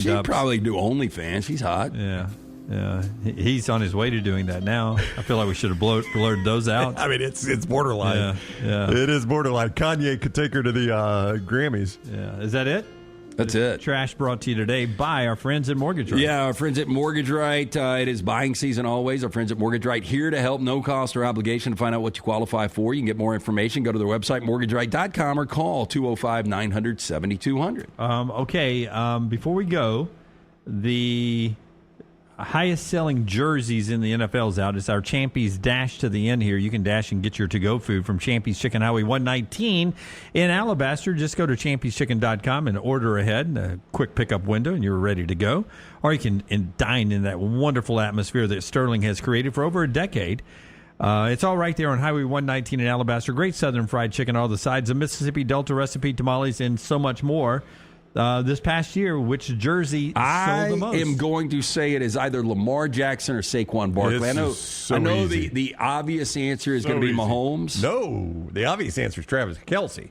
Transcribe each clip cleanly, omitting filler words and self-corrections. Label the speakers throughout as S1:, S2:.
S1: She'd probably do OnlyFans. She's hot.
S2: Yeah. Yeah, he's on his way to doing that now. I feel like we should have blurred those out.
S3: I mean, it's borderline.
S2: Yeah.
S3: It is borderline. Kanye could take her to the Grammys.
S2: Yeah. Is that it?
S1: That's it.
S2: Trash brought to you today by our friends at Mortgage Right.
S1: Yeah, our friends at Mortgage Right. It is buying season always. Our friends at Mortgage Right here to help, no cost or obligation to find out what you qualify for. You can get more information. Go to their website, mortgageright.com, or call 205-900-7200.
S2: Okay, before we go, the highest selling jerseys in the NFL is out. It's our Champy's Dash to the end here. You can dash and get your to-go food from Champy's Chicken Highway 119 in Alabaster. Just go to champyschicken.com and order ahead, a quick pickup window, and you're ready to go. Or you can dine in that wonderful atmosphere that Sterling has created for over a decade. It's all right there on Highway 119 in Alabaster. Great Southern fried chicken, all the sides, a Mississippi Delta recipe, tamales, and so much more. This past year, which jersey sold the most?
S1: I am going to say it is either Lamar Jackson or Saquon Barkley. I know the obvious answer is going to be Mahomes.
S3: No, the obvious answer is Travis Kelce.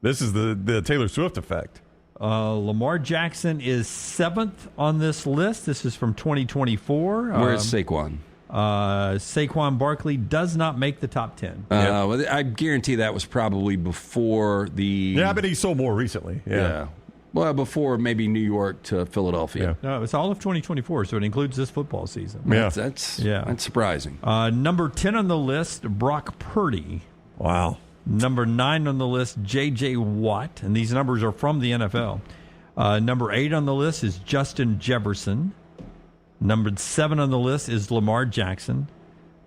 S3: This is the Taylor Swift effect.
S2: Lamar Jackson is 7th on this list. This is from 2024.
S1: Where is Saquon?
S2: Saquon Barkley does not make the top 10.
S1: Well, I guarantee that was probably before the...
S3: Yeah, but he sold more recently. Yeah.
S1: Well, before maybe New York to Philadelphia.
S2: Yeah. No, it's all of 2024, so it includes this football season.
S3: Yeah.
S1: That's surprising.
S2: Number 10 on the list, Brock Purdy.
S3: Wow.
S2: Number 9 on the list, J.J. Watt, and these numbers are from the NFL. Number 8 on the list is Justin Jefferson. Number 7 on the list is Lamar Jackson.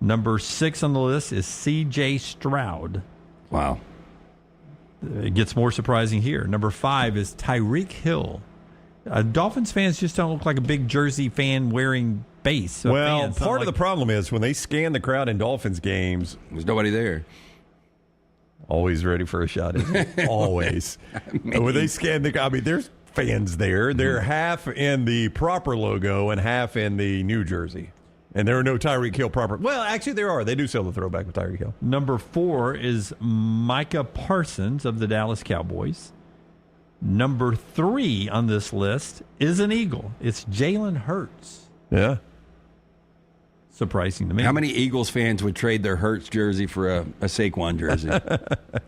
S2: Number 6 on the list is C.J. Stroud.
S1: Wow.
S2: It gets more surprising here. Number 5 is Tyreek Hill. Dolphins fans just don't look like a big jersey fan wearing base.
S3: Well, part of the problem is when they scan the crowd in Dolphins games,
S1: there's nobody there.
S3: Always ready for a shot, isn't it? Always. When they scan there's fans there. They're half in the proper logo and half in the New Jersey. And there are no Tyreek Hill proper. Well, actually, there are. They do sell the throwback with Tyreek Hill.
S2: Number 4 is Micah Parsons of the Dallas Cowboys. Number 3 on this list is an Eagle. It's Jalen Hurts.
S3: Yeah.
S2: Surprising to me.
S1: How many Eagles fans would trade their Hurts jersey for a Saquon jersey?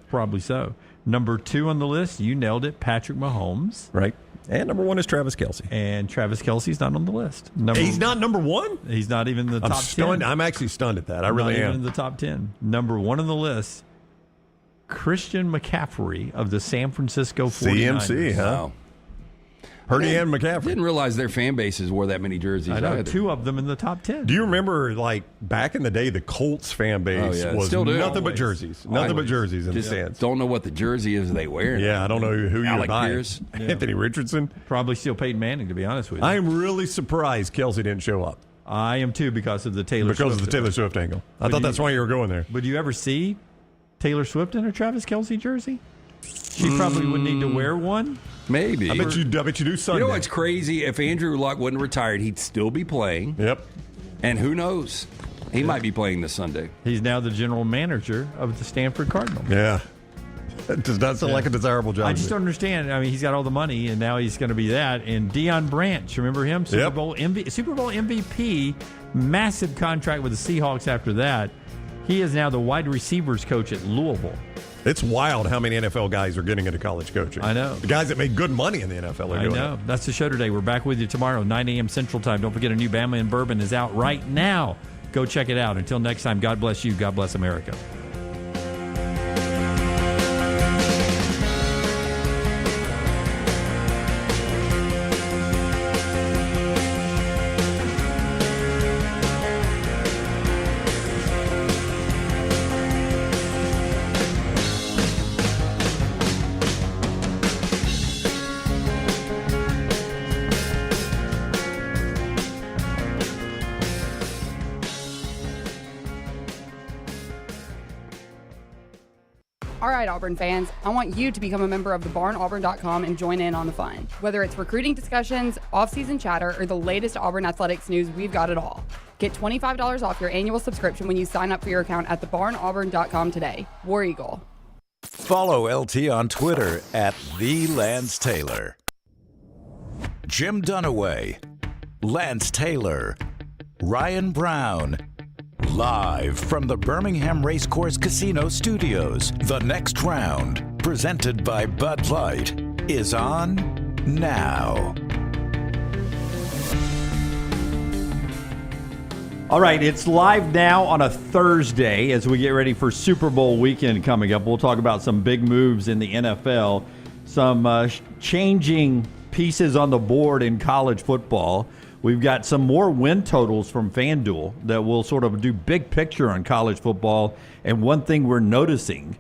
S2: Probably so. Number 2 on the list, you nailed it, Patrick Mahomes.
S3: Right. And number 1 is Travis Kelce.
S2: And Travis Kelce's not on the list.
S3: He's not number 1?
S2: He's not even in the top 10.
S3: I'm actually stunned at that. I really am.
S2: Not even in the top 10. Number 1 on the list, Christian McCaffrey of the San Francisco 49ers.
S3: CMC, huh?
S1: Wow.
S3: Purdy and McCaffrey.
S1: Didn't realize their fan bases wore that many jerseys.
S2: I know,
S1: either.
S2: 2 of them in the top 10.
S3: Do you remember, back in the day, the Colts fan base was nothing but jerseys. Nothing but jerseys in the stands.
S1: Don't know what the jersey is they wear.
S3: Yeah, I don't know who you're buying.
S1: Pierce.
S3: Anthony Richardson.
S2: Probably still Peyton Manning, to be honest with you.
S3: I'm really surprised Kelce didn't show up.
S2: I am too because of the Taylor
S3: Swift angle. I thought that's why you were going there.
S2: Would you ever see Taylor Swift in a Travis Kelce jersey? She probably would need to wear one.
S1: Maybe.
S3: I bet you do Sunday.
S1: You know what's crazy? If Andrew Luck wasn't retired, he'd still be playing.
S3: Yep.
S1: And who knows? He might be playing this Sunday.
S2: He's now the general manager of the Stanford Cardinals.
S3: Yeah. That does not sound like a desirable job.
S2: I just don't understand. I mean, he's got all the money, and now he's going to be that. And Deion Branch, remember him? Super Bowl MVP, massive contract with the Seahawks after that. He is now the wide receivers coach at Louisville.
S3: It's wild how many NFL guys are getting into college coaching.
S2: I know.
S3: The guys that make good money in the NFL are doing it.
S2: I know. That's the show today. We're back with you tomorrow, 9 a.m. Central Time. Don't forget, a new Bama and Bourbon is out right now. Go check it out. Until next time, God bless you. God bless America.
S4: All right, Auburn fans, I want you to become a member of thebarnauburn.com and join in on the fun. Whether it's recruiting discussions, off-season chatter, or the latest Auburn athletics news, we've got it all. Get $25 off your annual subscription when you sign up for your account at thebarnauburn.com today. War Eagle.
S5: Follow LT on Twitter @TheLanceTaylor. Jim Dunaway, Lance Taylor, Ryan Brown. Live from the Birmingham Racecourse Casino Studios, the next round, presented by Bud Light, is on now.
S2: All right, it's live now on a Thursday as we get ready for Super Bowl weekend coming up. We'll talk about some big moves in the NFL, some changing pieces on the board in college football. We've got some more win totals from FanDuel that will sort of do big picture on college football. And one thing we're noticing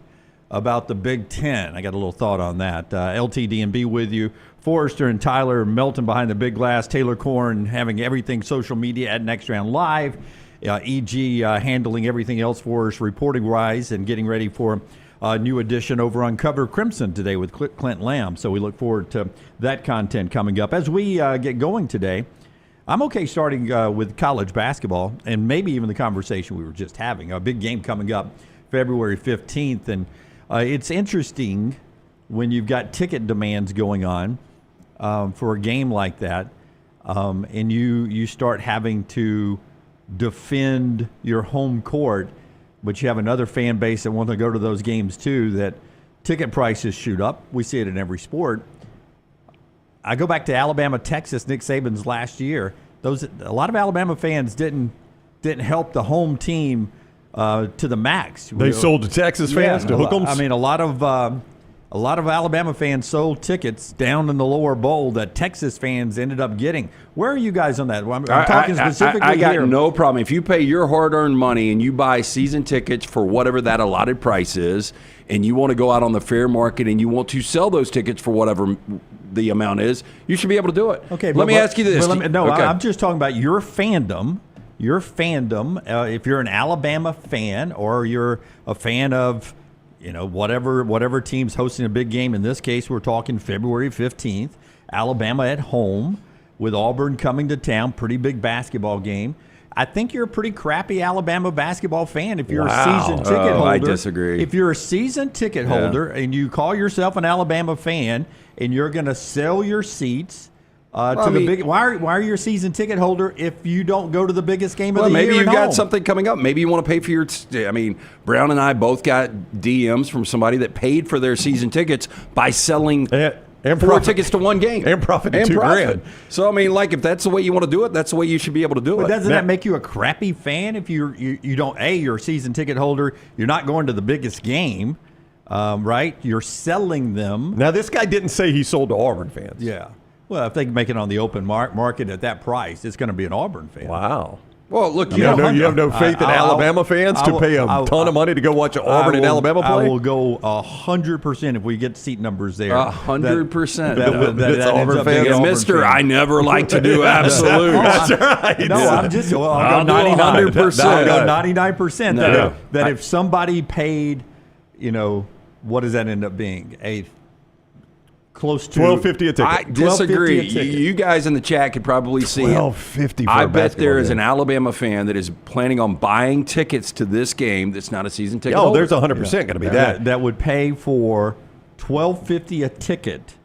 S2: about the Big Ten, I got a little thought on that. LTD&B with you. Forrester and Tyler Melton behind the big glass. Taylor Korn having everything social media at Next Round Live. EG handling everything else for us reporting-wise and getting ready for a new edition over on Cover Crimson today with Clint Lamb. So we look forward to that content coming up. As we get going today, I'm okay starting with college basketball and maybe even the conversation we were just having. A big game coming up February 15th. And it's interesting when you've got ticket demands going on for a game like that, and you start having to defend your home court, but you have another fan base that want to go to those games too, that ticket prices shoot up. We see it in every sport. I go back to Alabama, Texas, Nick Saban's last year. A lot of Alabama fans didn't help the home team to the max.
S3: They sold to Texas fans to hook 'em.
S2: I mean, a lot of Alabama fans sold tickets down in the lower bowl that Texas fans ended up getting. Where are you guys on that? I'm talking specifically
S1: I got
S2: here.
S1: no problem. If you pay your hard-earned money and you buy season tickets for whatever that allotted price is, and you want to go out on the fair market and you want to sell those tickets for whatever the amount is, you should be able to do it.
S2: Okay,
S1: let me ask you this.
S2: Okay. I'm just talking about your fandom. If you're an Alabama fan or you're a fan of, whatever team's hosting a big game. In this case, we're talking February 15th, Alabama at home with Auburn coming to town. Pretty big basketball game. I think you're a pretty crappy Alabama basketball fan if you're a season ticket holder.
S1: I disagree.
S2: If you're a season ticket holder and you call yourself an Alabama fan and you're going to sell your seats the big, why are you a season ticket holder if you don't go to the biggest game of the year?
S1: Maybe you've got
S2: home?
S1: something coming up. Maybe you want to pay for your. Brown and I both got DMs from somebody that paid for their season tickets by selling.
S3: And
S1: 4 tickets to one game.
S3: And profit to $2,000.
S1: So, if that's the way you want to do it, that's the way you should be able to do it.
S2: But doesn't that make you a crappy fan if you don't, you're a season ticket holder, you're not going to the biggest game, right? You're selling them.
S3: Now, this guy didn't say he sold to Auburn fans.
S2: Yeah. Well, if they can make it on the open market at that price, it's going to be an Auburn fan.
S3: Wow.
S1: Well, look,
S3: you have no faith in Alabama fans to pay a ton of money to go watch Auburn and Alabama play?
S2: I will go 100% if we get seat numbers there.
S1: 100%.
S3: That's Auburn fans.
S1: Mister, I never like to do absolute.
S3: That's right.
S2: No, I'm just. I'll go
S1: 100%.
S2: I'll go 99%. That if somebody paid, what does that end up being? Close to
S3: $12.50 a ticket.
S1: I disagree. You guys in the chat could probably see
S3: $12.50 for
S1: I
S3: a
S1: bet there is
S3: game.
S1: an Alabama fan that is planning on buying tickets to this game that's not a season ticket.
S3: Oh, there's 100% going to be that.
S2: That would pay for $12.50 a ticket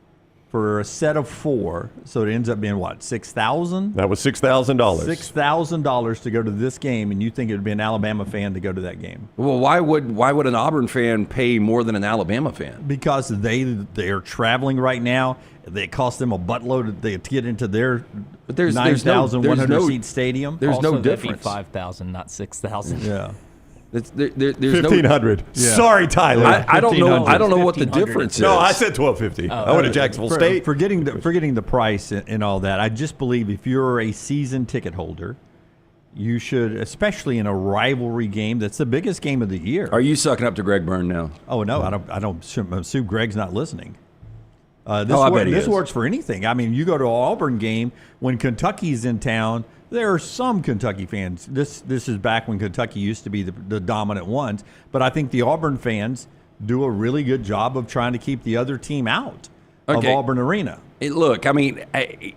S2: for a set of 4. So it ends up being what, $6,000?
S3: That was $6,000.
S2: $6,000 to go to this game, and you think it would be an Alabama fan to go to that game?
S1: Well, why would an Auburn fan pay more than an Alabama fan?
S2: Because they're traveling right now. It costs them a buttload to get into their 9,100 seat stadium.
S1: There's
S6: also,
S1: no difference.
S6: 5,000, not 6,000.
S2: Yeah.
S1: There's
S3: 1,500.
S2: Yeah.
S3: Sorry, Tyler.
S1: I don't know. I don't know what the difference is.
S3: No, I said $12.50. I went to Jacksonville State.
S2: Forgetting the price and all that, I just believe if you're a season ticket holder, you should, especially in a rivalry game that's the biggest game of the year.
S1: Are you sucking up to Greg Byrne now?
S2: Oh no, I don't assume Greg's not listening.
S1: I bet he
S2: this
S1: is.
S2: works for anything. You go to an Auburn game when Kentucky's in town. There are some Kentucky fans. This is back when Kentucky used to be the dominant ones. But I think the Auburn fans do a really good job of trying to keep the other team out of Auburn Arena.
S1: Look, I mean,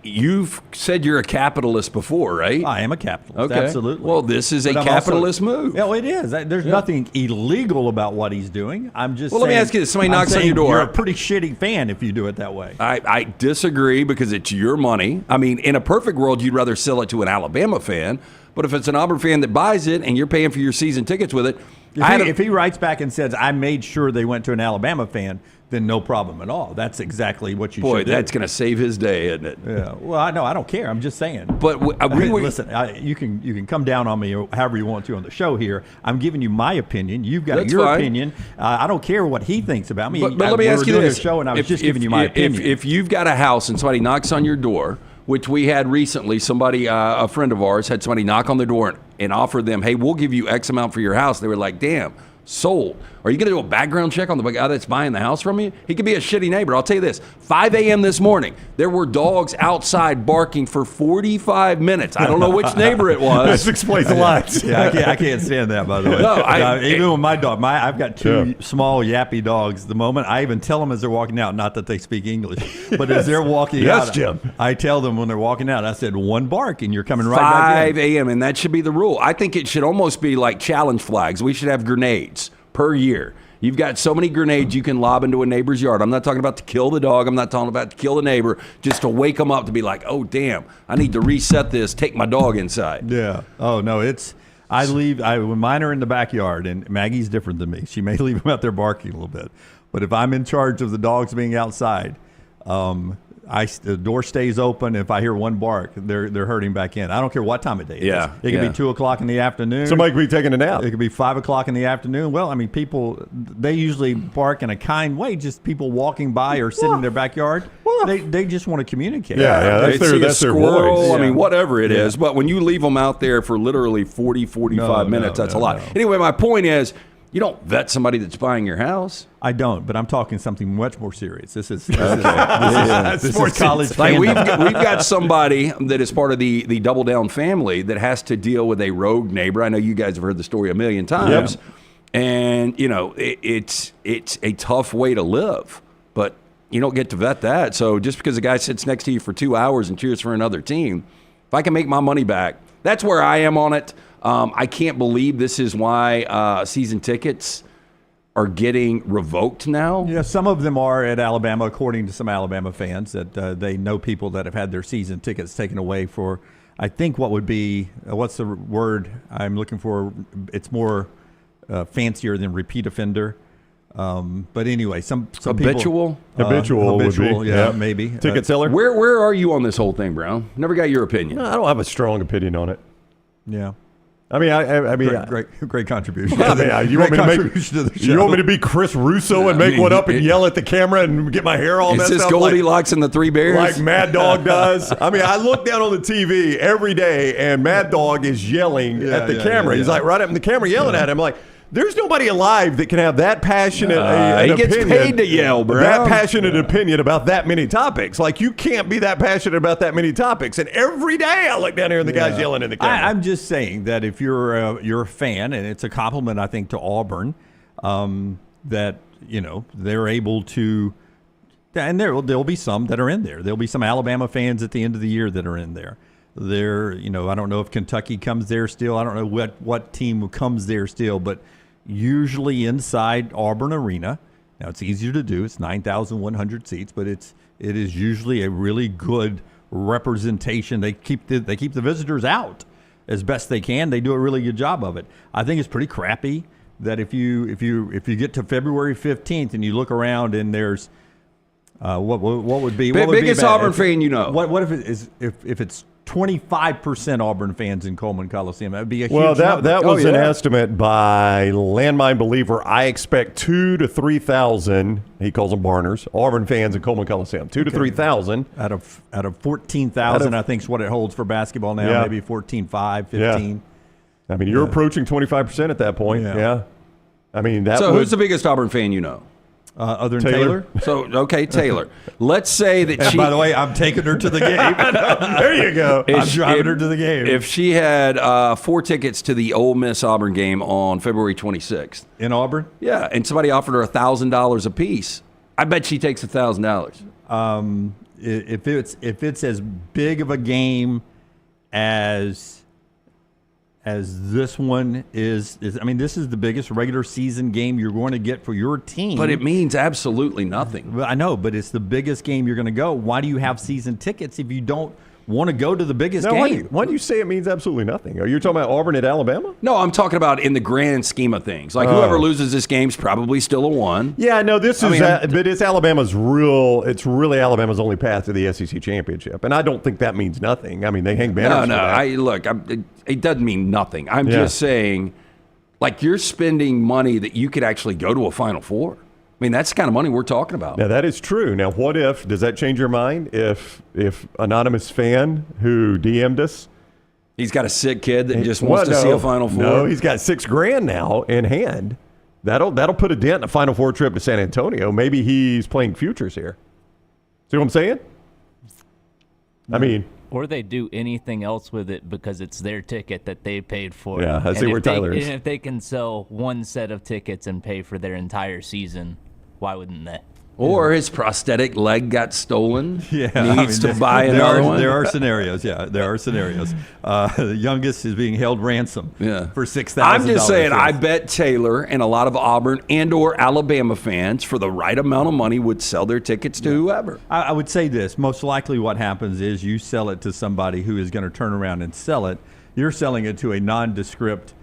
S1: you've said you're a capitalist before, right?
S2: I am a capitalist,
S1: Okay.
S2: absolutely.
S1: Well, this is a
S2: But I'm
S1: capitalist
S2: also,
S1: move.
S2: No, it is. There's nothing illegal about what he's doing. I'm just
S1: Well, let me
S2: saying-
S1: ask you this. Somebody
S2: I'm
S1: knocks on
S2: saying
S1: your door.
S2: You're a pretty shitty fan if you do it that way.
S1: I disagree because it's your money. I mean, in a perfect world, you'd rather sell it to an Alabama fan. But if it's an Auburn fan that buys it and you're paying for your season tickets with it,
S2: If he writes back and says, I made sure they went to an Alabama fan, then no problem at all. That's exactly what you should do.
S1: that's going to save his day, isn't it?
S2: Yeah. Well, I know. I don't care. I'm just saying.
S1: But
S2: Listen, you can come down on me however you want to on the show here. I'm giving you my opinion. You've got
S1: That's
S2: your
S1: fine.
S2: opinion. I don't care what he thinks about me.
S1: But let me ask you this.
S2: A show and I was just giving you my opinion.
S1: If you've got a house and somebody knocks on your door, which we had recently, somebody, a friend of ours, had somebody knock on their door and offer them, hey, we'll give you X amount for your house. They were like, damn, sold. Are you going to do a background check on the guy that's buying the house from you? He could be a shitty neighbor. I'll tell you this, 5 a.m. this morning, there were dogs outside barking for 45 minutes. I don't know which neighbor it was.
S3: This explains a lot.
S2: Yeah, I can't stand that, by the way.
S1: No,
S2: even with my dog, I've got two small yappy dogs. The moment I even tell them as they're walking out, not that they speak English, but as they're walking
S3: Yes,
S2: out,
S3: Jim.
S2: I tell them when they're walking out, I said, one bark and you're coming right back in.
S1: 5 a.m., and that should be the rule. I think it should almost be like challenge flags. We should have grenades per year. You've got so many grenades you can lob into a neighbor's yard. I'm not talking about to kill the dog. I'm not talking about to kill the neighbor, just to wake them up to be like, oh, damn, I need to reset this, take my dog inside.
S2: Yeah. Oh, no, when mine are in the backyard, and Maggie's different than me. She may leave them out there barking a little bit. But if I'm in charge of the dogs being outside, the door stays open. If I hear one bark, they're herding back in. I don't care what time of day it is. It could be 2 o'clock in the afternoon.
S3: Somebody could be taking a nap.
S2: It could be 5 o'clock in the afternoon. Well, I mean, people, they usually bark in a kind way, just people walking by or sitting in their backyard. They just want to communicate.
S3: Yeah,
S1: They see a
S3: that's their
S1: squirrel,
S3: voice.
S1: I mean, whatever it is. But when you leave them out there for literally 45 minutes, that's a lot. Anyway, my point is, you don't vet somebody that's buying your house.
S2: I don't, but I'm talking something much more serious. This is
S3: Sports
S2: college.
S1: Like we've
S2: fandom.
S1: got somebody that is part of the Double Down family that has to deal with a rogue neighbor. I know you guys have heard the story a million times, and you know it's a tough way to live, but you don't get to vet that. So just because a guy sits next to you for 2 hours and cheers for another team, if I can make my money back, that's where I am on it. I can't believe this is why season tickets are getting revoked now.
S2: Yeah, some of them are at Alabama, according to some Alabama fans, that they know people that have had their season tickets taken away for, I think what would be, what's the word I'm looking for? It's more fancier than repeat offender. But anyway, some
S1: Habitual?
S2: people,
S3: Habitual would be.
S2: yeah, maybe.
S3: Ticket seller?
S1: Where are you on this whole thing, Brown? Never got your opinion.
S3: I don't have a strong opinion on it.
S2: Yeah.
S3: I mean, I mean,
S2: Great contribution.
S3: I mean, you want me to make?
S2: To the
S3: You
S2: show.
S3: want me to be Chris Russo and make one up and yell at the camera and get my hair all
S1: Is
S3: messed
S1: this
S3: up
S1: Goldilocks and the Three Bears?
S3: like Mad Dog does? I mean, I look down on the TV every day and Mad Dog is yelling at the camera. He's like right up in the camera yelling at him. Like, there's nobody alive that can have that passionate
S1: he gets
S3: opinion,
S1: paid to yell, bro.
S3: that passionate opinion about that many topics. Like, you can't be that passionate about that many topics. And every day I look down here and the guy's yelling in the camera.
S2: I'm just saying that if you're a fan, and it's a compliment, I think, to Auburn, that they're able to, and there'll be some that are in there. There'll be some Alabama fans at the end of the year that are in there. I don't know if Kentucky comes there still. I don't know what team comes there still, but usually inside Auburn Arena. Now, it's easier to do. It's 9,100 seats, but it is usually a really good representation. They keep the visitors out as best they can. They do a really good job of it. I think it's pretty crappy that if you get to February 15th and you look around and there's what would be
S1: biggest Auburn fan you know.
S2: What if it is if it's 25% Auburn fans in Coleman Coliseum? That would be a huge
S3: Well,
S2: number.
S3: that was an estimate by Landmine Believer. I expect 2,000 to 3,000. He calls them Barners. Auburn fans in Coleman Coliseum. 2,000 to 3,000
S2: out of 14,000. I think is what it holds for basketball now.
S3: Yeah.
S2: Maybe 14,500, 15.
S3: I mean, you're approaching 25% at that point. Yeah. I mean, that.
S1: So who's the biggest Auburn fan you know?
S2: Other than Taylor.
S1: So, okay, Taylor. Let's say that
S2: And by the way, I'm taking her to the game.
S3: There you go.
S2: I'm driving her to the game.
S1: If she had 4 tickets to the Ole Miss Auburn game on February 26th.
S2: In Auburn?
S1: Yeah, and somebody offered her $1,000 a piece, I bet she takes $1,000.
S2: if it's as big of a game as this one is, I mean, this is the biggest regular season game you're going to get for your team.
S1: But it means absolutely nothing.
S2: Well, I know, but it's the biggest game you're going to go. Why do you have season tickets if you don't want to go to the biggest game?
S3: Why do you say it means absolutely nothing? Are you talking about Auburn at Alabama?
S1: No, I'm talking about in the grand scheme of things. Like whoever loses this game's probably still a 1.
S3: Yeah, no, but it's Alabama's it's really Alabama's only path to the SEC championship. And I don't think that means nothing. I mean, they hang banners.
S1: No, it doesn't mean nothing. I'm just saying, like, you're spending money that you could actually go to a Final Four. I mean, that's the kind of money we're talking about.
S3: Now, that is true. Now, does that change your mind if anonymous fan who DM'd us,
S1: he's got a sick kid that just wants to see a Final Four?
S3: No, he's got $6,000 now in hand. That'll put a dent in a Final Four trip to San Antonio. Maybe he's playing futures here. See what I'm saying? I mean,
S6: or they do anything else with it because it's their ticket that they paid for.
S3: Yeah, I see where Tyler is.
S6: And if they can sell one set of tickets and pay for their entire season, why wouldn't they?
S1: Or his prosthetic leg got stolen.
S2: Yeah,
S1: needs to buy another one.
S2: There are scenarios. Yeah, there are scenarios. The youngest is being held ransom for $6,000.
S1: I'm just saying, I bet Taylor and a lot of Auburn and or Alabama fans for the right amount of money would sell their tickets to whoever.
S2: I would say this. Most likely what happens is you sell it to somebody who is going to turn around and sell it. You're selling it to a nondescript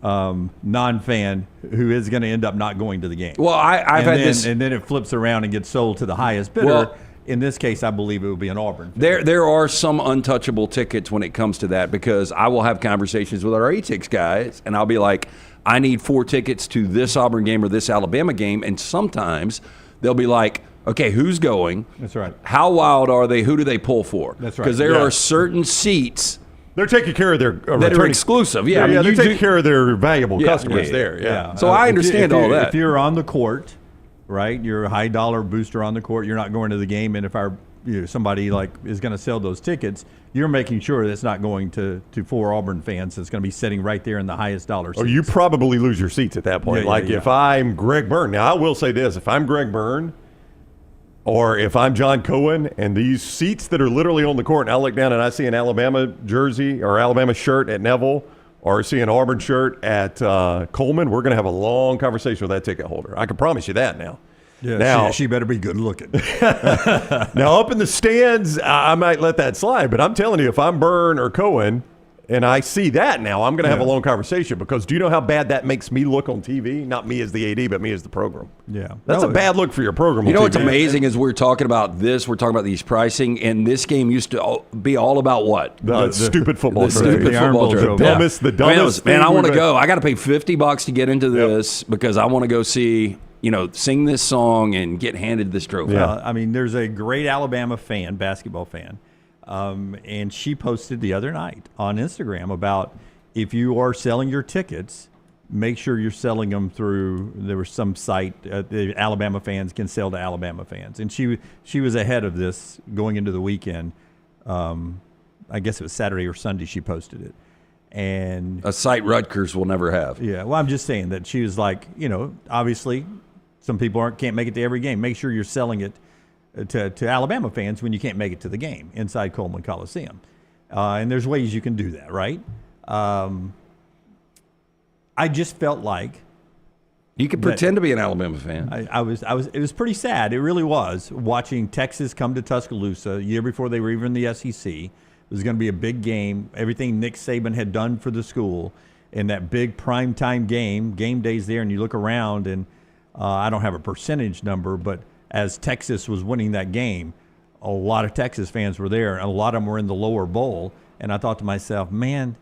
S2: non-fan who is going to end up not going to the game.
S1: Well, I've had this,
S2: and then it flips around and gets sold to the highest bidder.
S1: Well,
S2: in this case, I believe it would be an Auburn fan.
S1: There are some untouchable tickets when it comes to that, because I will have conversations with our ATIX guys, and I'll be like, I need 4 tickets to this Auburn game or this Alabama game, and sometimes they'll be like, okay, who's going?
S2: That's right.
S1: How wild are they? Who do they pull for?
S2: That's right.
S1: Because there are certain seats
S3: they're taking care of their
S1: that are exclusive. Yeah,
S3: they're taking care of their valuable customers there. Yeah.
S1: So I understand all that.
S2: If you're on the court, right, you're a high dollar booster on the court, you're not going to the game, and if somebody like is going to sell those tickets, you're making sure that's not going to 4 Auburn fans. It's going to be sitting right there in the highest dollar seats.
S3: Or you probably lose your seats at that point. If I'm Greg Byrne, now I will say this: if I'm Greg Byrne, or if I'm John Cohen, and these seats that are literally on the court, and I look down and I see an Alabama jersey or Alabama shirt at Neville, or see an Auburn shirt at Coleman, we're going to have a long conversation with that ticket holder. I can promise you that now.
S2: Yeah,
S3: now,
S2: she better be good looking.
S3: Now, up in the stands, I might let that slide, but I'm telling you, if I'm Byrne or Cohen, and I see that now, I'm going to have a long conversation, because do you know how bad that makes me look on TV? Not me as the AD, but me as the program.
S2: Yeah.
S3: That's a bad look for your program.
S1: You know
S3: on
S1: what's
S3: TV.
S1: amazing is we're talking about these pricing, and this game used to be all about what?
S3: The stupid football
S1: the
S3: trophy.
S1: stupid football trophy.
S3: The dumbest
S1: Man, I want to
S3: thing.
S1: go. I got to pay $50 to get into this because I want to go see, sing this song and get handed this trophy.
S2: Yeah. I mean, there's a great Alabama fan, basketball fan, and she posted the other night on Instagram about, if you are selling your tickets, make sure you're selling them through, there was some site, the Alabama fans can sell to Alabama fans. And she was ahead of this going into the weekend. I guess it was Saturday or Sunday she posted it. And
S1: a site Rutgers will never have.
S2: Yeah, well, I'm just saying that she was like, obviously some people can't make it to every game. Make sure you're selling it to Alabama fans when you can't make it to the game inside Coleman Coliseum. And there's ways you can do that, right? I just felt like
S1: you could pretend to be an Alabama fan.
S2: It was pretty sad. It really was, watching Texas come to Tuscaloosa a year before they were even in the SEC. It was going to be a big game. Everything Nick Saban had done for the school in that big primetime game days there, and you look around, and I don't have a percentage number, but as Texas was winning that game, a lot of Texas fans were there, and a lot of them were in the lower bowl. And I thought to myself, man,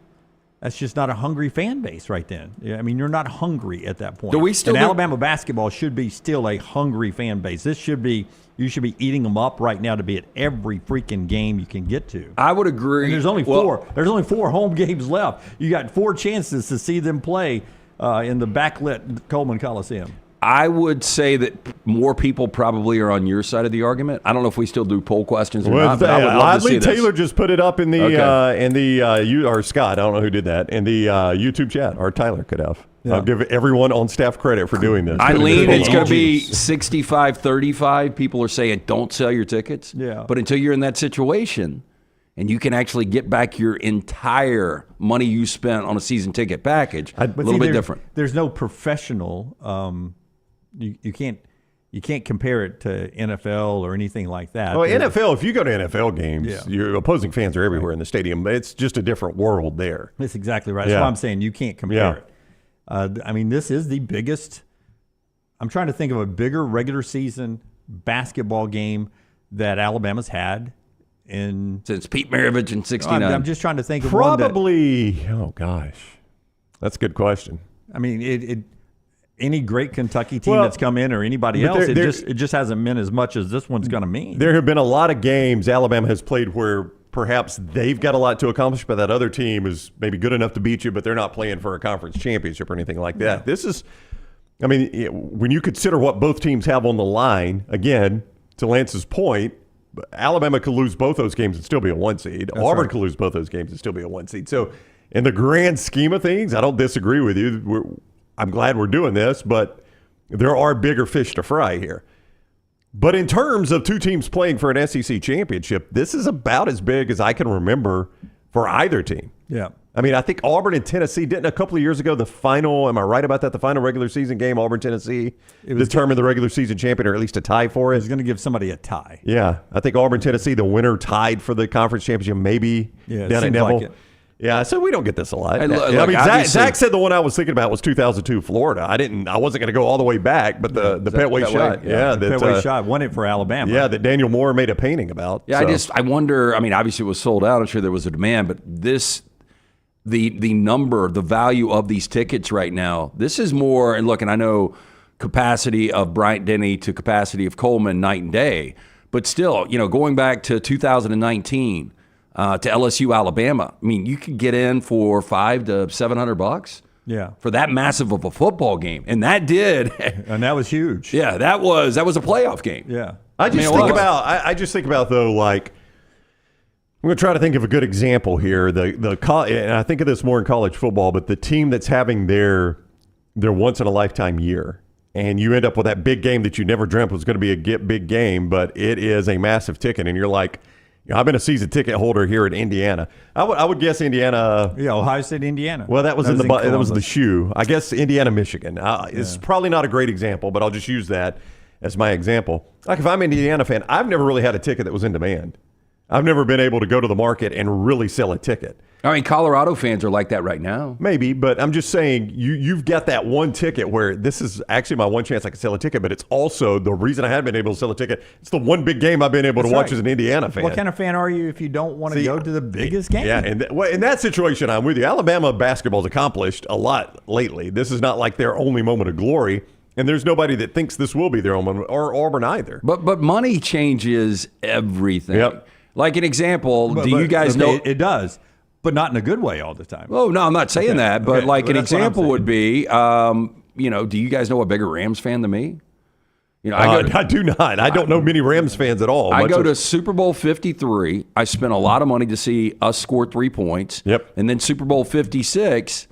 S2: that's just not a hungry fan base right then. I mean, you're not hungry at that point. Alabama basketball should be still a hungry fan base. You should be eating them up right now to be at every freaking game you can get to.
S1: I would agree.
S2: And there's only 4. There's only 4 home games left. You got 4 chances to see them play in the backlit Coleman Coliseum.
S1: I would say that more people probably are on your side of the argument. I don't know if we still do poll questions or not, but I would love to see this.
S3: Taylor just put it up in the or Scott, I don't know who did that, in the YouTube chat, or Tyler could have. I'll give everyone on staff credit for doing this.
S1: I lean it's going to be 65-35. People are saying don't sell your tickets.
S2: Yeah.
S1: But until you're in that situation and you can actually get back your entire money you spent on a season ticket package, a little bit different.
S2: There's no professional. You can't compare it to NFL or anything like that.
S3: Well, NFL, if you go to NFL games,
S2: Yeah.
S3: your opposing fans are everywhere in the stadium. It's just a different world there.
S2: That's exactly right. That's
S3: Yeah.
S2: why I'm saying you can't compare
S3: Yeah.
S2: it. I mean, this is the biggest. I'm trying to think of a bigger regular season basketball game that Alabama's had in.
S1: Since Pete Maravich in 69.
S2: I'm just trying to think of one that,
S3: Probably, oh gosh, that's a good question.
S2: I mean, any great Kentucky team
S3: Well,
S2: that's come in or anybody
S3: but
S2: else,
S3: there-
S2: it just hasn't meant as much as this one's going to mean.
S3: There have been a lot of games Alabama has played where perhaps they've got a lot to accomplish, but that other team is maybe good enough to beat you, but they're not playing for a conference championship or anything like that. This is, I mean, when you consider what both teams have on the line, again, to Lance's point, Alabama could lose both those games and still be a 1 seed. Auburn could lose both those games and still be a 1 seed. So in the grand scheme of things, I don't disagree with you. I'm glad we're doing this, but there are bigger fish to fry here. But in terms of two teams playing for an SEC championship, this is about as big as I can remember for either team.
S2: Yeah.
S3: I mean, I think Auburn and Tennessee didn't a couple of years ago, the final, am I right about that? The final regular season game, Auburn-Tennessee determined the regular season champion, or at least a tie for it.
S2: It's going to give somebody a tie.
S3: Yeah. I think Auburn-Tennessee, the winner tied for the conference championship, maybe
S2: Yeah, it
S3: down at
S2: seems
S3: Neville.
S2: like it.
S3: Yeah, so we don't get this a lot.
S1: Hey,
S3: I
S1: look,
S3: mean,
S1: obviously-
S3: Zach said the one I was thinking about was 2002 Florida. I wasn't going to go all the way back, but the Petway shot. Yeah,
S2: The Petway shot won it for Alabama.
S3: Yeah, that Daniel Moore made a painting about.
S1: Yeah,
S3: so.
S1: I wonder, I mean, obviously it was sold out. I'm sure there was a demand, but the number, the value of these tickets right now, this is more, and look, and I know capacity of Bryant-Denny to capacity of Coleman night and day, but still, going back to 2019 to LSU, Alabama, I mean, you could get in for $500 to $700
S2: Yeah.
S1: for that massive of a football game. And that did.
S2: And that was huge.
S1: Yeah, that was a playoff game.
S2: Yeah.
S3: I just think about though, like, I'm going to try to think of a good example here. And I think of this more in college football, but the team that's having their once in a lifetime year, and you end up with that big game that you never dreamt was going to be a big game, but it is a massive ticket, and you're like, I've been a season ticket holder here at Indiana. I would guess Indiana.
S2: Yeah, Ohio State, Indiana.
S3: Well, that was the
S2: Columbus.
S3: shoe. I guess Indiana, Michigan. It's probably not a great example, but I'll just use that as my example. Like if I'm an Indiana fan, I've never really had a ticket that was in demand. I've never been able to go to the market and really sell a ticket.
S1: I mean, Colorado fans are like that right now.
S3: Maybe, but I'm just saying you've got that one ticket where this is actually my one chance I can sell a ticket, but it's also the reason I haven't been able to sell a ticket. It's the one big game I've been able to watch as an Indiana fan.
S2: What kind of fan are you if you don't want to go to the biggest game?
S3: Yeah, and in that situation, I'm with you. Alabama basketball's accomplished a lot lately. This is not like their only moment of glory, and there's nobody that thinks this will be their own moment, or Auburn either.
S1: But money changes everything.
S3: Yep.
S1: Like an example, do you guys know?
S2: It does, but not in a good way all the time.
S1: Oh, no, I'm not saying that. But like an
S2: that's what I'm
S1: example
S2: saying.
S1: would be, do you guys know a bigger Rams fan than me?
S3: I do not. I don't know many Rams fans at all.
S1: I go to Super Bowl 53. I spent a lot of money to see us score 3 points.
S3: Yep.
S1: And then Super Bowl 56,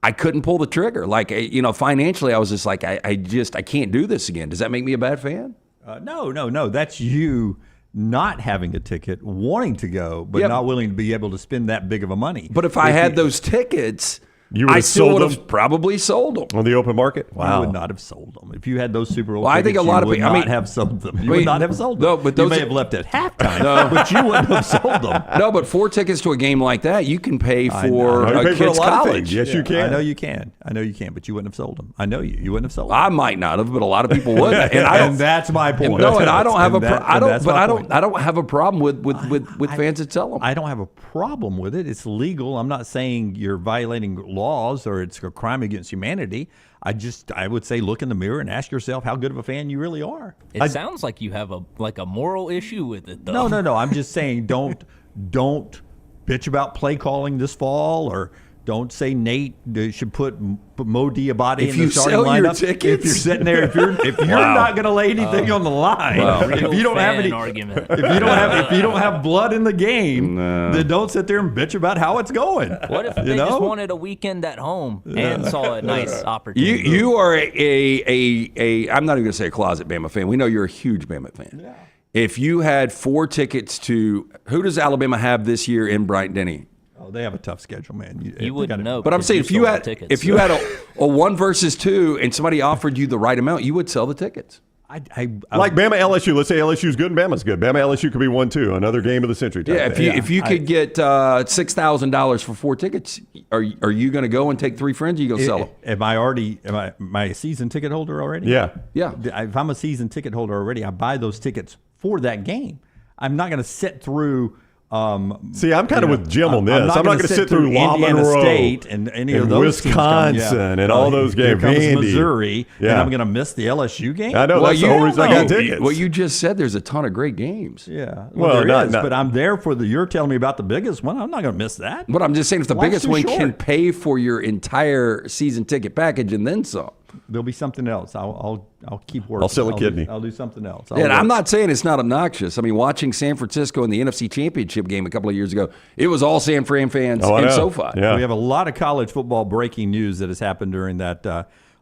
S1: I couldn't pull the trigger. Like, financially, I was just like, I can't do this again. Does that make me a bad fan?
S2: No. That's you not having a ticket, wanting to go, but not willing to be able to spend that big of a money.
S1: But if I had those tickets,
S3: You would
S1: I
S3: have
S1: still
S3: sold
S1: would
S3: them?
S1: have probably sold them.
S3: On the open market?
S2: You would not have sold them. If you had those Super Bowl
S1: Well, I think
S2: tickets,
S1: a lot
S2: you
S1: of
S2: would
S1: people-
S2: not have sold them. You would not have sold them.
S1: No, but
S2: you
S1: those
S2: may
S1: are-
S2: have left at halftime, but you wouldn't have sold them.
S1: No, but 4 tickets to a game like that, you can pay
S2: I
S1: for
S2: know.
S3: You
S1: a
S3: pay for a
S1: kid's
S3: lot of
S1: college.
S3: things. Yes, you can.
S2: I know you can, but you wouldn't have sold them. I know you. You wouldn't have sold them.
S1: I might not have, but a lot of people would. And I
S2: And that's my point.
S1: No, and I don't have
S2: And
S1: I don't.
S2: that's
S1: But
S2: my
S1: I don't.
S2: point.
S1: I don't have a problem with fans that sell them.
S2: I don't have a problem with it. It's legal. I'm not saying you're violating laws or it's a crime against humanity. I would say look in the mirror and ask yourself how good of a fan you really are.
S6: It sounds like you have a moral issue with it, though.
S2: No. I'm just saying don't bitch about play calling this fall or Don't say Nate should put Mo Diabate
S1: If
S2: in the
S1: you
S2: starting
S1: sell your
S2: lineup.
S1: tickets?
S2: If you're sitting there, if you're not going to lay anything on the line, if you don't have any
S6: argument.
S2: if you don't have blood in the game, then don't sit there and bitch about how it's going.
S6: What if they just wanted a weekend at home and saw a nice opportunity?
S1: You are a I'm not even going to say a closet Bama fan. We know you're a huge Bama fan. Yeah. If you had 4 tickets to – who does Alabama have this year in Bryant-Denny?
S2: Oh, they have a tough schedule, man.
S6: You wouldn't know.
S1: But I'm saying if you had a 1 versus 2 and somebody offered you the right amount, you would sell the tickets.
S3: Like Bama LSU. Let's say LSU's good and Bama's good. Bama LSU could be 1-2, another game of the century.
S1: Yeah, if you could get $6,000 for 4 tickets, are you going to go and take 3 friends? Or you go sell them?
S2: Am I a season ticket holder already?
S3: Yeah.
S2: If I'm a season ticket holder already, I buy those tickets for that game. I'm not going to sit through.
S3: See, I'm kind of with Jim on this. I'm not going to sit through
S2: Indiana
S3: Monroe
S2: State and any of those
S3: Wisconsin and all those games.
S2: Here comes
S3: Vandy.
S2: Missouri, and I'm going to miss the LSU game.
S3: I know. That's the whole reason I got tickets.
S1: Well, you just said there's a ton of great games.
S2: Yeah.
S3: Well,
S2: there is, but I'm there for you're telling me about the biggest one. I'm not going to miss that.
S1: But I'm just saying if the biggest one
S2: short.
S1: can pay for your entire season ticket package and then some.
S2: There'll be something else. I'll keep working.
S3: I'll sell a kidney.
S2: I'll do something else.
S1: And I'm not saying it's not obnoxious. I mean, watching San Francisco in the NFC Championship game a couple of years ago, it was all San Fran fans and SoFi.
S3: Yeah.
S2: We have a lot of college football breaking news that has happened during that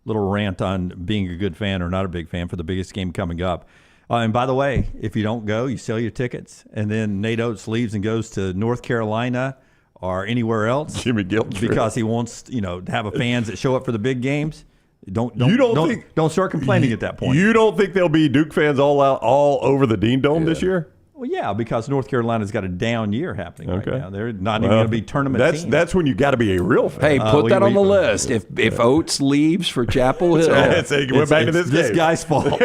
S2: little rant on being a good fan or not a big fan for the biggest game coming up. And by the way, if you don't go, you sell your tickets, and then Nate Oates leaves and goes to North Carolina or anywhere else.
S3: Jimmy Guilt
S2: because he wants to have fans that show up for the big games. Don't start complaining at that point.
S3: You don't think there'll be Duke fans all over the Dean Dome this year?
S2: Well, yeah, because North Carolina's got a down year happening right now. They're not even going to be tournament teams.
S3: That's when you got to be a real fan.
S1: Hey, put that on the list. If Oates leaves for Chapel Hill,
S3: we're back to this
S2: guy's fault.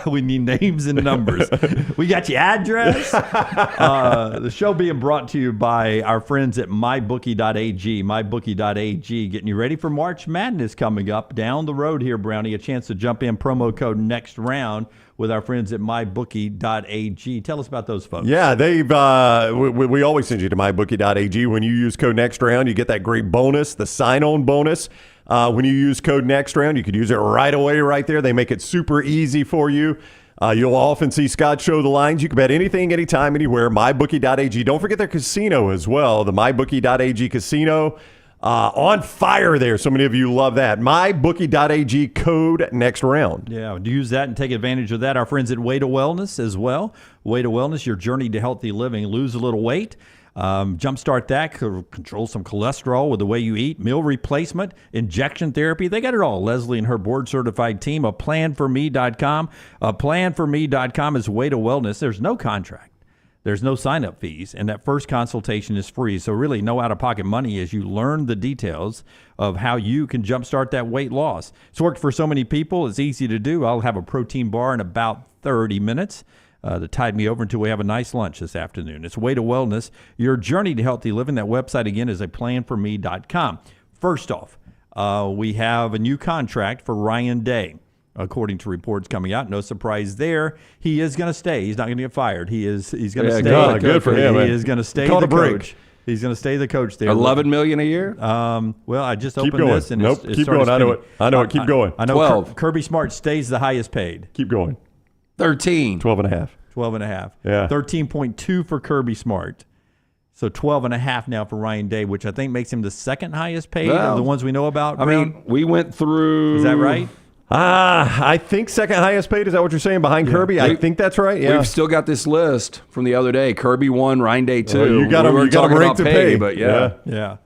S2: We need names and numbers. We got your address. The show being brought to you by our friends at mybookie.ag. Mybookie.ag, getting you ready for March Madness coming up down the road here, Brownie. A chance to jump in, promo code next round with our friends at mybookie.ag. Tell us about those folks.
S3: Yeah, they've we always send you to mybookie.ag. When you use code next round, you get that great bonus, the sign-on bonus. When you use code next round, you could use it right away right there. They make it super easy for you. You'll often see Scott show the lines. You can bet anything, anytime, anywhere. mybookie.ag. Don't forget their casino as well, the mybookie.ag casino. On fire there. So many of you love that. MyBookie.ag, code next round.
S2: Yeah, use that and take advantage of that. Our friends at Way to Wellness as well. Way to Wellness, your journey to healthy living. Lose a little weight. Jumpstart that. Control some cholesterol with the way you eat. Meal replacement. Injection therapy. They got it all. Leslie and her board-certified team. Planforme.com. Planforme.com is Way to Wellness. There's no contract. There's no sign-up fees, and that first consultation is free. So really no out-of-pocket money as you learn the details of how you can jumpstart that weight loss. It's worked for so many people. It's easy to do. I'll have a protein bar in about 30 minutes to tide me over until we have a nice lunch this afternoon. It's Way to Wellness. Your journey to healthy living. That website, again, is planforme.com. First off, we have a new contract for Ryan Day. According to reports coming out, no surprise there. He is going to stay. He's not going to get fired. He's going to stay.
S3: Good for him.
S2: He is going to stay the coach. He's going to stay the coach there.
S1: $11 million a year.
S2: Well, I just opened
S3: going.
S2: this and
S3: nope.
S2: It's
S3: keep going. I know it. I know it. Keep going.
S2: I know
S1: 12.
S2: Kirby Smart stays the highest paid.
S3: Keep going.
S1: 13.
S3: 12.5.
S2: 12.5.
S3: Yeah.
S2: 13.2 for Kirby Smart. So 12.5 now for Ryan Day, which I think makes him the second highest paid of the ones we know about.
S1: I mean, we went through.
S2: Is that right?
S3: I think second highest paid. Is that what you're saying behind Kirby? I think that's right. Yeah.
S1: We've still got this list from the other day. Kirby 1, Ryan Day 2.
S3: You got them ranked to pay,
S1: but yeah.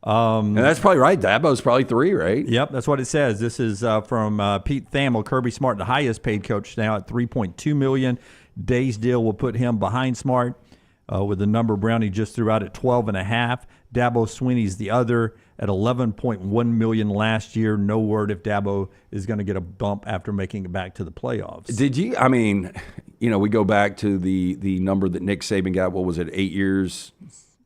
S2: And
S1: that's probably right. Dabo's probably 3, right?
S2: Yep, that's what it says. This is from Pete Thamel. Kirby Smart, the highest paid coach now at $3.2 million. Day's deal will put him behind Smart with the number Brownie just threw out at 12.5. Dabo Swinney's the other at $11.1 million last year. No word if Dabo is going to get a bump after making it back to the playoffs.
S1: Did you? I mean, we go back to the number that Nick Saban got. What was it? 8 years,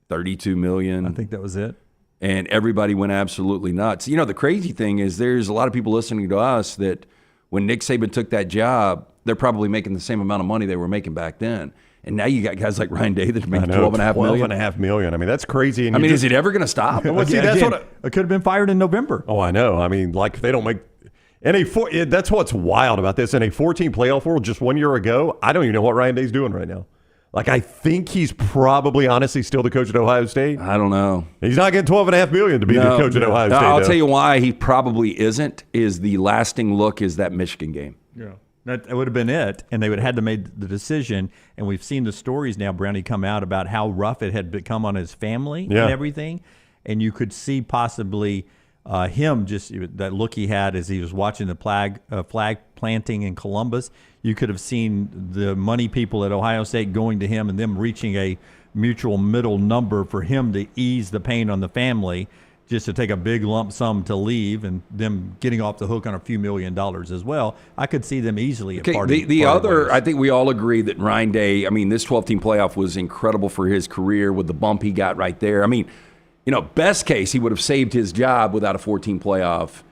S1: $32 million.
S2: I think that was it.
S1: And everybody went absolutely nuts. The crazy thing is there's a lot of people listening to us that when Nick Saban took that job, they're probably making the same amount of money they were making back then. And now you got guys like Ryan Day that are making $12.5 million.
S3: $12.5 million. I mean, that's crazy. And
S1: is it ever going to stop?
S3: Well, see, that's what
S2: it could have been fired in November.
S3: Oh, I know. I mean, like, if they don't make that's what's wild about this. In a 14 playoff world just 1 year ago, I don't even know what Ryan Day's doing right now. Like, I think he's probably, honestly, still the coach at Ohio State.
S1: I don't know.
S3: He's not getting $12.5 million to be the coach at Ohio State.
S1: I'll tell you why he probably isn't. Is the lasting look is that Michigan game.
S2: Yeah. That would have been it, and they would have had to make the decision. And we've seen the stories now, Brownie, come out about how rough it had become on his family and everything. And you could see possibly him, just that look he had as he was watching the flag planting in Columbus. You could have seen the money people at Ohio State going to him and them reaching a mutual middle number for him to ease the pain on the family, just to take a big lump sum to leave, and them getting off the hook on a few $1 million as well. I could see them easily at
S1: the other, I think we all agree that Ryan Day, I mean, this 12-team playoff was incredible for his career with the bump he got right there. I mean, best case, he would have saved his job without a 14 playoff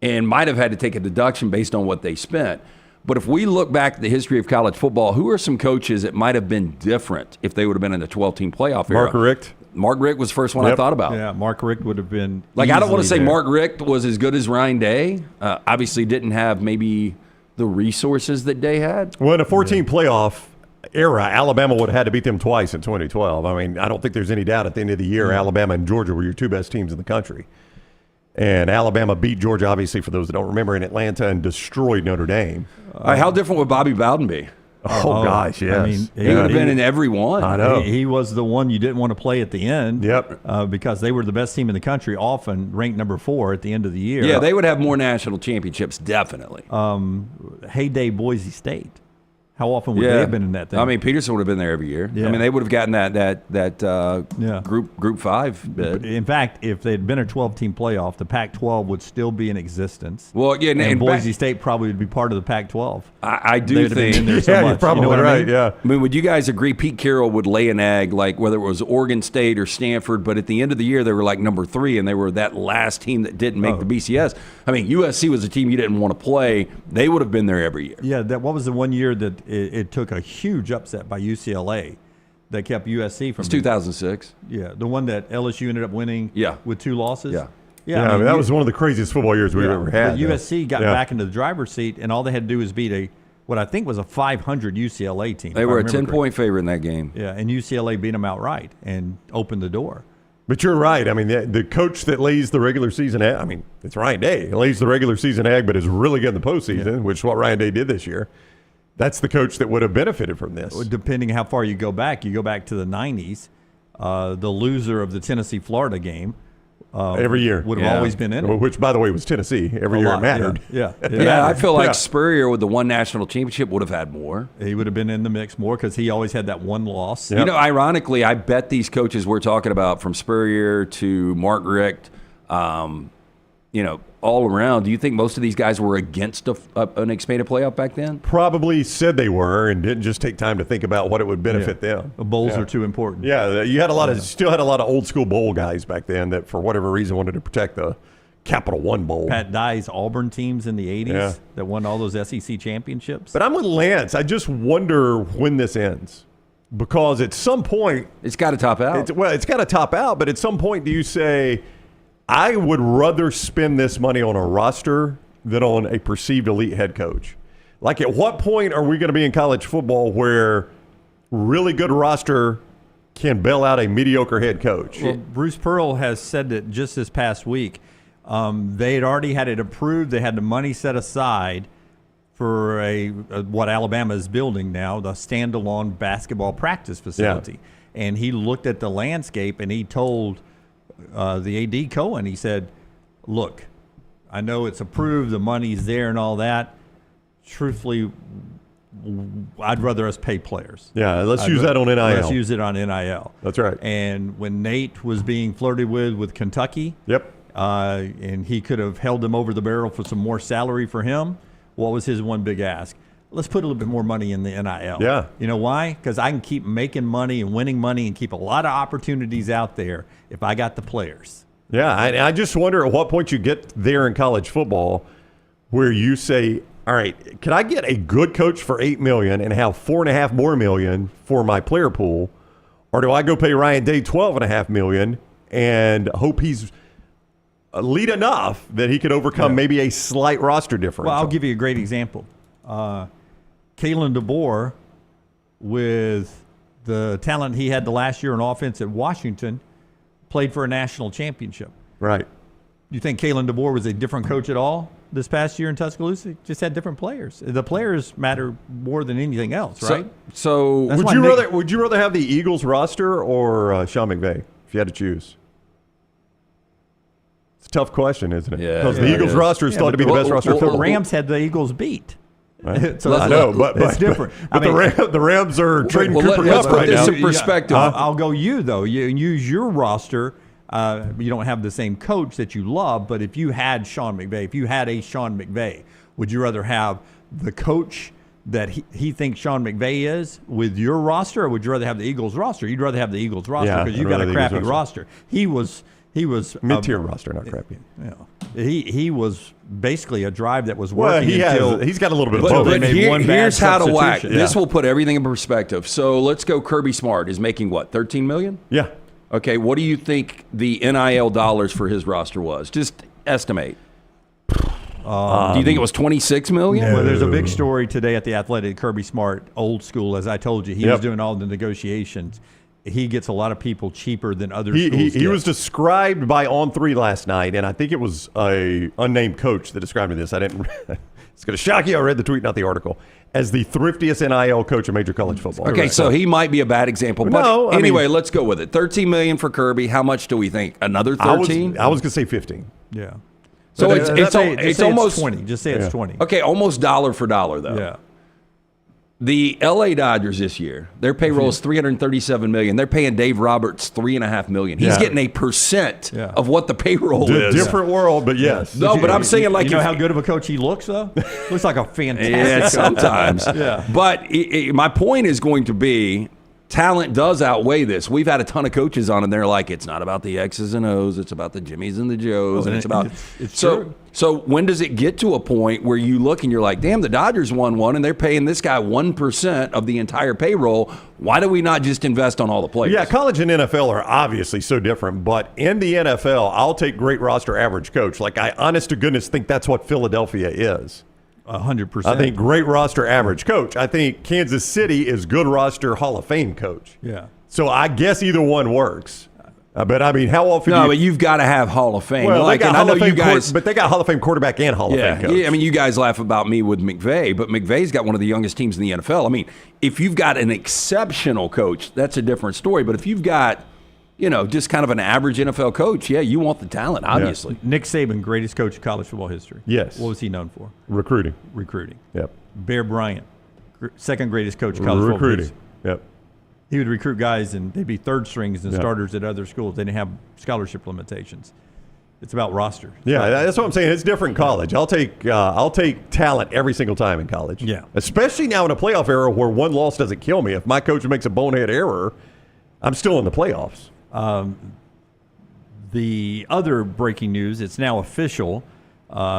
S1: and might have had to take a deduction based on what they spent. But if we look back at the history of college football, who are some coaches that might have been different if they would have been in the 12-team playoff era?
S3: Mark Richt.
S1: Mark Richt was the first one I thought about.
S2: Yeah, Mark Richt would have been
S1: I don't want to say
S2: there.
S1: Mark Richt was as good as Ryan Day. Obviously didn't have maybe the resources that Day had.
S3: Well, in a 14 playoff era, Alabama would have had to beat them twice in 2012. I mean, I don't think there's any doubt at the end of the year, Alabama and Georgia were your two best teams in the country. And Alabama beat Georgia, obviously, for those that don't remember, in Atlanta and destroyed Notre Dame.
S1: How different would Bobby Bowden be?
S3: Oh, gosh, yes.
S2: I mean,
S1: He would have been in every one.
S3: I know.
S2: He was the one you didn't want to play at the end.
S3: Yep.
S2: Because they were the best team in the country, often ranked number 4 at the end of the year.
S1: Yeah, they would have more national championships, definitely.
S2: Heyday Boise State. How often would they have been in that thing?
S1: I mean, Peterson would have been there every year.
S2: Yeah.
S1: I mean, they would have gotten that Group 5 bid.
S2: In fact, if they had been a 12-team playoff, the Pac-12 would still be in existence.
S1: Well, yeah,
S2: and Boise State probably would be part of the Pac-12.
S1: I do think.
S3: You're probably right. Yeah.
S1: I mean, would you guys agree Pete Carroll would lay an egg, like whether it was Oregon State or Stanford, but at the end of the year they were like number 3, and they were that last team that didn't make the BCS. I mean, USC was a team you didn't want to play. They would have been there every year.
S2: Yeah, what was the one year that it took a huge upset by UCLA that kept USC from?
S1: It's 2006.
S2: Yeah, the one that LSU ended up winning. with 2 losses.
S3: Yeah, I mean, that was one of the craziest football years we've ever had.
S2: But USC got back into the driver's seat, and all they had to do was beat what I think was a 500 UCLA team.
S1: They were a 10-point favorite in that game.
S2: Yeah, and UCLA beat them outright and opened the door.
S3: But you're right. I mean, the coach that lays the regular season egg, I mean, it's Ryan Day. He lays the regular season egg, but is really good in the postseason, which is what Ryan Day did this year. That's the coach that would have benefited from this.
S2: Depending how far you go back to the 90s, the loser of the Tennessee-Florida game
S3: every year
S2: would have always been in it.
S3: Which, by the way, was Tennessee. Every year it mattered.
S2: Yeah,
S1: I feel like Spurrier with the one national championship would have had more.
S2: He would have been in the mix more because he always had that one loss.
S1: Yep. Ironically, I bet these coaches we're talking about, from Spurrier to Mark Richt, all around, do you think most of these guys were against an expanded playoff back then?
S3: Probably said they were, and didn't just take time to think about what it would benefit them.
S2: The bowls are too important.
S3: Yeah, you had still had a lot of old school bowl guys back then that, for whatever reason, wanted to protect the Capital One Bowl.
S2: Pat Dye's Auburn teams in the 80s that won all those SEC championships.
S3: But I'm with Lance. I just wonder when this ends. Because at some point,
S1: it's got to top out.
S3: It's got to top out, but at some point, do you say, I would rather spend this money on a roster than on a perceived elite head coach? Like, at what point are we going to be in college football where really good roster can bail out a mediocre head coach?
S2: Well, Bruce Pearl has said that just this past week, they had already had it approved. They had the money set aside for what Alabama is building now, the standalone basketball practice facility. Yeah. And he looked at the landscape and he told the AD Cohen, he said, look, I know it's approved, the money's there and all that. Truthfully, I'd rather us pay players.
S3: Yeah, let's use that on NIL.
S2: Let's use it on NIL.
S3: That's right.
S2: And when Nate was being flirted with Kentucky, and he could have held them over the barrel for some more salary for him, what was his one big ask? Let's put a little bit more money in the NIL.
S3: Yeah.
S2: You know why? Because I can keep making money and winning money and keep a lot of opportunities out there if I got the players.
S3: Yeah, I just wonder at what point you get there in college football where you say, all right, can I get a good coach for $8 million and have $4.5 million more for my player pool, or do I go pay Ryan Day $12.5 million and hope he's elite enough that he could overcome maybe a slight roster differential?
S2: Well, I'll give you a great example. Kalen DeBoer, with the talent he had the last year in offense at Washington, played for a national championship.
S3: Right.
S2: You think Kalen DeBoer was a different coach at all this past year in Tuscaloosa? Just had different players. The players matter more than anything else, right?
S1: So
S2: That's
S3: would you rather have the Eagles roster or Sean McVay if you had to choose? It's a tough question, isn't it?
S1: Yeah,
S3: because the Eagles roster is thought to be the best roster in
S2: The
S3: football.
S2: Rams had the Eagles beat.
S3: Right?
S2: So
S3: I know, but
S2: it's different.
S3: But the Rams are trading Cooper
S1: let's
S3: Kupp
S1: put
S3: right
S1: this
S3: now.
S1: in perspective.
S2: I'll go you, though. You use your roster. You don't have the same coach that you love, but if you had Sean McVay, if you had a Sean McVay, would you rather have the coach that he thinks Sean McVay is with your roster, or would you rather have the Eagles roster? You'd rather have the Eagles roster because you've got a crappy roster. He was
S3: mid-tier roster, not crappy.
S2: He was basically a drive that was working.
S3: He's got a little bit of
S1: But
S3: both.
S1: here's how to whack.
S2: substitution.
S1: This will put everything in perspective. So let's go. Kirby Smart is making what, $13 million?
S3: Yeah.
S1: Okay, what do you think the NIL dollars for his roster was? Just estimate. Do you think it was $26 million?
S2: Well, there's a big story today at the Athletic. Kirby Smart, old school, as I told you, he was doing all the negotiations. He gets a lot of people cheaper than other schools
S3: He was described by On3 last night, and I think it was a unnamed coach that described me this. I didn't. It's going to shock you. I read the tweet, not the article. As the thriftiest NIL coach in major college football.
S1: Okay, so he might be a bad example. But
S3: No,
S1: anyway, let's go with it. $13 million for Kirby. How much do we think? Another 13?
S3: I was going to say 15.
S2: Yeah.
S1: So
S2: But
S1: it's almost
S2: 20. Just say it's 20.
S1: Okay, almost dollar for dollar though.
S2: Yeah.
S1: The LA Dodgers this year, their payroll is $337 million. They're paying Dave Roberts $3.5 million. He's getting a percent of what the payroll is.
S3: Different world, but yes.
S1: No, but I'm saying like
S2: you know how good of a coach he looks though. Looks like a fantastic. coach.
S1: Sometimes.
S2: Yeah.
S1: But my point is going to be, talent does outweigh this. We've had a ton of coaches on, and they're like, it's not about the X's and O's, it's about the Jimmies and the Joes, and it's about.
S2: It's
S1: so
S2: true.
S1: So when does it get to a point where you look and you're like, damn, the Dodgers won one, and they're paying this guy 1% of the entire payroll? Why do we not just invest on all the players?
S3: Yeah, college and NFL are obviously so different, but in the NFL, I'll take great roster average coach. Like, I honest to goodness think that's what Philadelphia is.
S2: 100%.
S3: I think great roster average coach. I think Kansas City is good roster Hall of Fame coach.
S2: Yeah.
S3: So I guess either one works. But I mean, how often?
S1: No, but you've got to have Hall of Fame.
S3: Well,
S1: like,
S3: they got
S1: and I
S3: Hall
S1: know
S3: of Fame
S1: you guys,
S3: but they got Hall of Fame quarterback and Hall of Fame coach.
S1: Yeah, I mean, you guys laugh about me with McVay, but McVay's got one of the youngest teams in the NFL. I mean, if you've got an exceptional coach, that's a different story. But if you've got, just kind of an average NFL coach, you want the talent, obviously.
S2: Nick Saban, greatest coach of college football history.
S3: Yes.
S2: What was he known for?
S3: Recruiting.
S2: Yep. Bear Bryant, second greatest coach of college football history.
S3: Yep.
S2: He would recruit guys, and they'd be third strings and starters at other schools. They didn't have scholarship limitations. It's about roster.
S3: Yeah, that's what I'm saying. It's different in college. I'll take talent every single time in college.
S2: Yeah.
S3: Especially now in a playoff era where one loss doesn't kill me. If my coach makes a bonehead error, I'm still in the playoffs.
S2: The other breaking news, it's now official.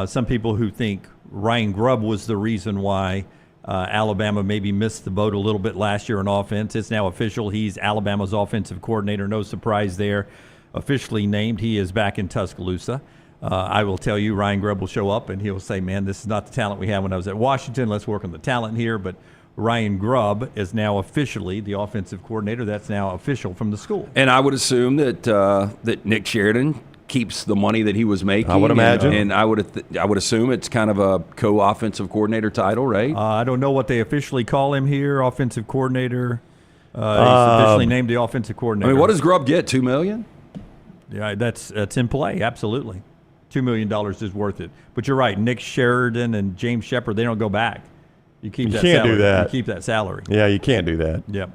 S2: Some people who think Ryan Grubb was the reason why Alabama maybe missed the boat a little bit last year in offense. It's now official. He's Alabama's offensive coordinator. No surprise there. Officially named. He is back in Tuscaloosa. I will tell you, Ryan Grubb will show up and he'll say, man, this is not the talent we had when I was at Washington. Let's work on the talent here. But Ryan Grubb is now officially the offensive coordinator. That's now official from the school.
S1: And I would assume that Nick Sheridan keeps the money that he was making.
S3: I would imagine.
S1: And I would assume it's kind of a co-offensive coordinator title, right?
S2: I don't know what they officially call him here, offensive coordinator. He's officially named the offensive coordinator.
S1: I mean, what does Grubb get, $2 million?
S2: Yeah, that's in play, absolutely. $2 million is worth it. But you're right, Nick Sheridan and James Shepard, they don't go back. You keep that
S3: can't
S2: salary.
S3: do that.
S2: You keep that salary.
S3: Yeah, you can't do that.
S2: Yep.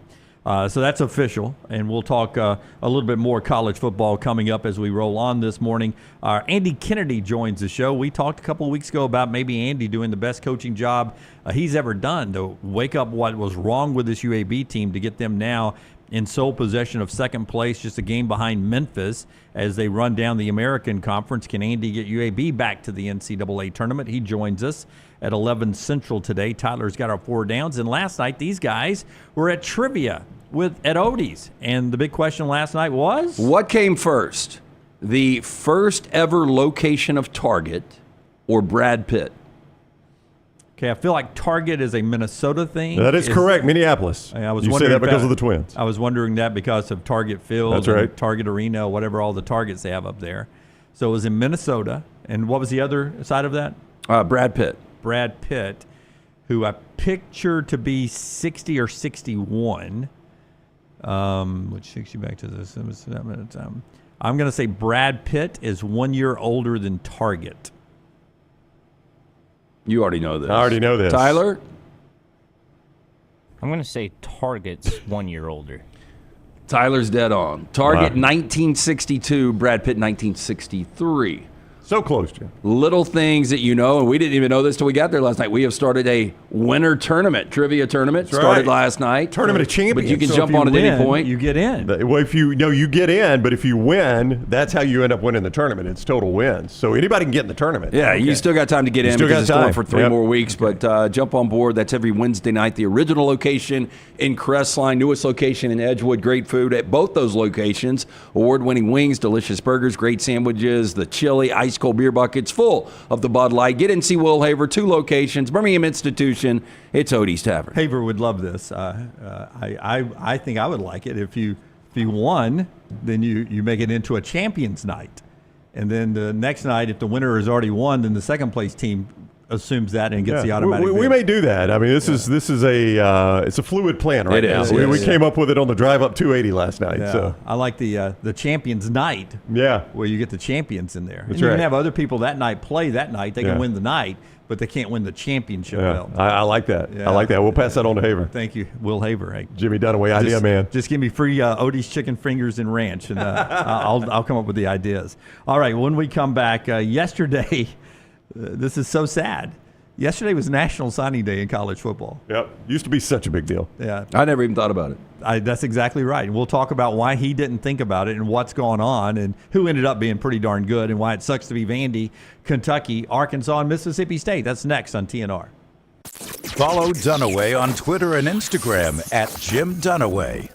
S2: So that's official, and we'll talk a little bit more college football coming up as we roll on this morning. Andy Kennedy joins the show. We talked a couple of weeks ago about maybe Andy doing the best coaching job he's ever done to wake up what was wrong with this UAB team to get them now in sole possession of second place, just a game behind Memphis as they run down the American Conference. Can Andy get UAB back to the NCAA tournament? He joins us at 11 Central today. Tyler's got our 4 downs. And last night, these guys were at trivia at Odie's. And the big question last night was?
S1: What came first? The first ever location of Target or Brad Pitt?
S2: Okay, I feel like Target is a Minnesota thing.
S3: That is correct, Minneapolis.
S2: I was
S3: you say
S2: wondering
S3: that because of the Twins.
S2: I was wondering that because of Target Field.
S3: That's right.
S2: Target Arena, whatever all the Targets they have up there. So it was in Minnesota. And what was the other side of that?
S1: Brad Pitt.
S2: Brad Pitt, who I picture to be 60 or 61, which takes you back to this. I'm going to say Brad Pitt is 1 year older than Target.
S1: You already know this.
S3: I already know this.
S1: Tyler?
S6: I'm going to say Target's 1 year older.
S1: Tyler's dead on. Target 1962, Brad Pitt 1963.
S3: So close, Jim.
S1: Little things that you know, and we didn't even know this till we got there last night. We have started a winter tournament, trivia tournament.
S3: That's
S1: started
S3: right.
S1: last night.
S3: Tournament of Champions.
S1: But you can
S3: So
S1: jump
S3: if you
S1: on at any point.
S2: You get in.
S3: Well, you get in, but if you win, that's how you end up winning the tournament. It's total wins. So anybody can get in the tournament.
S1: Yeah, you still got time to get in
S3: still
S1: because
S3: got
S1: it's going
S3: time.
S1: for 3 more weeks. But jump on board. That's every Wednesday night. The original location in Crestline, newest location in Edgewood. Great food at both those locations. Award-winning wings, delicious burgers, great sandwiches, the chili, ice-cold beer buckets, full of the Bud Light. Get in, see Will Haver, 2 locations, Birmingham Institution. It's Odie's Tavern.
S2: Haver would love this. I think I would like it if you won, then you make it into a champions night, and then the next night, if the winner has already won, then the second place team assumes that and gets the automatic.
S3: We may do that. I mean, this is it's a fluid plan right now.
S1: Is,
S3: we came up with it on the drive up 280 last night.
S2: Yeah.
S3: So
S2: I like the champions night.
S3: Yeah,
S2: where you get the champions in there.
S3: That's
S2: and you
S3: right.
S2: can have other people that night play that night. They can win the night, but they can't win the championship belt.
S3: I like that.
S2: Yeah.
S3: I like that. We'll pass that on to Haver.
S2: Thank you, Will Haver. Hey,
S3: Jimmy Dunaway, idea man.
S2: Just give me free Odie's chicken fingers and ranch, and I'll come up with the ideas. All right, when we come back, yesterday, this is so sad. Yesterday was National Signing Day in college football.
S3: Yep. Used to be such a big deal.
S2: Yeah.
S1: I never even thought about it.
S2: That's exactly right. And we'll talk about why he didn't think about it and what's going on and who ended up being pretty darn good and why it sucks to be Vandy, Kentucky, Arkansas, and Mississippi State. That's next on TNR.
S5: Follow Dunaway on Twitter and Instagram at Jim Dunaway.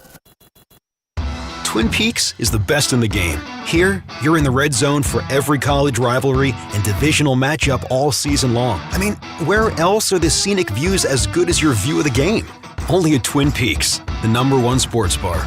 S7: Twin Peaks is the best in the game. Here, you're in the red zone for every college rivalry and divisional matchup all season long. I mean, where else are the scenic views as good as your view of the game? Only at Twin Peaks, the #1 sports bar.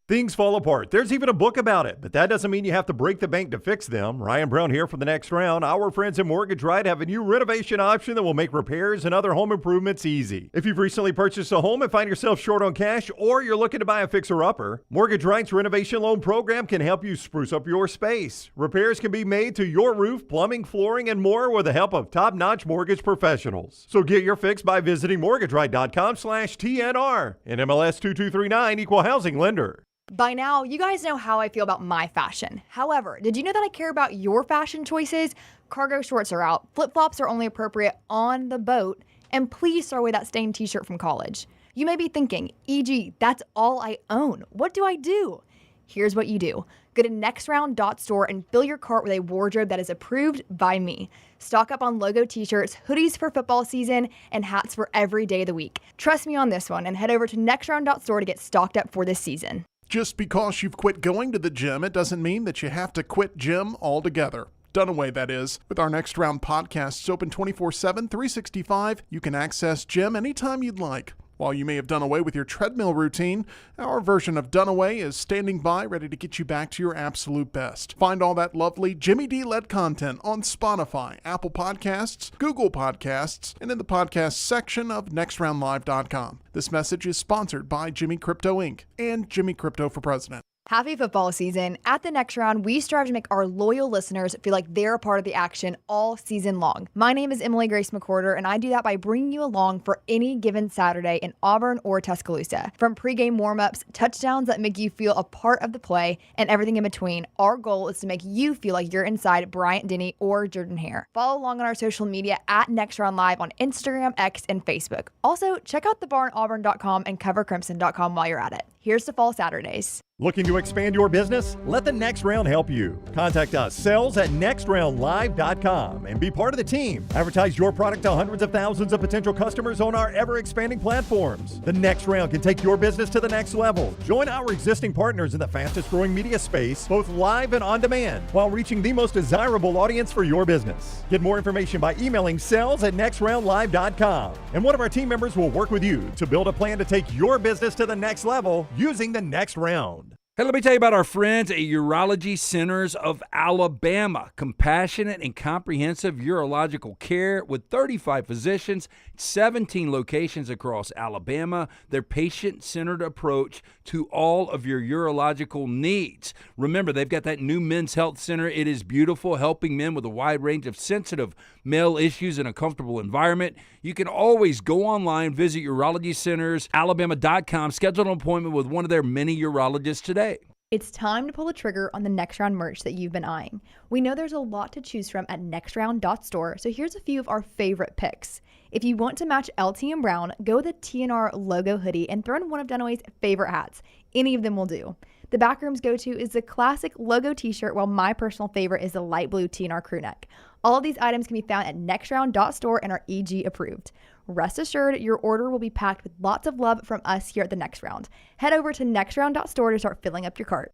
S3: Things fall apart. There's even a book about it, but that doesn't mean you have to break the bank to fix them. Ryan Brown here for the next round. Our friends at Mortgage Right have a new renovation option that will make repairs and other home improvements easy. If you've recently purchased a home and find yourself short on cash, or you're looking to buy a fixer-upper, Mortgage Right's renovation loan program can help you spruce up your space. Repairs can be made to your roof, plumbing, flooring, and more with the help of top-notch mortgage professionals. So get your fix by visiting mortgageright.com/TNR. NMLS 2239, Equal Housing Lender.
S8: By now, you guys know how I feel about my fashion. However, did you know that I care about your fashion choices? Cargo shorts are out, flip-flops are only appropriate on the boat, and please throw away that stained t-shirt from college. You may be thinking, EG, that's all I own. What do I do? Here's what you do. Go to nextround.store and fill your cart with a wardrobe that is approved by me. Stock up on logo t-shirts, hoodies for football season, and hats for every day of the week. Trust me on this one and head over to nextround.store to get stocked up for this season.
S9: Just because you've quit going to the gym, it doesn't mean that you have to quit gym altogether. Dunaway, that is. With our Next Round podcasts open 24/7, 365, you can access gym anytime you'd like. While you may have done away with your treadmill routine, our version of Dunaway is standing by ready to get you back to your absolute best. Find all that lovely Jimmy D-led content on Spotify, Apple Podcasts, Google Podcasts, and in the podcast section of nextroundlive.com. This message is sponsored by Jimmy Crypto Inc. and Jimmy Crypto for President.
S8: Happy football season. At the Next Round, we strive to make our loyal listeners feel like they're a part of the action all season long. My name is Emily Grace McWhorter, and I do that by bringing you along for any given Saturday in Auburn or Tuscaloosa. From pregame warm-ups, touchdowns that make you feel a part of the play, and everything in between, our goal is to make you feel like you're inside Bryant Denny or Jordan Hare. Follow along on our social media at Next Round Live on Instagram, X, and Facebook. Also, check out thebarnauburn.com and covercrimson.com while you're at it. Here's to fall Saturdays.
S3: Looking to expand your business? Let the Next Round help you. Contact us, sales@nextroundlive.com, and be part of the team. Advertise your product to hundreds of thousands of potential customers on our ever-expanding platforms. The Next Round can take your business to the next level. Join our existing partners in the fastest-growing media space, both live and on demand, while reaching the most desirable audience for your business. Get more information by emailing sales@nextroundlive.com, and one of our team members will work with you to build a plan to take your business to the next level using the Next Round.
S1: Hey, let me tell you about our friends at Urology Centers of Alabama. Compassionate and comprehensive urological care with 35 physicians, 17 locations across Alabama. Their patient-centered approach to all of your urological needs. Remember, they've got that new men's health center. It is beautiful, helping men with a wide range of sensitive male issues in a comfortable environment. You can always go online, visit urologycentersalabama.com, schedule an appointment with one of their many urologists today.
S8: It's time to pull the trigger on the Next Round merch that you've been eyeing. We know there's a lot to choose from at nextround.store, so here's a few of our favorite picks. If you want to match LT and Brown, go with the TNR logo hoodie and throw in one of Dunaway's favorite hats. Any of them will do. The Backroom's go-to is the classic logo t-shirt, while my personal favorite is the light blue TNR crew neck. All of these items can be found at nextround.store and are EG approved. Rest assured, your order will be packed with lots of love from us here at the Next Round. Head over to nextround.store to start filling up your cart.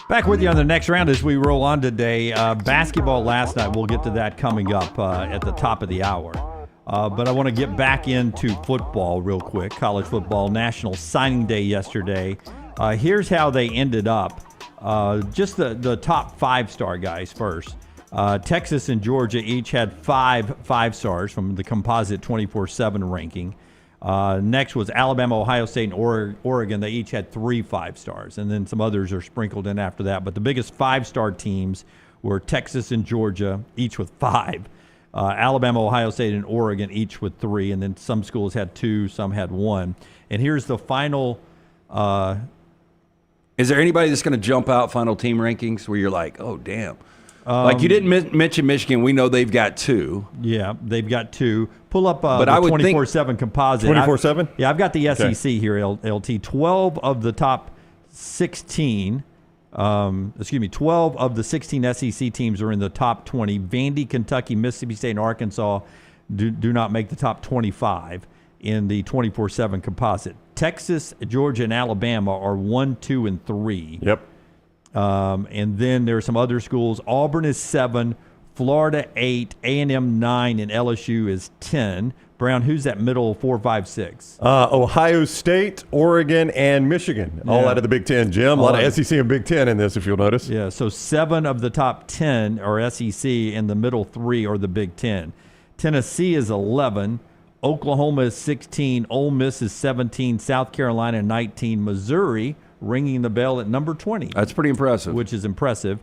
S2: Back with you on the Next Round as we roll on today. Basketball last night. We'll get to that coming up at the top of the hour. But I want to get back into football real quick. College football, National Signing Day yesterday. Here's how they ended up. Just the top 5-star guys first. Texas and Georgia each had 5 stars from the composite 24/7 ranking. Next was Alabama, Ohio State, and Oregon. They each had 3 5-stars, and then some others are sprinkled in after that. But the biggest 5-star teams were Texas and Georgia, each with 5. Alabama, Ohio State, and Oregon each with 3, and then some schools had 2, some had 1. And here's the final.
S1: Is there anybody that's going to jump out final team rankings where you're like, oh, damn? Like you didn't mention Michigan. We know they've got 2.
S2: Yeah, they've got 2. Pull up
S1: but
S2: the
S1: I would
S2: 24/7 composite.
S3: 24/7?
S2: Yeah, I've got the
S3: Okay.
S2: SEC here, LT. 12 of the top 16. 12 of the 16 SEC teams are in the top 20. Vandy, Kentucky, Mississippi State, and Arkansas do not make the top 25 in the 24/7 composite. Texas, Georgia, and Alabama are 1, 2, and 3.
S3: Yep.
S2: And then there are some other schools. Auburn is 7, Florida 8, A&M 9, and LSU is 10. Brown, who's that middle 4, 5, 6?
S3: Ohio State, Oregon, and Michigan, all out of the Big Ten. Jim, a lot of SEC and Big Ten in this, if you'll notice.
S2: Yeah, so 7 of the top 10 are SEC, and the middle 3 are the Big Ten. Tennessee is 11, Oklahoma is 16, Ole Miss is 17, South Carolina 19, Missouri ringing the bell at number 20.
S1: That's pretty impressive.
S2: Which is impressive.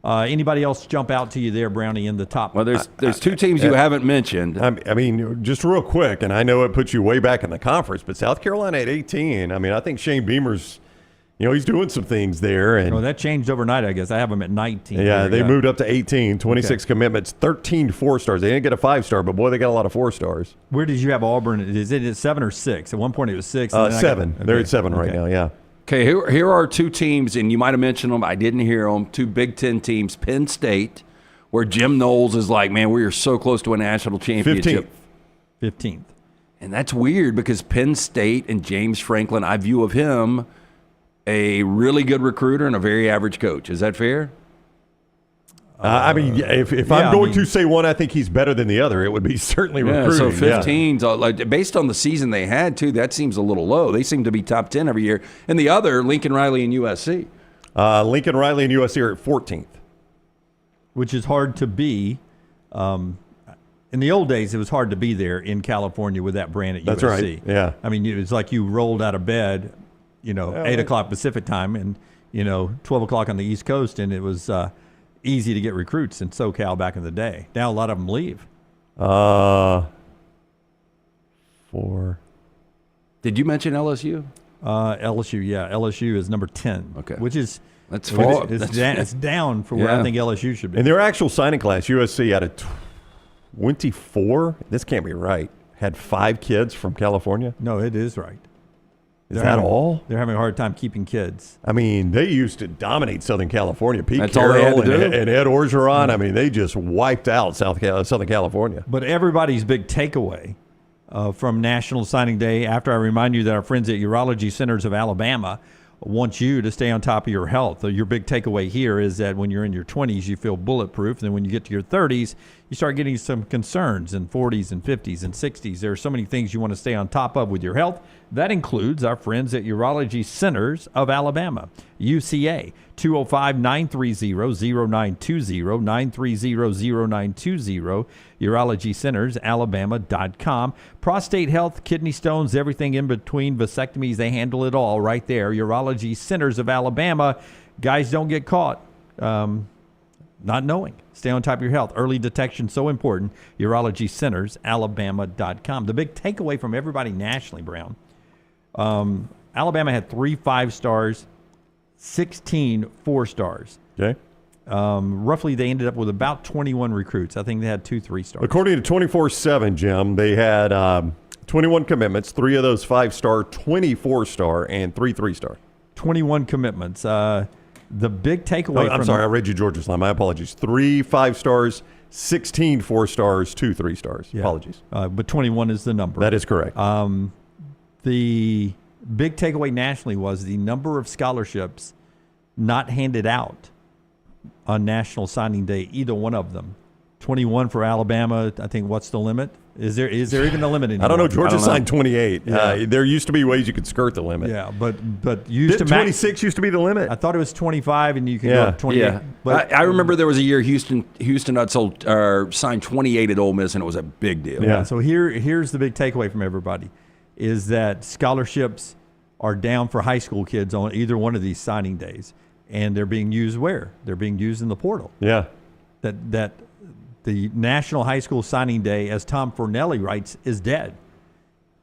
S2: Anybody else jump out to you there, Brownie, in the top?
S1: Well, there's 2 teams you haven't mentioned.
S3: I mean, just real quick, and I know it puts you way back in the conference, but South Carolina at 18. I mean, I think Shane Beamer's, he's doing some things there. And
S2: that changed overnight, I guess. I have them at 19.
S3: Yeah, they moved up to 18, 26 commitments, 13 4-stars. They didn't get a 5-star, but boy, they got a lot of 4-stars.
S2: Where did you have Auburn? Is it at 7 or 6? At one point it was 6.
S3: 7. They're at 7 right now, yeah.
S1: Okay, here are 2 teams, and you might have mentioned them. I didn't hear them. 2 Big Ten teams. Penn State, where Jim Knowles is like, man, we are so close to a national championship.
S2: 15th.
S1: And that's weird because Penn State and James Franklin, I view of him a really good recruiter and a very average coach. Is that fair?
S3: I mean, if I'm going to say one, I think he's better than the other. It would be certainly recruiting.
S1: So 15's like based on the season they had too. That seems a little low. They seem to be top 10 every year. And the other, Lincoln Riley and USC.
S3: Lincoln Riley and USC are at 14th.
S2: which is hard to be. In the old days, it was hard to be there in California with that brand at USC.
S3: That's right. Yeah.
S2: I mean, it was like you rolled out of bed, 8 o'clock Pacific time and, 12 o'clock on the East Coast, and it was easy to get recruits in SoCal back in the day. Now a lot of them leave.
S3: 4.
S1: Did you mention LSU?
S2: LSU, yeah. LSU is number 10.
S1: Okay.
S2: Which is
S1: That's far.
S2: It's down for where I think LSU should be.
S3: In their actual signing class, USC had a 24. This can't be right. Had 5 kids from California.
S2: No, it is right.
S3: Is that all?
S2: They're having a hard time keeping kids.
S3: I mean, they used to dominate Southern California. Pete
S1: That's all they
S3: Carroll
S1: had to do.
S3: and Ed Orgeron. I mean, they just wiped out Southern California.
S2: But everybody's big takeaway from National Signing Day, after I remind you that our friends at Urology Centers of Alabama want you to stay on top of your health. So your big takeaway here is that when you're in your 20s, you feel bulletproof. And then when you get to your 30s, you start getting some concerns in 40s and 50s and 60s. There are so many things you want to stay on top of with your health. That includes our friends at Urology Centers of Alabama, UCA, 205-930-0920, 930-0920, urologycentersalabama.com. Prostate health, kidney stones, everything in between, vasectomies, they handle it all right there. Urology Centers of Alabama. Guys, don't get caught not knowing. Stay on top of your health. Early detection, so important. urologycentersalabama.com. The big takeaway from everybody nationally, Brown, Alabama had 3 5-stars, 16 4-stars.
S3: Okay.
S2: Roughly, they ended up with about 21 recruits. I think they had 2 3-stars.
S3: According to 24/7, Jim, they had 21 commitments, 3 of those 5-star, 24-star, and 3 3-star.
S2: 21 commitments. The big takeaway
S3: I'm sorry, I read you Georgia's line. My apologies. 3 5-stars, 16 4-stars, 2 3-stars.
S2: Yeah.
S3: Apologies.
S2: But 21 is the number.
S3: That is correct.
S2: The big takeaway nationally was the number of scholarships not handed out on National Signing Day, either one of them. 21 for Alabama. I think, what's the limit? Is there even a limit anymore?
S3: I don't know. Georgia signed 28.
S2: Yeah.
S3: There used to be ways you could skirt the limit.
S2: Yeah, but used to
S3: 26 used to be the limit.
S2: I thought it was 25, and you could go up 28.
S1: Yeah,
S2: But
S1: I remember there was a year Houston signed 28 at Ole Miss, and it was a big deal.
S2: Yeah. So here's the big takeaway from everybody, is that scholarships are down for high school kids on either one of these signing days, and they're being used where? They're being used in the portal.
S3: Yeah.
S2: That the National High School Signing Day, as Tom Fornelli writes, is dead.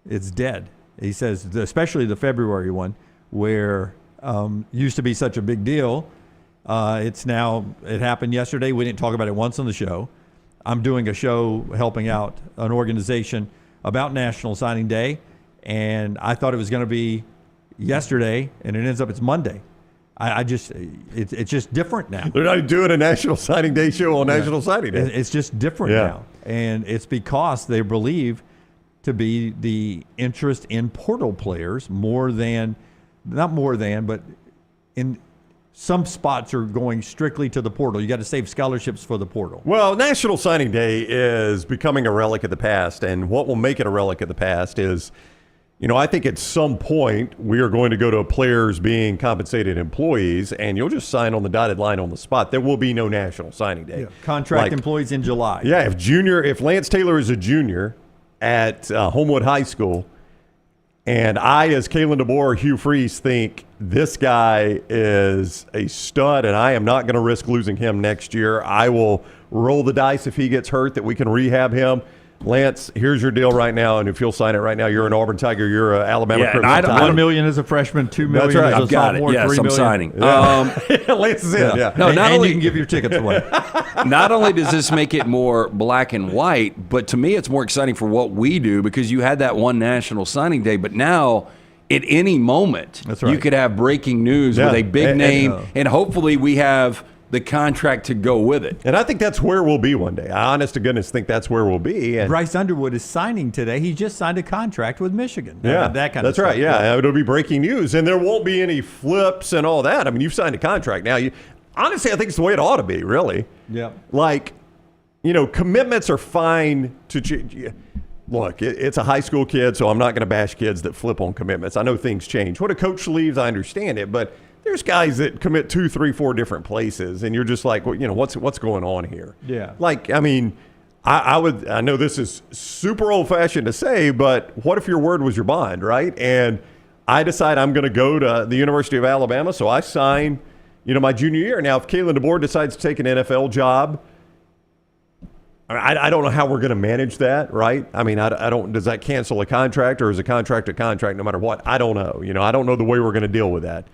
S2: It's dead. He says, especially the February one, where used to be such a big deal. It happened yesterday. We didn't talk about it once on the show. I'm doing a show helping out an organization about National Signing Day, and I thought it was going to be yesterday, and it ends up it's Monday. It's just different now.
S3: They're not doing a National Signing Day show on National Signing Day.
S2: It's just different now. And it's because they believe to be the interest in portal players but in some spots are going strictly to the portal. You got to save scholarships for the portal.
S3: Well, National Signing Day is becoming a relic of the past, and what will make it a relic of the past is, I think at some point we are going to go to players being compensated employees, and you'll just sign on the dotted line on the spot. There will be no National Signing Day.
S2: Yeah. Contract employees in July.
S3: Yeah, if Lance Taylor is a junior at Homewood High School, and I, as Kalen DeBoer or Hugh Freeze, think this guy is a stud, and I am not going to risk losing him next year. I will roll the dice if he gets hurt that we can rehab him. Lance, here's your deal right now, and if you'll sign it right now, you're an Auburn Tiger, you're an Alabama Crimson Tide.
S2: $1 million as a freshman, $2 million
S3: That's right.
S2: as a
S1: I've got
S2: sophomore,
S1: it. Yes,
S2: $3
S1: I'm
S2: million.
S1: signing.
S3: Lance is in, yeah.
S1: No,
S2: And you can give your tickets away.
S1: Not only does this make it more black and white, but to me it's more exciting for what we do, because you had that one National Signing Day, but now at any moment
S2: That's right.
S1: you could have breaking news with a big name, and hopefully we have the contract to go with it.
S3: And I think that's where we'll be one day. I honest to goodness think that's where we'll be. And
S2: Bryce Underwood is signing today. He just signed a contract with Michigan.
S3: Yeah,
S2: that kind
S3: that's
S2: of stuff.
S3: right. Yeah, it'll be breaking news, and there won't be any flips and all that. I mean, you've signed a contract now. Honestly, I think it's the way it ought to be. Really.
S2: Yeah.
S3: Commitments are fine to. Look, it's a high school kid, so I'm not going to bash kids that flip on commitments. I know things change. When a coach leaves, I understand it, but there's guys that commit 2, 3, 4 different places, and you're just like, well, what's going on here?
S2: Yeah.
S3: Like, I mean, I know this is super old-fashioned to say, but what if your word was your bond, right? And I decide I'm going to go to the University of Alabama, so I sign, my junior year. Now, if Kalen DeBoer decides to take an NFL job, I don't know how we're going to manage that, right? I mean, I don't. Does that cancel a contract, or is a contract a contract no matter what? I don't know. I don't know the way we're going to deal with that.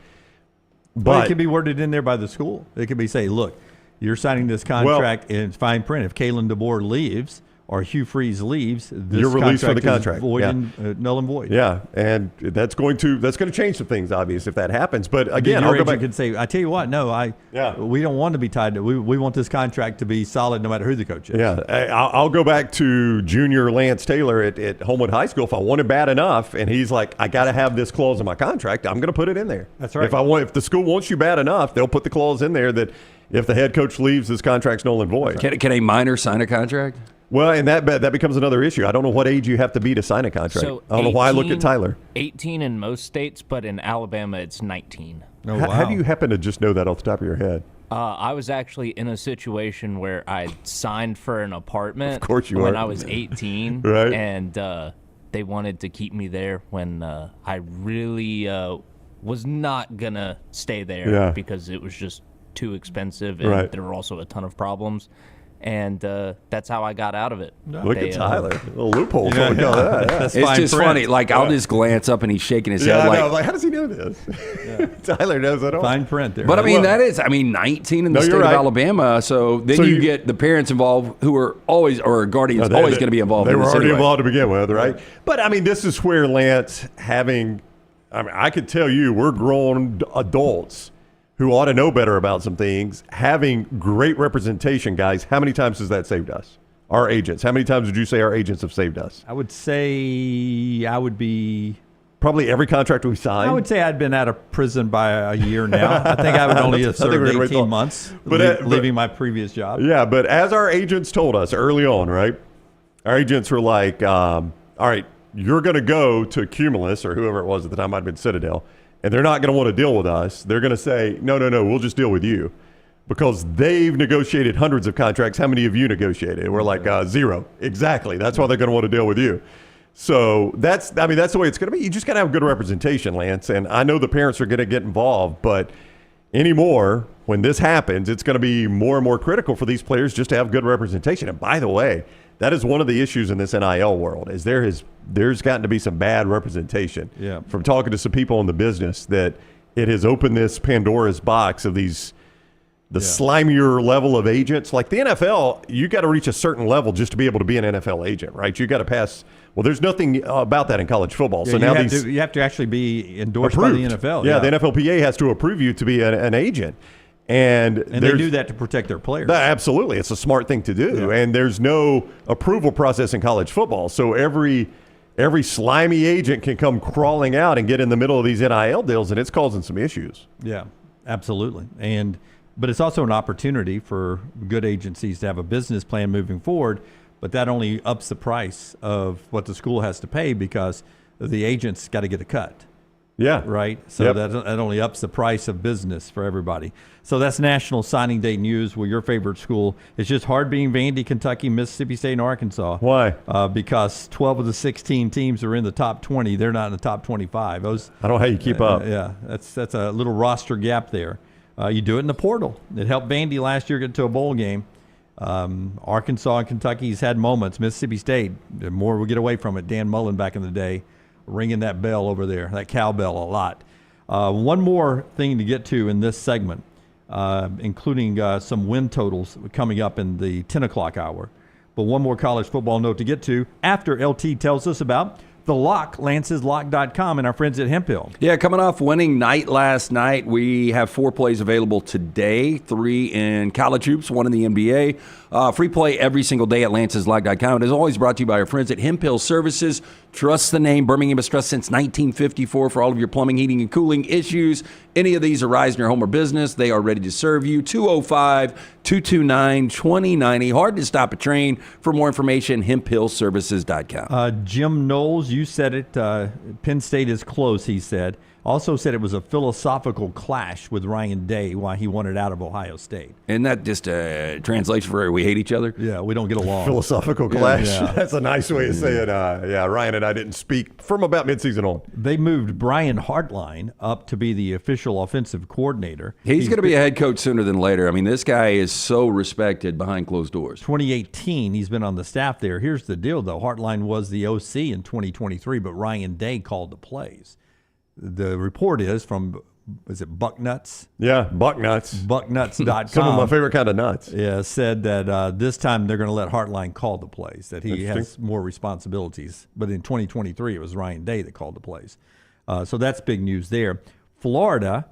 S2: But it could be worded in there by the school. It could be say, look, you're signing this contract in fine print. If Kalen DeBoer leaves or Hugh Freeze leaves, this
S3: you're released from the
S2: contract
S3: contract.
S2: Is void and, null and void.
S3: Yeah, and that's going to change some things, obviously, if that happens. But again,
S2: your
S3: I'll go
S2: agent
S3: back.
S2: could say, I tell you what, no, we don't want to be tied to. We want this contract to be solid no matter who the coach is.
S3: Yeah, I'll go back to junior Lance Taylor at Homewood High School. If I want it bad enough, and he's like, I got to have this clause in my contract, I'm going to put it in there.
S2: That's right.
S3: If the school wants you bad enough, they'll put the clause in there that if the head coach leaves, this contract's null and void.
S1: Can a minor sign a contract?
S3: Well, and that becomes another issue. I don't know what age you have to be to sign a contract.
S6: So
S3: I don't know why I looked at Tyler.
S6: 18 in most states, but in Alabama it's 19.
S2: Oh, wow.
S3: How do you happen to just know that off the top of your head?
S6: I was actually in a situation where I signed for an apartment
S3: Of course you
S6: when
S3: are.
S6: I was 18,
S3: Right.
S6: and they wanted to keep me there when I really was not going to stay there because it was just too expensive, and there were also a ton of problems. And that's how I got out of it.
S3: Look at Tyler. A little loophole.
S1: It's just funny. Like, I'll just glance up and he's shaking his head.
S3: I
S1: Like,
S3: know. Like, how does he know this? Tyler knows it all.
S2: Fine print there.
S1: But I mean, 19 in the state of Alabama. So then you get the parents involved who are always, or guardians always going to be involved.
S3: They were already
S1: anyway.
S3: involved to begin with, right? But I mean, this is where Lance I could tell you, we're grown adults who ought to know better about some things, having great representation, guys. How many times has that saved us? Our agents. How many times would you say our agents have saved us?
S2: I would say
S3: Probably every contract we signed.
S2: I would say I'd been out of prison by a year now. I think I would only have served 18 months, leaving my previous job.
S3: Yeah, but as our agents told us early on, right? Our agents were like, all right, you're going to go to Cumulus or whoever it was at the time, I'd been Citadel, and they're not going to want to deal with us. They're going to say, no, we'll just deal with you. Because they've negotiated hundreds of contracts. How many of you negotiated? We're like, 0. Exactly. That's why they're going to want to deal with you. So that's the way it's going to be. You just got to have good representation, Lance. And I know the parents are going to get involved, but anymore, when this happens, it's going to be more and more critical for these players just to have good representation. And by the way, that is one of the issues in this NIL world, is there's gotten to be some bad representation.
S2: Yeah.
S3: From talking to some people in the business, that it has opened this Pandora's box of these slimier level of agents. Like the NFL, you got to reach a certain level just to be able to be an NFL agent, right? You got to pass. Well, there's nothing about that in college football.
S2: Yeah,
S3: so now
S2: you have to actually be endorsed
S3: approved
S2: by the NFL.
S3: Yeah, the NFLPA has to approve you to be an agent. And
S2: they do that to protect their players.
S3: Absolutely. It's a smart thing to do. Yeah. And there's no approval process in college football. So every slimy agent can come crawling out and get in the middle of these NIL deals, and it's causing some issues.
S2: Yeah, absolutely. But it's also an opportunity for good agencies to have a business plan moving forward, but that only ups the price of what the school has to pay because the agent's got to get a cut.
S3: Yeah.
S2: Right? So that only ups the price of business for everybody. So that's National Signing Day news with your favorite school. It's just hard being Vandy, Kentucky, Mississippi State, and Arkansas.
S3: Why?
S2: Because 12 of the 16 teams are in the top 20. They're not in the top 25.
S3: I don't know how you keep up.
S2: Yeah, that's a little roster gap there. You do it in the portal. It helped Vandy last year get to a bowl game. Arkansas and Kentucky's had moments. Mississippi State, the more we get away from it, Dan Mullen back in the day, ringing that bell over there, that cowbell a lot. One more thing to get to in this segment, including some win totals coming up in the 10 o'clock hour. But one more college football note to get to after LT tells us about The Lock, lanceslock.com, and our friends at Hemp Hill.
S1: Yeah, coming off winning night last night, we have 4 plays available today, 3 in college hoops, 1 in the NBA. Free play every single day at lanceslock.com. It is always brought to you by our friends at Hemp Hill Services. Trust the name. Birmingham has trusted since 1954 for all of your plumbing, heating, and cooling issues. Any of these arise in your home or business, they are ready to serve you. 205-229-2090. Hard to stop a train. For more information, hemphillservices.com.
S2: Jim Knowles, you said it. Penn State is close, he said. Also said it was a philosophical clash with Ryan Day why he wanted out of Ohio State.
S1: Isn't that just a translation for we hate each other?
S2: Yeah, we don't get along.
S3: Philosophical clash.
S2: Yeah.
S3: That's a nice way of saying, Ryan and I didn't speak from about midseason on.
S2: They moved Brian Hartline up to be the official offensive coordinator.
S1: He's going to be a head coach sooner than later. I mean, this guy is so respected behind closed doors.
S2: 2018, he's been on the staff there. Here's the deal, though. Hartline was the OC in 2023, but Ryan Day called the plays. The report is from, is it Bucknuts?
S3: Yeah, Bucknuts.
S2: Bucknuts.com.
S3: Some of my favorite kind of nuts.
S2: Yeah, said that this time they're going to let Hartline call the plays, that he has more responsibilities. But in 2023, it was Ryan Day that called the plays. So that's big news there. Florida,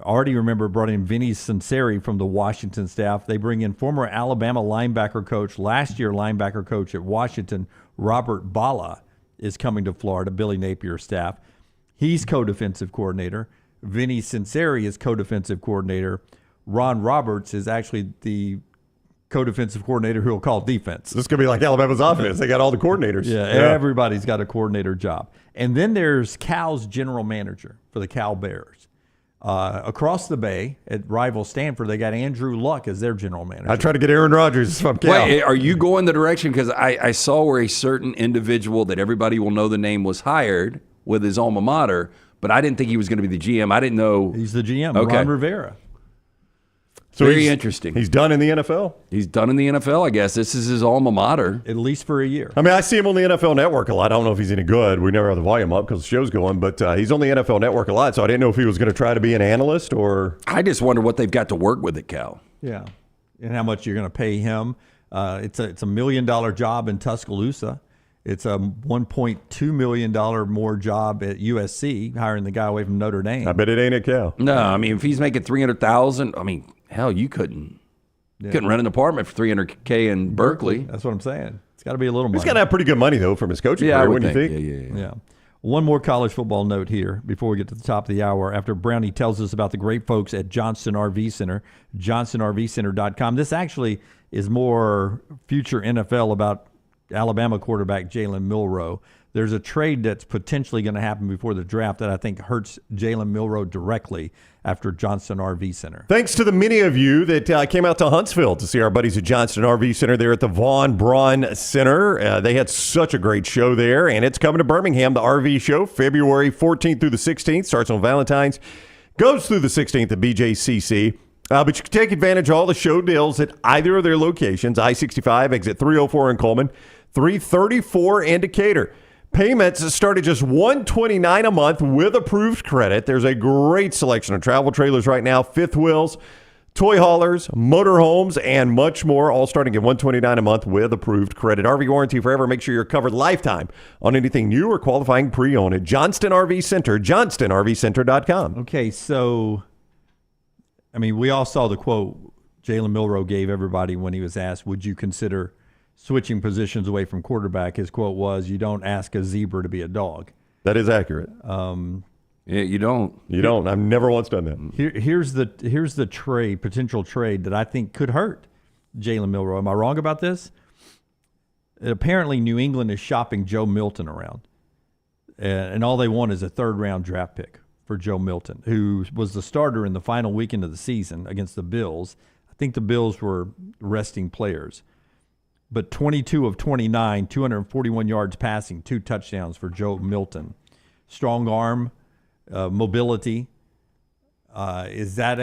S2: already remember, brought in Vinny Cinceri from the Washington staff. They bring in former Alabama linebacker coach, last year linebacker coach at Washington, Robert Bala, is coming to Florida, Billy Napier's staff. He's co-defensive coordinator. Vinny Cinceri is co-defensive coordinator. Ron Roberts is actually the co-defensive coordinator who will call defense.
S3: This is going to be like Alabama's offense. They got all the coordinators.
S2: Yeah, everybody's got a coordinator job. And then there's Cal's general manager for the Cal Bears. Across the bay at rival Stanford, they got Andrew Luck as their general manager.
S3: I try to get Aaron Rodgers from Cal.
S1: Wait, are you going the direction? Because I saw where a certain individual that everybody will know the name was hired with his alma mater, but I didn't think he was going to be the GM. I didn't know.
S2: He's the GM,
S1: Okay.
S2: Ron Rivera.
S3: So
S1: Very interesting.
S3: He's done in the NFL?
S1: He's done in the NFL, I guess. This is his alma mater.
S2: At least for a year.
S3: I mean, I see him on the NFL Network a lot. I don't know if he's any good. We never have the volume up because the show's going, but he's on the NFL Network a lot, so I didn't know if he was going to try to be an analyst or...
S1: I just wonder what they've got to work with at Cal.
S2: Yeah, and how much you're going to pay him. It's a $1 million job in Tuscaloosa. It's a $1.2 million more job at USC, hiring the guy away from Notre Dame.
S3: I bet it ain't at Cal.
S1: No, I mean, if he's making $300,000, I mean, hell, you couldn't rent an apartment for $300K in Berkeley.
S2: That's what I'm saying. It's got to be a little money.
S3: He's got to have pretty good money, though, from his coaching
S1: Yeah, I
S3: career,
S1: would
S3: wouldn't
S1: think.
S3: you think?
S2: Yeah. One more college football note here before we get to the top of the hour. After Brownie tells us about the great folks at Johnston RV Center, johnstonrvcenter.com. This actually is more future NFL about Alabama quarterback Jalen Milroe. There's a trade that's potentially going to happen before the draft that I think hurts Jalen Milroe directly after Johnston RV Center.
S3: Thanks to the many of you that came out to Huntsville to see our buddies at Johnston RV Center there at the Vaughn Braun Center. They had such a great show there, and it's coming to Birmingham, the RV show, February 14th through the 16th. Starts on Valentine's, goes through the 16th at BJCC. But you can take advantage of all the show deals at either of their locations, I-65, exit 304 in Coleman, 334 in Decatur. Payments start at just $129 a month with approved credit. There's a great selection of travel trailers right now, fifth wheels, toy haulers, motorhomes, and much more, all starting at $129 a month with approved credit. RV warranty forever. Make sure you're covered lifetime on anything new or qualifying pre-owned at Johnston RV Center, johnstonrvcenter.com.
S2: Okay, so, I mean, we all saw the quote Jalen Milroe gave everybody when he was asked, would you consider switching positions away from quarterback? His quote was, you don't ask a zebra to be a dog.
S3: That is accurate.
S1: Yeah, you don't.
S3: You don't. I've never once done that.
S2: Here's the trade, potential trade that I think could hurt Jalen Milroe. Am I wrong about this? Apparently, New England is shopping Joe Milton around, and all they want is a third-round draft pick for Joe Milton, who was the starter in the final weekend of the season against the Bills. I think the Bills were resting players. But 22 of 29, 241 yards passing, 2 touchdowns for Joe Milton. Strong arm, mobility. Is that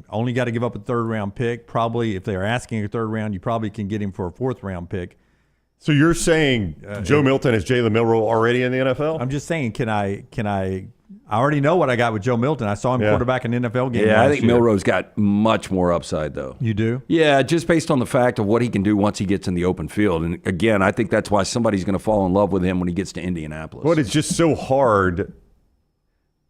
S2: only got to give up a third-round pick. Probably, if they're asking a third round, you probably can get him for a fourth-round pick.
S3: So you're saying Joe Milton is Jalen Milroe already in the NFL?
S2: I'm just saying, can I already know what I got with Joe Milton. I saw him quarterback an NFL game.
S1: Yeah, I think Milroe's got much more upside, though.
S2: You do?
S1: Yeah, just based on the fact of what he can do once he gets in the open field. And again, I think that's why somebody's going to fall in love with him when he gets to Indianapolis.
S3: Well, it's just so hard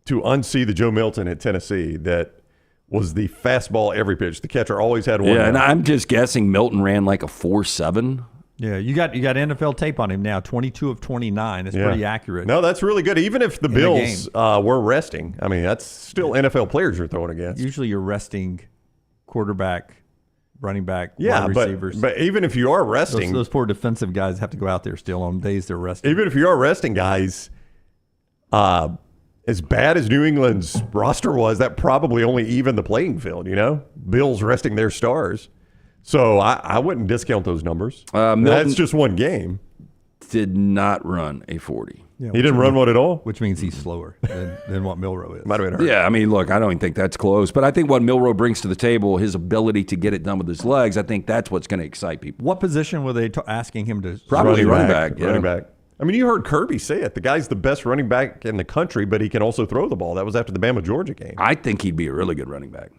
S3: to unsee the Joe Milton at Tennessee that was the fastball every pitch. The catcher always had one.
S1: Yeah, and I'm just guessing Milton ran like a 4.7.
S2: Yeah, you got NFL tape on him now. 22 of 29. It's pretty accurate.
S3: No, that's really good. Even if the Bills were resting, I mean, that's still NFL players you're throwing against.
S2: Usually you're resting quarterback, running back, wide receivers.
S3: But even if you are resting,
S2: those poor defensive guys have to go out there still on days they're resting.
S3: Even if you are resting guys, as bad as New England's roster was, that probably only evened the playing field, Bills resting their stars. So I wouldn't discount those numbers. That's just one game.
S1: Did not run a 40.
S3: Yeah, he didn't run one at all?
S2: Which means he's slower than what Milroe is.
S3: Might have been hurt.
S1: Yeah, I mean, look, I don't even think that's close. But I think what Milroe brings to the table, his ability to get it done with his legs, I think that's what's going to excite people.
S2: What position were they asking him to?
S1: Probably running back.
S3: Running back. I mean, you heard Kirby say it. The guy's the best running back in the country, but he can also throw the ball. That was after the Bama-Georgia game.
S1: I think he'd be a really good running back.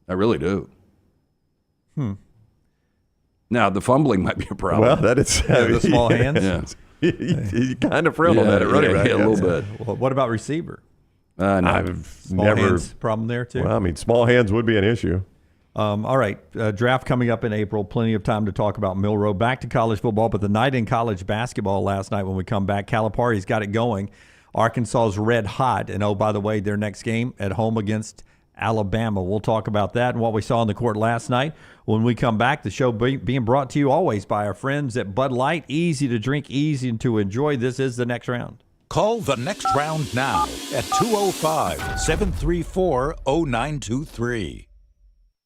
S1: I really do. Now, the fumbling might be a problem.
S3: Well, that is
S2: the small hands.
S1: Yeah.
S3: You kind of frown on that at running back.
S1: Yeah, a little bit.
S2: Well, what about receiver?
S1: No.
S3: I've
S2: Small
S3: never
S2: hands problem there too.
S3: Well, I mean, small hands would be an issue.
S2: All right, draft coming up in April. Plenty of time to talk about Milroe. Back to college football, but the night in college basketball last night when we come back, Calipari's got it going. Arkansas's red hot. And, oh, by the way, their next game at home against Alabama. We'll talk about that and what we saw on the court last night. When we come back, the show being brought to you always by our friends at Bud Light. Easy to drink, easy to enjoy. This is the next round.
S5: Call the next round now at 205-734-0923.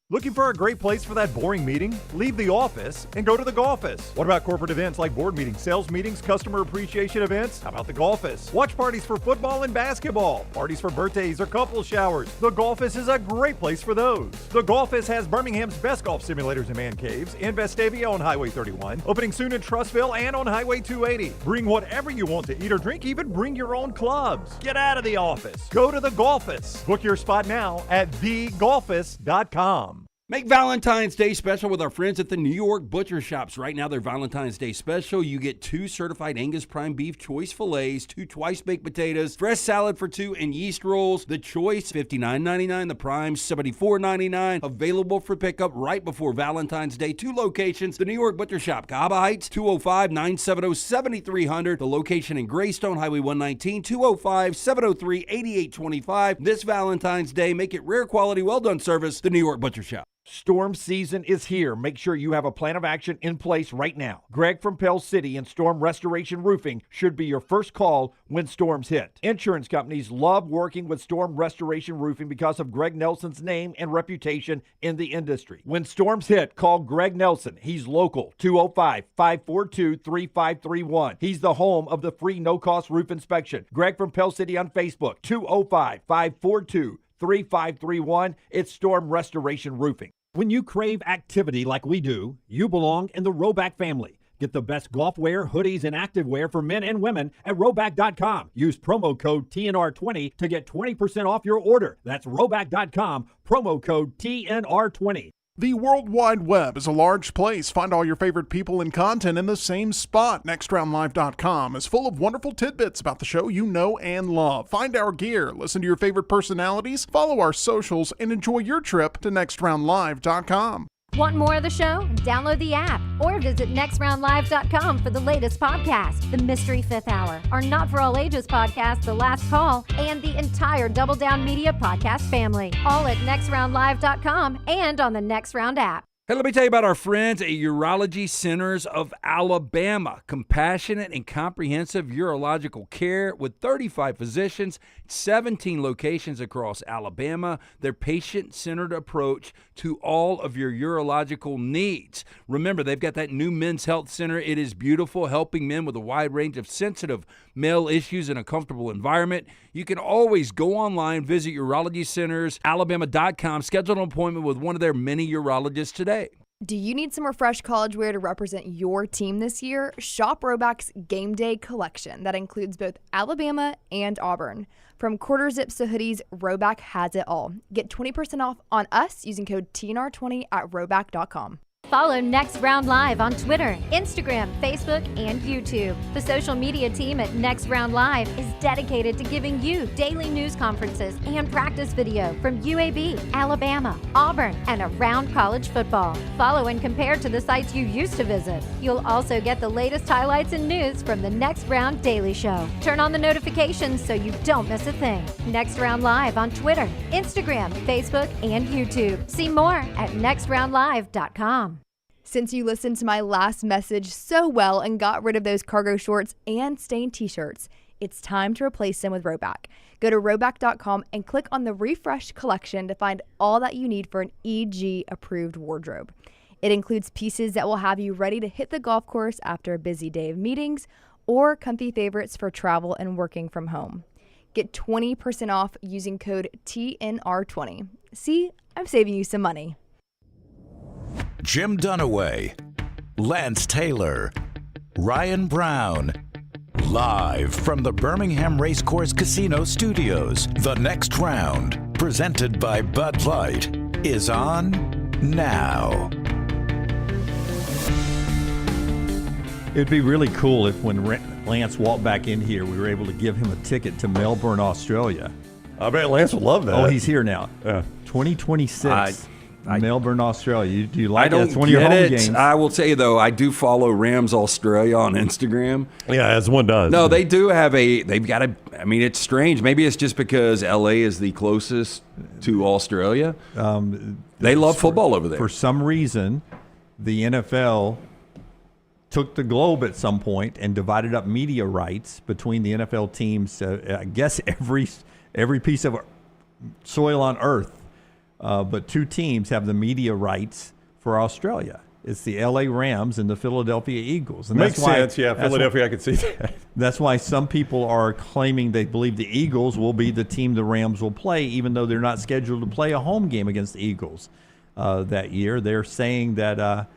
S10: Looking for a great place for that boring meeting? Leave the office and go to the Golfus. What about corporate events like board meetings, sales meetings, customer appreciation events? How about the Golfus? Watch parties for football and basketball, parties for birthdays or couple showers. The Golfus is a great place for those. The Golfus has Birmingham's best golf simulators and man caves in Vestavia on Highway 31, opening soon in Trussville and on Highway 280. Bring whatever you want to eat or drink, even bring your own clubs. Get out of the office. Go to the Golfus. Book your spot now at thegolfus.com.
S1: Make Valentine's Day special with our friends at the New York Butcher Shops. Right now, their Valentine's Day special, you get 2 certified Angus prime beef choice fillets, 2 twice-baked potatoes, fresh salad for 2, and yeast rolls. The choice, $59.99. The prime, $74.99. Available for pickup right before Valentine's Day. 2 locations. The New York Butcher Shop, Cahaba Heights, 205-970-7300. The location in Greystone, Highway 119, 205-703-8825. This Valentine's Day, make it rare quality, well-done service. The New York Butcher Shop.
S10: Storm season is here. Make sure you have a plan of action in place right now. Greg from Pell City and Storm Restoration Roofing should be your first call when storms hit. Insurance companies love working with Storm Restoration Roofing because of Greg Nelson's name and reputation in the industry. When storms hit, call Greg Nelson. He's local, 205-542-3531. He's the home of the free no-cost roof inspection. Greg from Pell City on Facebook, 205-542-3531. It's Storm Restoration Roofing. When you crave activity like we do, you belong in the Roback family. Get the best golf wear, hoodies, and activewear for men and women at Roback.com. Use promo code TNR20 to get 20% off your order. That's Roback.com, promo code TNR20.
S9: The World Wide Web is a large place. Find all your favorite people and content in the same spot. NextRoundLive.com is full of wonderful tidbits about the show you know and love. Find our gear, listen to your favorite personalities, follow our socials, and enjoy your trip to NextRoundLive.com.
S11: Want more of the show? Download the app or visit nextroundlive.com for the latest podcast, The Mystery Fifth Hour, our Not For All Ages podcast, The Last Call, and the entire Double Down Media podcast family. All at nextroundlive.com and on the Next Round app.
S1: Hey, let me tell you about our friends at Urology Centers of Alabama. Compassionate and comprehensive urological care with 35 physicians, 17 locations across Alabama. Their patient-centered approach to all of your urological needs. Remember, they've got that new men's health center. It is beautiful, helping men with a wide range of sensitive male issues in a comfortable environment. You can always go online, visit urologycentersalabama.com, schedule an appointment with one of their many urologists today.
S8: Do you need some refreshed college wear to represent your team this year? Shop Roback's Game Day collection that includes both Alabama and Auburn. From quarter zips to hoodies, Roback has it all. Get 20% off on us using code TNR20 at roback.com.
S11: Follow Next Round Live on Twitter, Instagram, Facebook, and YouTube. The social media team at Next Round Live is dedicated to giving you daily news conferences and practice video from UAB, Alabama, Auburn, and around college football. Follow and compare to the sites you used to visit. You'll also get the latest highlights and news from the Next Round Daily Show. Turn on the notifications so you don't miss a thing. Next Round Live on Twitter, Instagram, Facebook, and YouTube. See more at nextroundlive.com.
S8: Since you listened to my last message so well and got rid of those cargo shorts and stained t-shirts, it's time to replace them with Rhoback. Go to rhoback.com and click on the refreshed collection to find all that you need for an EG-approved wardrobe. It includes pieces that will have you ready to hit the golf course after a busy day of meetings, or comfy favorites for travel and working from home. Get 20% off using code TNR20. See, I'm saving you some money.
S5: Jim Dunaway, Lance Taylor, Ryan Brown. Live from the Birmingham Racecourse Casino Studios, the next round, presented by Bud Light, is on now.
S2: It'd be really cool if when Lance walked back in here, we were able to give him a ticket to Melbourne, Australia.
S3: I bet Lance would love that.
S2: Oh, he's here now.
S3: Yeah.
S2: 2026. Melbourne, Australia. Do you like
S1: I don't
S2: That's one of your home games.
S1: I will tell you, though, I do follow Rams Australia on Instagram.
S3: Yeah, as one does.
S1: No, they do have they've got a, I mean, it's strange. Maybe it's just because L.A. is the closest to Australia. They love football over there.
S2: For some reason, the NFL took the globe at some point and divided up media rights between the NFL teams. I guess every piece of soil on earth. But two teams have the media rights for Australia. It's the L.A. Rams and the Philadelphia Eagles. And
S3: Makes
S2: that's why,
S3: sense, yeah. Philadelphia, I could see that.
S2: That's why some people are claiming they believe the Eagles will be the team the Rams will play, even though they're not scheduled to play a home game against the Eagles that year. They're saying that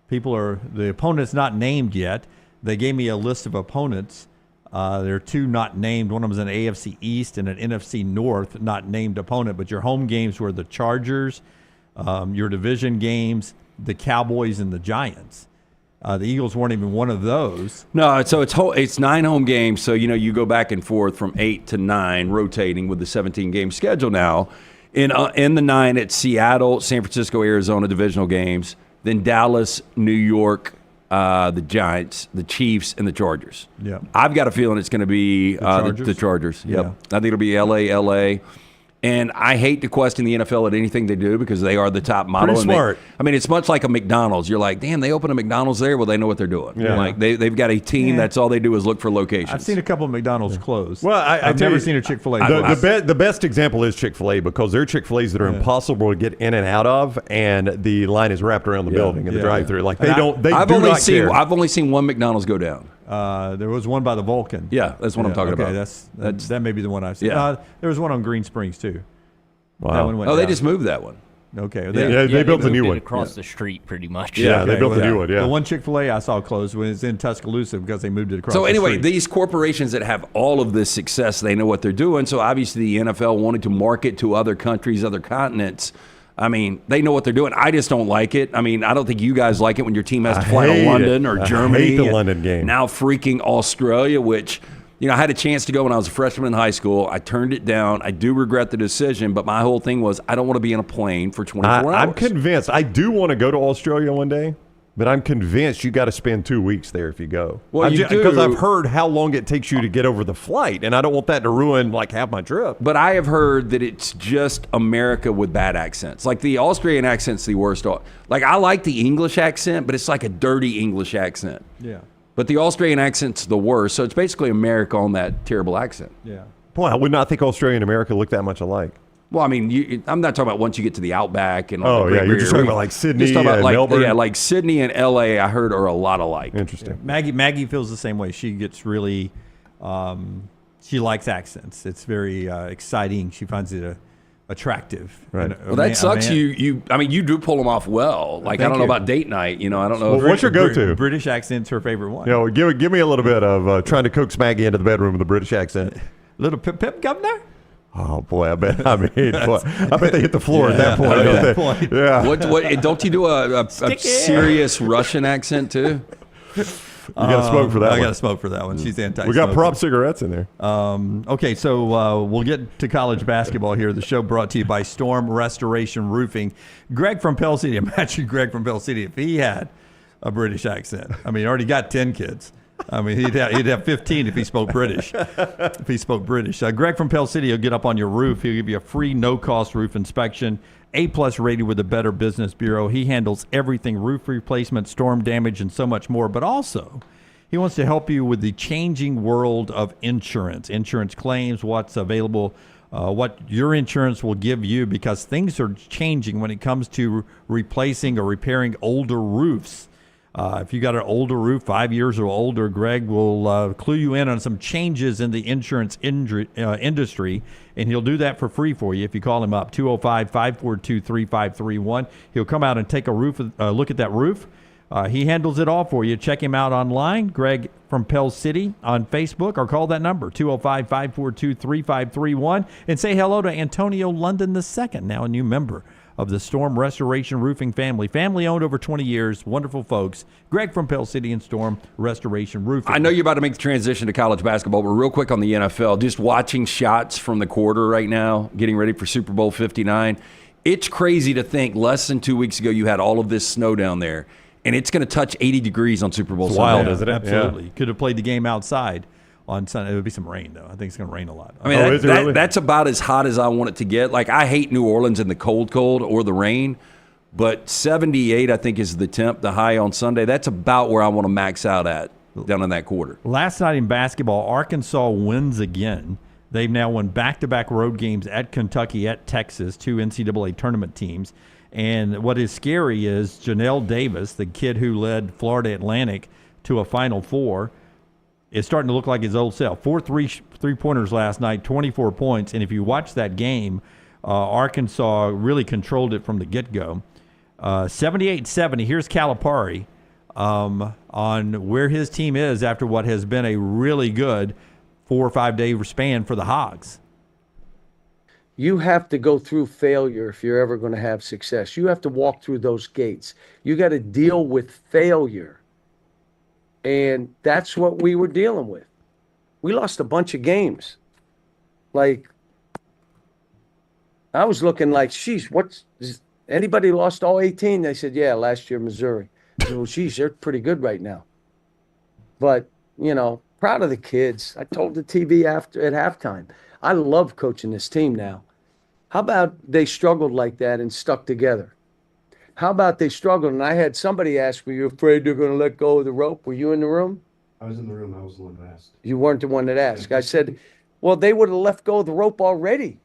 S2: the opponent's not named yet. They gave me a list of opponents. There are two not named. One of them is an AFC East and an NFC North not named opponent. But your home games were the Chargers, your division games, the Cowboys, and the Giants. The Eagles weren't even one of those.
S1: No, so it's 9 home games. So, you go back and forth from 8 to 9, rotating with the 17-game schedule now. In the 9, it's Seattle, San Francisco, Arizona divisional games. Then Dallas, New York, the Giants, the Chiefs, and the Chargers.
S2: Yeah,
S1: I've got a feeling it's going to be
S2: the
S1: Chargers. Yep.
S2: Yeah.
S1: I think it'll be LA. And I hate to question the NFL at anything they do because they are the top model.
S3: Pretty smart.
S1: It's much like a McDonald's. You're like, damn, they open a McDonald's there? Well, they know what they're doing.
S3: Yeah.
S1: Like they've got a team that's all they do is look for locations.
S2: I've seen a couple of McDonald's close.
S3: Well,
S2: I've never seen a Chick-fil-A.
S3: The best example is Chick-fil-A because there are Chick-fil-A's that are impossible to get in and out of, and the line is wrapped around the building in the drive-thru. Like
S1: I've only seen one McDonald's go down.
S2: There was one by the Vulcan.
S1: Yeah, that's what I'm talking about.
S2: That may be the one I've seen.
S1: Yeah.
S2: There was one on Green Springs too.
S3: Wow.
S2: That one went
S1: They
S2: down.
S1: just moved that one.
S2: Okay.
S3: They built a new one
S6: across the street, pretty much.
S3: Yeah, they built a new one. Yeah.
S2: The one Chick-fil-A I saw closed was in Tuscaloosa because they moved it across.
S1: So anyway,
S2: the street.
S1: these corporations that have all of this success, they know what they're doing. So obviously, the NFL wanted to market to other countries, other continents. They know what they're doing. I just don't like it. I don't think you guys like it when your team has to fly to London or Germany.
S3: I hate the London game.
S1: Now freaking Australia, which. I had a chance to go when I was a freshman in high school. I turned it down. I do regret the decision, but my whole thing was I don't want to be in a plane for 24 hours.
S3: I'm convinced. I do want to go to Australia one day, but I'm convinced you got to spend 2 weeks there if you go.
S1: Well, you do.
S3: Because I've heard how long it takes you to get over the flight, and I don't want that to ruin half my trip.
S1: But I have heard that it's just America with bad accents. Like the Australian accent's the worst. Like I like the English accent, but it's like a dirty English accent.
S2: Yeah.
S1: But the Australian accent's the worst, so it's basically America on that terrible accent.
S2: Yeah.
S3: Boy, I would not think Australia and America look that much alike.
S1: Well, I'm not talking about once you get to the Outback and
S3: all you're just talking about like Sydney and Melbourne.
S1: Yeah, like Sydney and L.A. I heard are a lot alike.
S3: Interesting.
S2: Yeah. Maggie feels the same way. She gets really, she likes accents. It's very exciting. She finds it attractive.
S3: Right.
S1: Well, that sucks. You do pull them off well. Like I don't know about date night. I don't know.
S3: Well, what's your go-to?
S2: British accent's her favorite one.
S3: Give me a little bit of trying to coax Maggie into the bedroom with a British accent.
S2: Little pip governor.
S3: Oh boy, I bet they hit the floor at that point.
S2: At that point.
S3: Yeah.
S1: What? Don't you do a serious Russian accent too?
S3: You got to smoke for that one.
S2: I got to smoke for that one. She's anti-smoking.
S3: We got prop cigarettes in there.
S2: Okay, so we'll get to college basketball here. The show brought to you by Storm Restoration Roofing. Greg from Pell City. Imagine Greg from Pell City if he had a British accent. He already got 10 kids. He'd have 15 if he spoke British. Greg from Pell City will get up on your roof. He'll give you a free, no-cost roof inspection. A-plus rated with the Better Business Bureau. He handles everything, roof replacement, storm damage, and so much more. But also, He wants to help you with the changing world of insurance claims, what's available, what your insurance will give you, because things are changing when it comes to replacing or repairing older roofs. If you got an older roof, 5 years or older, Greg will clue you in on some changes in the insurance industry, and he'll do that for free for you if you call him up, 205-542-3531. He'll come out and take a look at that roof. He handles it all for you. Check him out online, Greg from Pell City on Facebook, or call that number, 205-542-3531, and say hello to Antonio London II, now a new member of the Storm Restoration Roofing family. Family-owned over 20 years, wonderful folks. Greg from Pell City and Storm Restoration Roofing.
S1: I know you're about to make the transition to college basketball, but real quick on the NFL, just watching shots from the quarter right now, getting ready for Super Bowl 59. It's crazy to think less than 2 weeks ago you had all of this snow down there, and it's going to touch 80 degrees on Super Bowl Sunday.
S3: Wild, isn't it?
S2: Absolutely.
S3: Yeah.
S2: Could have played the game outside on Sunday. It would be some rain, though. I think it's going to rain a lot.
S1: I mean, that's about as hot as I want it to get. Like, I hate New Orleans in the cold or the rain, but 78, I think, is the temp, the high on Sunday. That's about where I want to max out at down in that quarter.
S2: Last night in basketball, Arkansas wins again. They've now won back-to-back road games at Kentucky, at Texas, 2 NCAA tournament teams. And what is scary is Janelle Davis, the kid who led Florida Atlantic to a Final Four, is starting to look like his old self. 4 three-pointers last night, 24 points. And if you watch that game, Arkansas really controlled it from the get-go. 78-70, here's Calipari on where his team is after what has been a really good 4 or 5 day span for the Hogs.
S12: You have to go through failure if you're ever going to have success. You have to walk through those gates. You got to deal with failure. And that's what we were dealing with. We lost a bunch of games. Like, I was looking like, sheesh, anybody lost all 18? They said, yeah, last year, Missouri. I said, well, sheesh, they're pretty good right now. But, proud of the kids. I told the TV at halftime, I love coaching this team now. How about they struggled like that and stuck together? How about they struggled? And I had somebody ask me, "You afraid they're going to let go of the rope?" Were you in the room?
S13: I was in the room. I was the one that asked.
S12: You weren't the one that asked. I said, well, they would have let go of the rope already.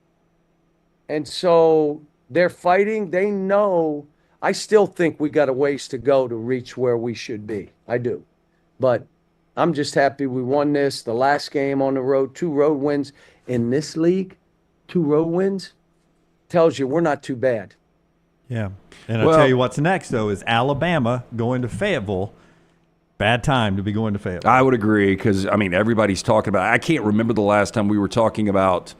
S12: And so they're fighting. They know. I still think we got a ways to go to reach where we should be. I do. But I'm just happy we won this. The last game on the road, 2 road wins. In this league, 2 road wins tells you we're not too bad.
S2: Yeah. And I'll tell you what's next, though, is Alabama going to Fayetteville. Bad time to be going to Fayetteville.
S1: I would agree because, everybody's talking about – I can't remember the last time we were talking about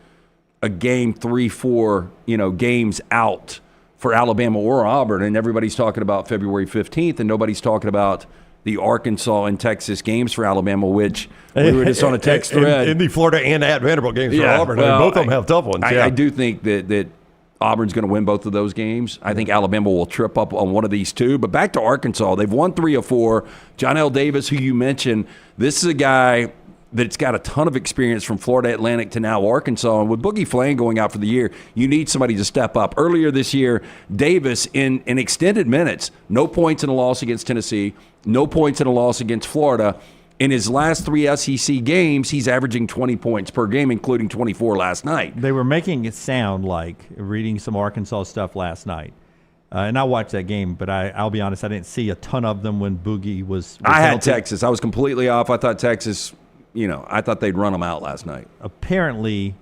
S1: a game 3-4, games out for Alabama or Auburn, and everybody's talking about February 15th, and nobody's talking about the Arkansas and Texas games for Alabama, which we were just on a text thread.
S3: In the Florida and at Vanderbilt games for Auburn. Both of them have tough ones.
S1: I do think that Auburn's going to win both of those games. I think Alabama will trip up on one of these two. But back to Arkansas, they've won 3 of 4. John L. Davis, who you mentioned, this is a guy that's got a ton of experience from Florida Atlantic to now Arkansas. And with Boogie Flang going out for the year, you need somebody to step up. Earlier this year, Davis, in extended minutes, no points in a loss against Tennessee, no points in a loss against Florida. In his last 3 SEC games, he's averaging 20 points per game, including 24 last night.
S2: They were making it sound like, reading some Arkansas stuff last night, and I watched that game, but I'll be honest, I didn't see a ton of them when Boogie was
S1: I had
S2: healthy.
S1: Texas. I was completely off. I thought Texas, I thought they'd run them out last night.
S2: Apparently,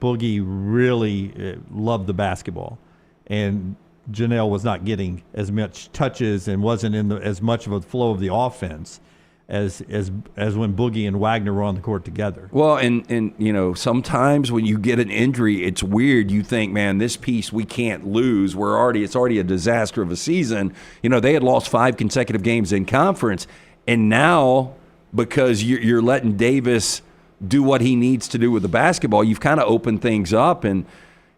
S2: Boogie really loved the basketball, and Janelle was not getting as much touches and wasn't in as much of a flow of the offense as when Boogie and Wagner were on the court together.
S1: Well, and sometimes when you get an injury, it's weird. You think, man, this piece we can't lose. It's already a disaster of a season. They had lost 5 consecutive games in conference, and now because you're letting Davis do what he needs to do with the basketball, you've kind of opened things up. And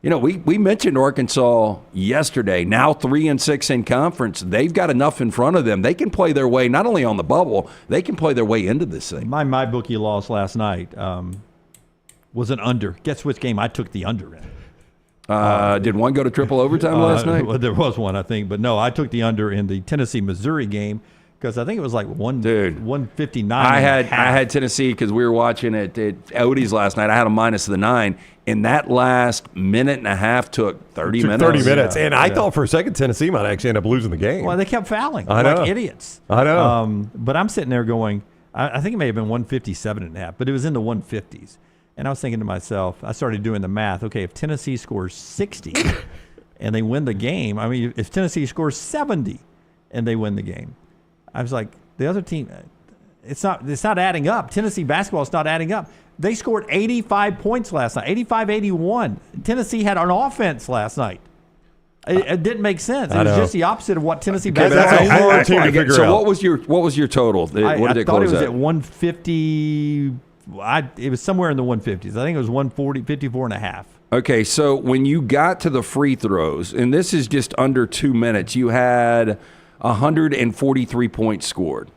S1: we mentioned Arkansas yesterday, now 3-6 in conference. They've got enough in front of them. They can play their way not only on the bubble, they can play their way into this thing.
S2: My bookie loss last night was an under. Guess which game I took the under in?
S1: Did one go to triple overtime last night?
S2: Well, there was one, I think. But no, I took the under in the Tennessee-Missouri game because I think it was like 159.
S1: I had Tennessee because we were watching it at Odie's last night. I had a minus the 9, and that last minute and a half took 30 minutes.
S3: 30 minutes, and I thought for a second Tennessee might actually end up losing the game.
S2: Well, they kept fouling
S3: like
S2: idiots.
S3: I know.
S2: But I'm sitting there going, I think it may have been 157 and a half, but it was in the 150s. And I was thinking to myself, I started doing the math. Okay, if Tennessee scores 60 and they win the game, I mean, if Tennessee scores 70 and they win the game, I was like, the other team, it's not adding up. Tennessee basketball is not adding up. They scored 85 points last night, 85-81. Tennessee had an offense last night. It didn't make sense. It was just the opposite of what Tennessee basketball.
S3: That's a hard team to figure out.
S1: So what was your total? What did
S2: I
S1: it
S2: thought
S1: close
S2: it was
S1: at?
S2: at 150. It was somewhere in the 150s. I think it was 140, 54 and a half.
S1: Okay, so when you got to the free throws, and this is just under 2 minutes, you had 143 points scored.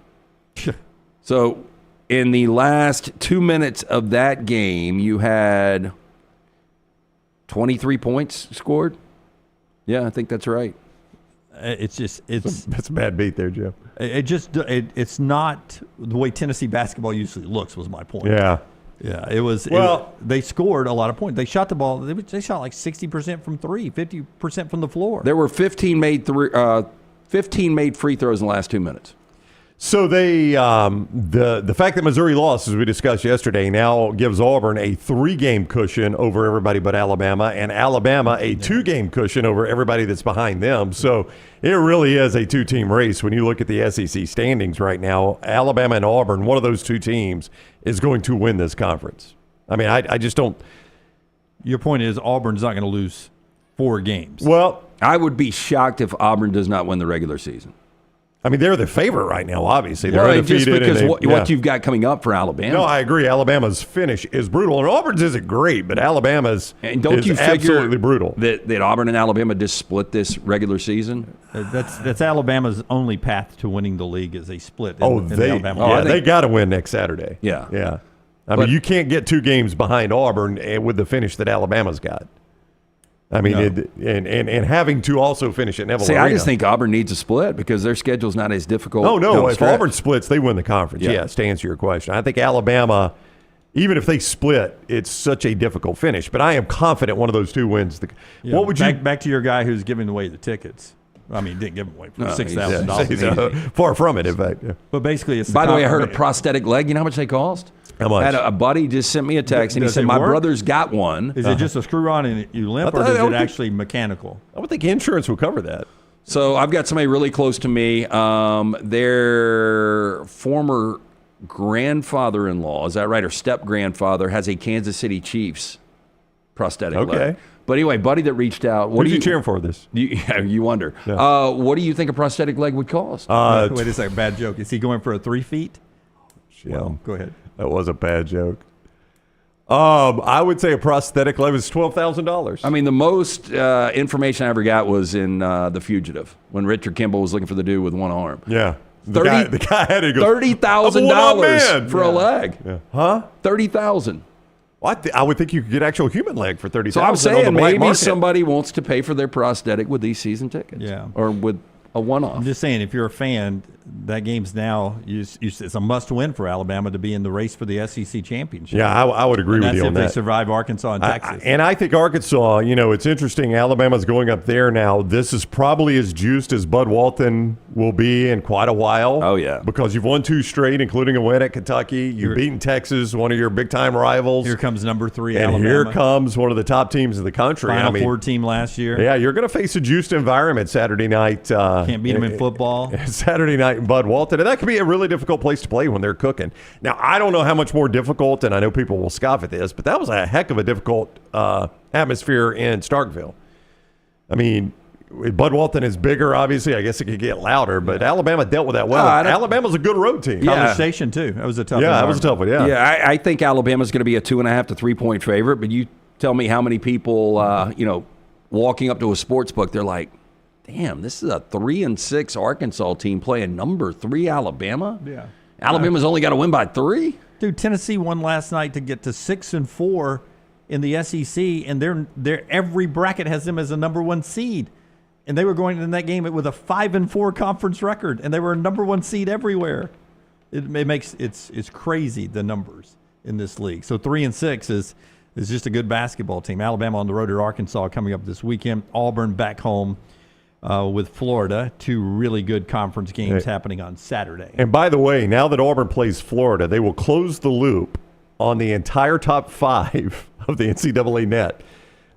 S1: So in the last 2 minutes of that game, you had 23 points scored. Yeah, I think that's right.
S2: That's
S3: a bad beat there, Jim.
S2: It's not the way Tennessee basketball usually looks. Was my point.
S3: Yeah.
S2: It was.
S3: Well,
S2: they scored a lot of points. They shot the ball. They shot like 60% from three, 50% from the floor.
S1: There were 15 made free throws in the last 2 minutes.
S3: So they the fact that Missouri lost, as we discussed yesterday, now gives Auburn a 3-game cushion over everybody but Alabama, and Alabama a 2-game cushion over everybody that's behind them. So it really is a 2-team race when you look at the SEC standings right now. Alabama and Auburn, one of those 2 teams, is going to win this conference. I mean, I just don't.
S2: Your point is Auburn's not going to lose 4 games.
S3: Well,
S1: I would be shocked if Auburn does not win the regular season.
S3: I mean, they're the favorite right now, obviously. They're
S1: well,
S3: undefeated.
S1: Just because what you've got coming up for Alabama.
S3: No, I agree. Alabama's finish is brutal. And Auburn's isn't great, but Alabama's
S1: and don't
S3: is
S1: you figure
S3: absolutely brutal.
S1: That Auburn and Alabama just split this regular season?
S2: That's Alabama's only path to winning the league is a split.
S3: They got to win next Saturday.
S1: Yeah.
S3: I mean, you can't get 2 games behind Auburn with the finish that Alabama's got. I mean, and having to also finish at Neville Arena.
S1: I just think Auburn needs a split because their schedule's not as difficult.
S3: Oh, no. If Auburn splits, they win the conference.
S1: Yeah.
S3: Yes, to answer your question. I think Alabama, even if they split, it's such a difficult finish. But I am confident one of those 2 wins. What would you
S2: back to your guy who's giving away the tickets? I mean, didn't give them away for $6,000.
S3: Far from it, in fact. Yeah.
S2: But basically, it's
S1: by the way, I heard a prosthetic leg. You know how much they cost?
S3: How much?
S1: I had a buddy just sent me a text, and he said, my brother's got one.
S2: Is it just a screw on and you limp, or is it actually mechanical?
S3: I would think insurance would cover that.
S1: So I've got somebody really close to me. Their former grandfather-in-law, is that right, or step-grandfather, has a Kansas City Chiefs prosthetic leg. But anyway, buddy that reached out.
S3: What are you cheering for this?
S1: You wonder.
S3: Yeah.
S1: What do you think a prosthetic leg would cost?
S2: Wait a second, bad joke. Is he going for a 3 feet? Well, go ahead.
S3: That was a bad joke. I would say a prosthetic leg is $12,000.
S1: I mean, the most information I ever got was in The Fugitive when Richard Kimball was looking for the dude with one arm.
S3: Yeah. The guy had to go
S1: $30,000 for a leg.
S3: Yeah. Huh?
S1: $30,000.
S3: Well, I would think you could get actual human leg for $30,000.
S1: So I'm saying maybe somebody wants to pay for their prosthetic with these season tickets.
S2: Yeah.
S1: Or with a one-off.
S2: I'm just saying, if you're a fan, that game's now it's a must-win for Alabama to be in the race for the SEC championship.
S3: Yeah, I would agree with you on that.
S2: That's if they survive Arkansas and Texas.
S3: And I think Arkansas, it's interesting. Alabama's going up there now. This is probably as juiced as Bud Walton will be in quite a while.
S1: Oh, yeah.
S3: Because you've won 2 straight, including a win at Kentucky. You've beaten Texas, one of your big-time rivals.
S2: Here comes number 3,
S3: and
S2: Alabama.
S3: Here comes one of the top teams in the country.
S2: Final 4 team last year.
S3: Yeah, you're going to face a juiced environment Saturday night.
S2: Can't beat them in football.
S3: Saturday night in Bud Walton. And that could be a really difficult place to play when they're cooking. Now, I don't know how much more difficult, and I know people will scoff at this, but that was a heck of a difficult atmosphere in Starkville. I mean, Bud Walton is bigger, obviously. I guess it could get louder, but Alabama dealt with that well. Alabama's a good road team.
S2: College Station, too. That was a tough one.
S3: Yeah, that was a tough one, yeah.
S1: Yeah, I think Alabama's going to be a 2.5 to 3 point favorite, but you tell me how many people, walking up to a sports book, they're like, damn, this is a 3-6 Arkansas team playing number 3 Alabama?
S2: Yeah.
S1: Alabama's only got to win by 3?
S2: Dude, Tennessee won last night to get to 6-4 in the SEC, and they're every bracket has them as a number 1 seed. And they were going in that game with a 5-4 conference record, and they were a number 1 seed everywhere. It's crazy, the numbers in this league. So 3-6 is just a good basketball team. Alabama on the road to Arkansas coming up this weekend. Auburn back home with Florida. 2 really good conference games happening on Saturday.
S3: And by the way, now that Auburn plays Florida, they will close the loop on the entire top 5 of the NCAA Net.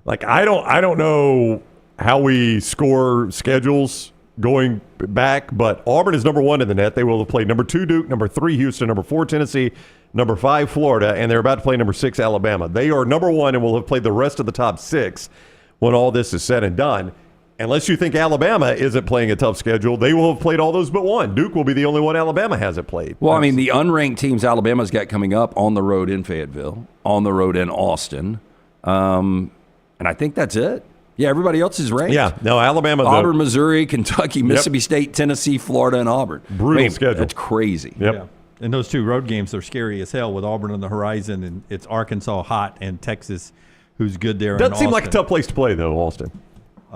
S3: Like, I don't know how we score schedules going back, but Auburn is number 1 in the net. They will have played number 2 Duke, number 3 Houston, number 4 Tennessee, number 5 Florida, and they're about to play number 6 Alabama. They are number 1 and will have played the rest of the top 6 when all this is said and done. Unless you think Alabama isn't playing a tough schedule, they will have played all those but one. Duke will be the only one Alabama hasn't played.
S1: Well, I mean, the unranked teams Alabama's got coming up on the road in Fayetteville, on the road in Austin, and I think that's it. Yeah, everybody else is ranked.
S3: Yeah, no, Alabama.
S1: Auburn, Missouri, Kentucky, Mississippi State, Tennessee, Florida, and Auburn.
S3: Brutal schedule.
S1: That's crazy.
S3: Yep.
S2: Yeah. And those 2 road games are scary as hell with Auburn on the horizon, and it's Arkansas hot and Texas, who's good there.
S3: Doesn't seem like a tough place to play, though, Austin.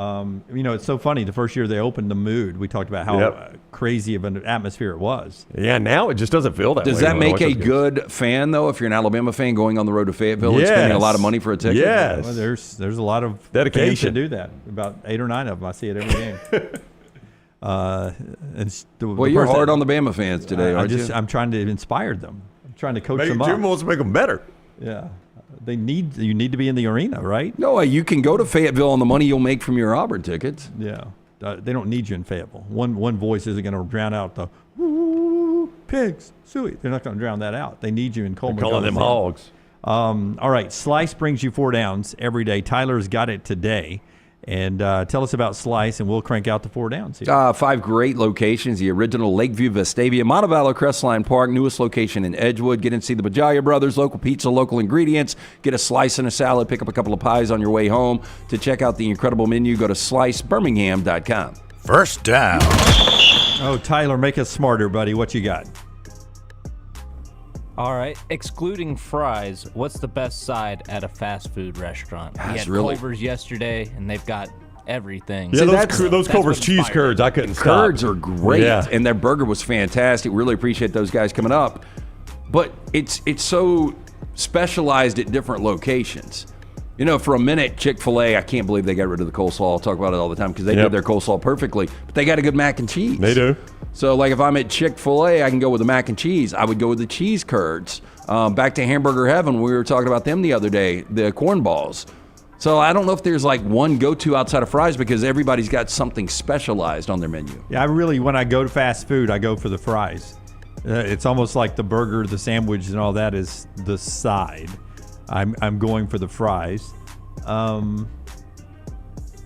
S2: It's so funny. The first year they opened, the mood, we talked about how crazy of an atmosphere it was.
S3: Yeah, now it just doesn't feel that way.
S1: Does that make a good fan, though, if you're an Alabama fan going on the road to Fayetteville and spending a lot of money for a ticket?
S3: Yes.
S2: Well, there's a lot of
S3: dedication
S2: fans that do that. About 8 or 9 of them. I see it every game.
S1: You're hard on the Bama fans today, aren't you?
S2: I'm trying to inspire them. I'm trying to coach them up.
S3: Jim wants to make them better.
S2: Yeah. You need to be in the arena, right?
S1: No, you can go to Fayetteville on the money you'll make from your Auburn tickets.
S2: Yeah. They don't need you in Fayetteville. One voice isn't going to drown out the woo, pigs, suey. They're not going to drown that out. They need you in Coleman.
S3: They're calling them hogs.
S2: All right. Slice brings you 4 downs every day. Tyler's got it today. And tell us about Slice, and we'll crank out the 4 downs here.
S1: 5 great locations. The original Lakeview Vestavia, Montevallo Crestline Park, newest location in Edgewood. Get in and see the Bajaya Brothers, local pizza, local ingredients. Get a slice and a salad. Pick up a couple of pies on your way home. To check out the incredible menu, go to slicebirmingham.com.
S5: First down.
S2: Oh, Tyler, make us smarter, buddy. What you got?
S6: All right, excluding fries, what's the best side at a fast food restaurant? We had Culver's yesterday, and they've got everything.
S3: Yeah, those Culver's cheese curds, I couldn't stop.
S1: Curds are great, and their burger was fantastic. Really appreciate those guys coming up. But it's so specialized at different locations. You know, for a minute, Chick-fil-A, I can't believe they got rid of the coleslaw. I'll talk about it all the time because they did their coleslaw perfectly. But they got a good mac and cheese.
S3: They do.
S1: So, like, if I'm at Chick-fil-A, I can go with the mac and cheese. I would go with the cheese curds. Back to Hamburger Heaven, we were talking about them the other day, the corn balls. So I don't know if there's, like, one go-to outside of fries because everybody's got something specialized on their menu.
S2: Yeah, when I go to fast food, I go for the fries. It's almost like the burger, the sandwich, and all that is the side. I'm going for the fries.
S1: So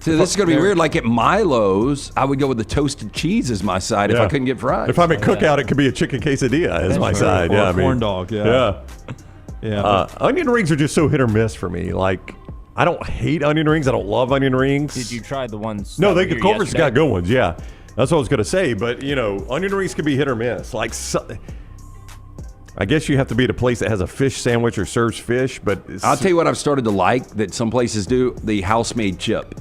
S1: this is going to be weird. Like at Milo's, I would go with the toasted cheese as my side if I couldn't get fries.
S3: If I'm at Cookout, it could be a chicken quesadilla as my side.
S2: Or a corn dog. Yeah.
S3: Onion rings are just so hit or miss for me. Like, I don't hate onion rings. I don't love onion rings.
S6: Did you try the ones?
S3: No, Culver's got good ones. Yeah, that's what I was going to say. But onion rings can be hit or miss. Like. I guess you have to be at a place that has a fish sandwich or serves fish, but
S1: I'll tell you what I've started to like that some places do: the house-made chip.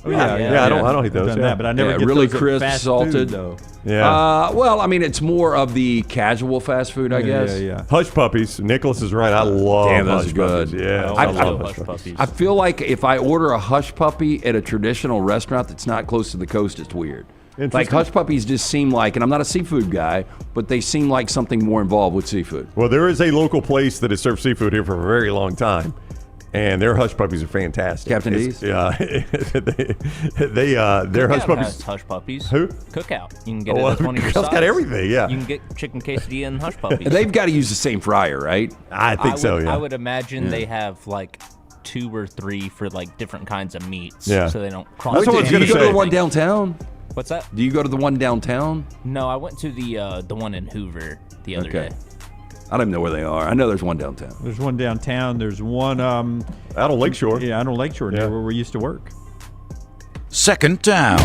S3: Oh, yeah. I don't hate those.
S2: That, but I never get
S1: really
S2: those
S1: crisp,
S2: fast
S1: salted.
S2: Food, though.
S3: Yeah.
S1: Well, I mean, it's more of the casual fast food, I guess.
S2: Yeah.
S3: Hush puppies. Nicholas is right. I love
S1: those
S3: hush
S1: good.
S3: Puppies. Yeah,
S6: I love hush puppies.
S1: I feel like if I order a hush puppy at a traditional restaurant that's not close to the coast, it's weird. Like hush puppies just seem like, and I'm not a seafood guy, but they seem like something more involved with seafood.
S3: Well, there is a local place that has served seafood here for a very long time, and their hush puppies are fantastic.
S1: Captain D's?
S3: Yeah, their hush puppies.
S6: Has hush puppies.
S3: Who?
S6: Cookout. You can get it as one of your sides.
S3: Cookout's got everything. Yeah.
S6: You can get chicken quesadilla and hush puppies.
S1: They've got to use the same fryer, right?
S3: I think so. Yeah.
S6: I would imagine they have like 2 or 3 for like different kinds of meats.
S3: Yeah.
S6: So they don't cross.
S3: That's what I was
S1: Do you
S3: gonna
S1: go to
S3: say.
S1: the one downtown?
S6: What's that?
S1: Do you go to the one downtown?
S6: No, I went to the one in Hoover the other day.
S1: I don't even know where they are. I know there's one downtown.
S2: There's one downtown. There's one
S3: out on Lakeshore.
S2: Yeah, out on Lakeshore near where we used to work.
S5: Second down.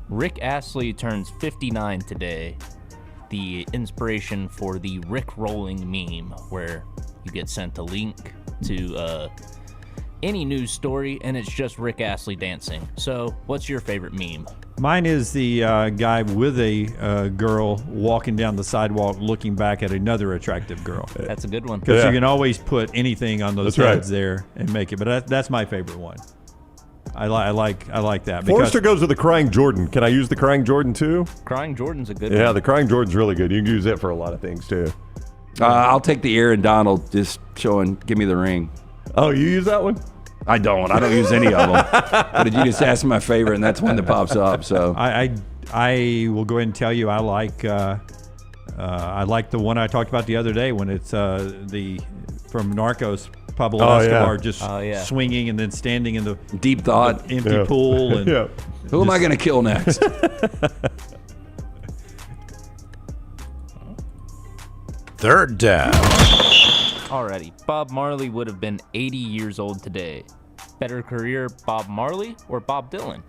S6: Rick Astley turns 59 today. The inspiration for the Rick rolling meme, where you get sent a link to any news story, and it's just Rick Astley dancing. So what's your favorite meme?
S2: Mine is the guy with a girl walking down the sidewalk looking back at another attractive girl.
S6: That's a good one.
S2: Because you can always put anything on those
S3: That's
S2: heads there and make it. But that's my favorite one. I like that.
S3: Forrester goes with the Crying Jordan. Can I use the Crying Jordan too?
S6: Crying Jordan's a good one.
S3: Yeah, the Crying Jordan's really good. You can use it for a lot of things too.
S1: I'll take the Aaron Donald just showing, give me the ring.
S3: Oh, you use that one?
S1: I don't use any of them. But you just asked my favorite, and that's one that pops up. So
S2: I will go ahead and tell you I like the one I talked about the other day when it's the from Narcos. Pablo Escobar just swinging and then standing in the
S1: deep thought,
S2: the empty pool. And
S1: who am I going to kill next?
S5: Third down.
S6: Alrighty, Bob Marley would have been 80 years old today. Better career, Bob Marley or Bob Dylan?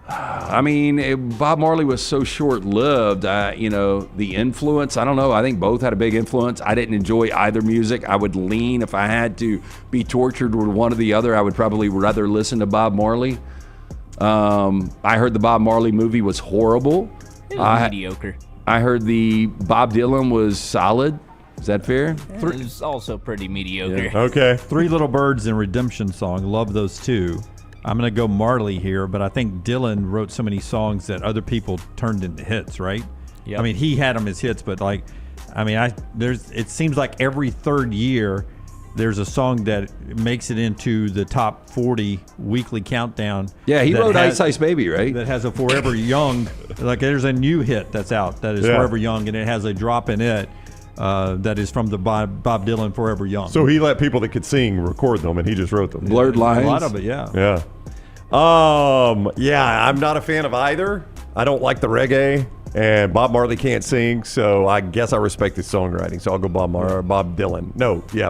S1: I mean, Bob Marley was so short-lived. The influence, I don't know. I think both had a big influence. I didn't enjoy either music. I would lean, if I had to be tortured with one or the other, I would probably rather listen to Bob Marley. I heard the Bob Marley movie was horrible.
S6: It was mediocre.
S1: I heard the Bob Dylan was solid. Is that fair?
S6: It was also pretty mediocre.
S3: Yeah. Okay.
S2: Three Little Birds and Redemption Song. Love those two. I'm going to go Marley here, but I think Dylan wrote so many songs that other people turned into hits, right?
S6: Yep.
S2: I mean, he had them as hits, but it seems like every third year there's a song that makes it into the top 40 weekly countdown.
S1: Yeah, he wrote Ice Ice Baby, right?
S2: That has a Forever Young. Like there's a new hit that's out that is Forever Young, and it has a drop in it. That is from the Bob Dylan Forever Young.
S3: So he let people that could sing record them, and he just wrote them.
S1: Blurred lines.
S2: A lot of it, yeah.
S3: Yeah. I'm not a fan of either. I don't like the reggae, and Bob Marley can't sing, so I guess I respect his songwriting. So I'll go Bob Dylan.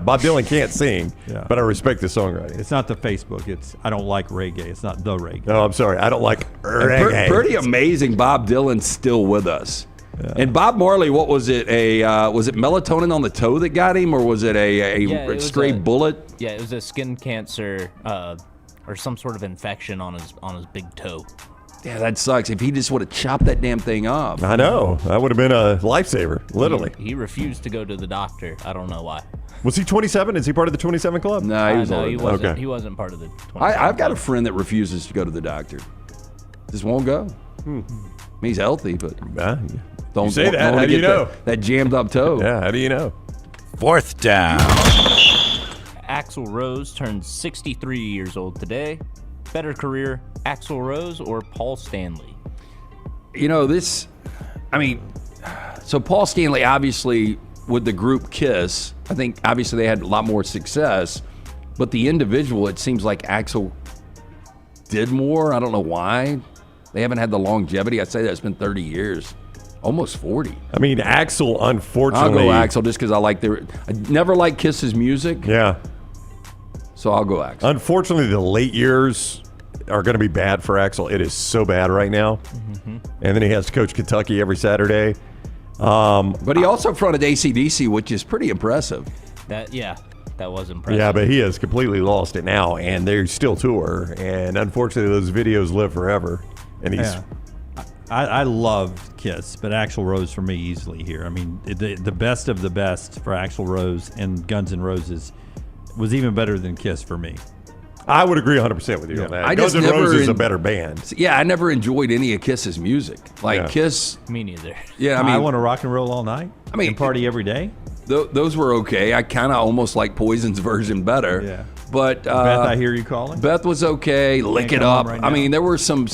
S3: Bob Dylan can't sing, but I respect his songwriting.
S2: It's not the Facebook. It's I don't like reggae. It's not the reggae.
S3: No, I'm sorry. I don't like reggae.
S1: Pretty amazing. Bob Dylan's still with us. Yeah. And Bob Marley, what was it? Was it melatonin on the toe that got him, or was it a stray bullet?
S6: Yeah, it was a skin cancer or some sort of infection on his big toe.
S1: Yeah, that sucks. If he just would have chopped that damn thing off.
S3: I know. That would have been a lifesaver, literally.
S6: He refused to go to the doctor. I don't know why.
S3: Was he 27? Is he part of the 27 club?
S1: No, he was
S6: he wasn't. Okay. He wasn't part of the 27
S1: I've got a friend that refuses to go to the doctor. Just won't go. He's healthy, but
S3: don't say that. How do you know?
S1: That jammed up toe.
S3: Yeah, how do you know?
S5: Fourth down.
S6: Axl Rose turned 63 years old today. Better career, Axl Rose or Paul Stanley?
S1: So Paul Stanley, obviously, with the group Kiss, I think obviously they had a lot more success, but the individual, it seems like Axl did more. I don't know why. They haven't had the longevity. I'd say that's been 30 years. Almost 40.
S3: I mean, Axl, unfortunately.
S1: I'll go Axl just because I never liked Kiss's music.
S3: Yeah.
S1: So I'll go Axl.
S3: Unfortunately, the late years are going to be bad for Axl. It is so bad right now. Mm-hmm. And then he has to coach Kentucky every Saturday.
S1: But he also fronted AC/DC, which is pretty impressive.
S6: That was impressive.
S3: Yeah, but he has completely lost it now, and they still tour. And unfortunately, those videos live forever. And he's...
S2: I love Kiss, but Axl Rose for me easily here. I mean, the best of the best for Axl Rose and Guns N' Roses was even better than Kiss for me.
S3: I would agree 100% with you on that. Guns N' Roses is a better band.
S1: Yeah, I never enjoyed any of Kiss's music. Kiss...
S6: Me neither.
S1: Yeah,
S2: I want to rock and roll all night. And party every day.
S1: Those were okay. I kind of almost like Poison's version better.
S2: Yeah.
S1: But
S2: Beth, I hear you calling.
S1: Beth was okay. Lick It Up. Right, I mean, there were some.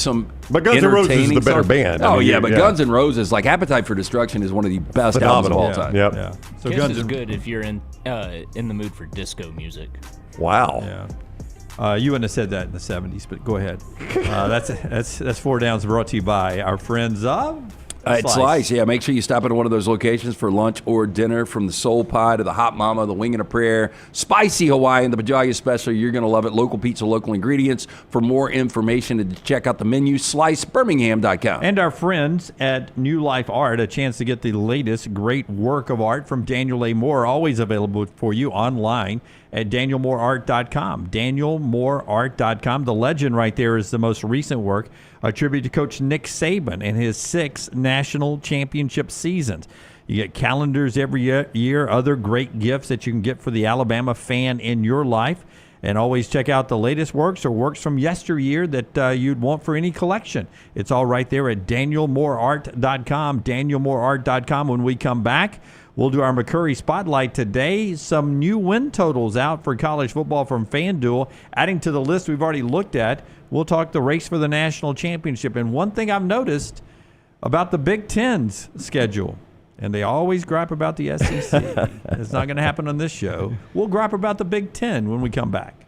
S3: But Guns N' Roses is the better band.
S1: Oh yeah, but Guns N' Roses, like Appetite for Destruction, is one of the best albums of all time.
S3: Yep.
S2: Yeah.
S6: So Kiss Guns is good if you're in the mood for disco music.
S3: Wow.
S2: Yeah. You wouldn't have said that in the 70s, but go ahead. That's four downs brought to you by our friends of
S1: Slice. Yeah, make sure you stop at one of those locations for lunch or dinner. From the soul pie to the hot mama, the wing and a prayer, spicy Hawaiian, the Bajaya special. You're going to love it. Local pizza, local ingredients. For more information and to check out the menu, slicebirmingham.com.
S2: And our friends at New Life Art, a chance to get the latest great work of art from Daniel A. Moore, always available for you online at danielmooreart.com. danielmooreart.com. The legend right there is the most recent work, a tribute to Coach Nick Saban and his 6 national championship seasons. You get calendars every year, other great gifts that you can get for the Alabama fan in your life. And always check out the latest works or works from yesteryear that you'd want for any collection. It's all right there at danielmooreart.com, danielmooreart.com. When we come back, we'll do our McCurry Spotlight today. Some new win totals out for college football from FanDuel. Adding to the list we've already looked at, we'll talk the race for the national championship. And one thing I've noticed about the Big Ten's schedule, and they always gripe about the SEC. It's not going to happen on this show. We'll gripe about the Big Ten when we come back.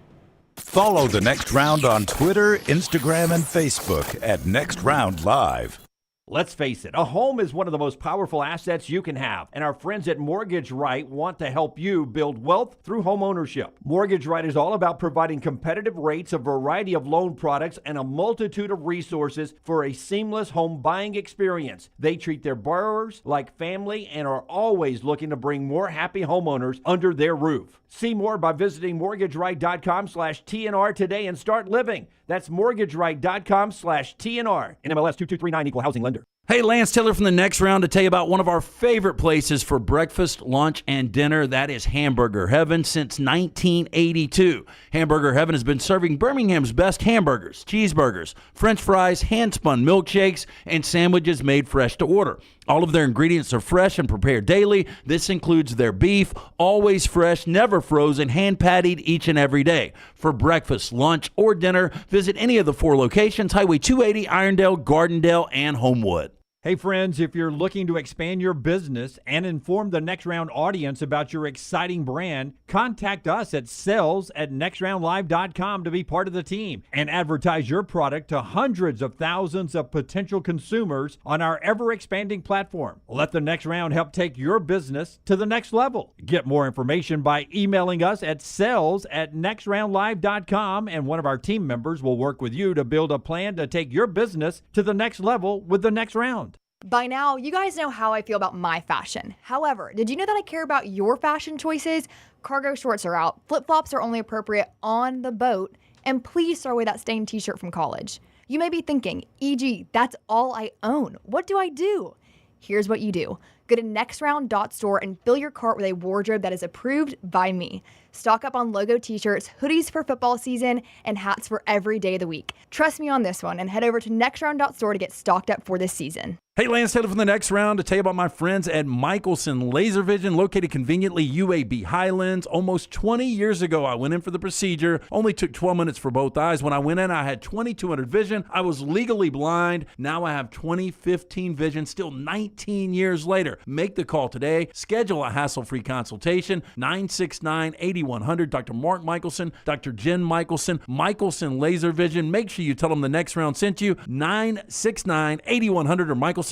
S5: Follow The Next Round on Twitter, Instagram, and Facebook at Next Round Live.
S14: Let's face it, a home is one of the most powerful assets you can have, and our friends at Mortgage Right want to help you build wealth through home ownership. Mortgage Right is all about providing competitive rates, a variety of loan products, and a multitude of resources for a seamless home buying experience. They treat their borrowers like family and are always looking to bring more happy homeowners under their roof. See more by visiting mortgageright.com/TNR today and start living. That's mortgageright.com/TNR. NMLS 2239, Equal Housing Lender.
S1: Hey, Lance Taylor from the Next Round to tell you about one of our favorite places for breakfast, lunch, and dinner. That is Hamburger Heaven since 1982. Hamburger Heaven has been serving Birmingham's best hamburgers, cheeseburgers, French fries, hand-spun milkshakes, and sandwiches made fresh to order. All of their ingredients are fresh and prepared daily. This includes their beef, always fresh, never frozen, hand-pattied each and every day. For breakfast, lunch, or dinner, visit any of the 4 locations, Highway 280, Irondale, Gardendale, and Homewood.
S14: Hey friends, if you're looking to expand your business and inform the Next Round audience about your exciting brand, contact us at sales@nextroundlive.com to be part of the team and advertise your product to hundreds of thousands of potential consumers on our ever-expanding platform. Let the Next Round help take your business to the next level. Get more information by emailing us at sales@nextroundlive.com, and one of our team members will work with you to build a plan to take your business to the next level with the Next Round.
S8: By now, you guys know how I feel about my fashion. However, did you know that I care about your fashion choices? Cargo shorts are out, flip-flops are only appropriate on the boat, and please throw away that stained t-shirt from college. You may be thinking, EG, that's all I own. What do I do? Here's what you do. Go to nextround.store and fill your cart with a wardrobe that is approved by me. Stock up on logo t-shirts, hoodies for football season, and hats for every day of the week. Trust me on this one and head over to nextround.store to get stocked up for this season.
S1: Hey, Lance Taylor from the Next Round to tell you about my friends at Michelson Laser Vision, located conveniently UAB Highlands. Almost 20 years ago, I went in for the procedure. Only took 12 minutes for both eyes. When I went in, I had 2200 vision. I was legally blind. Now I have 20/15 vision, still 19 years later. Make the call today. Schedule a hassle-free consultation. 969-8100. Dr. Mark Michelson, Dr. Jen Michelson, Michelson Laser Vision. Make sure you tell them the Next Round sent you. 969-8100 or MichelsonLaserVision.com.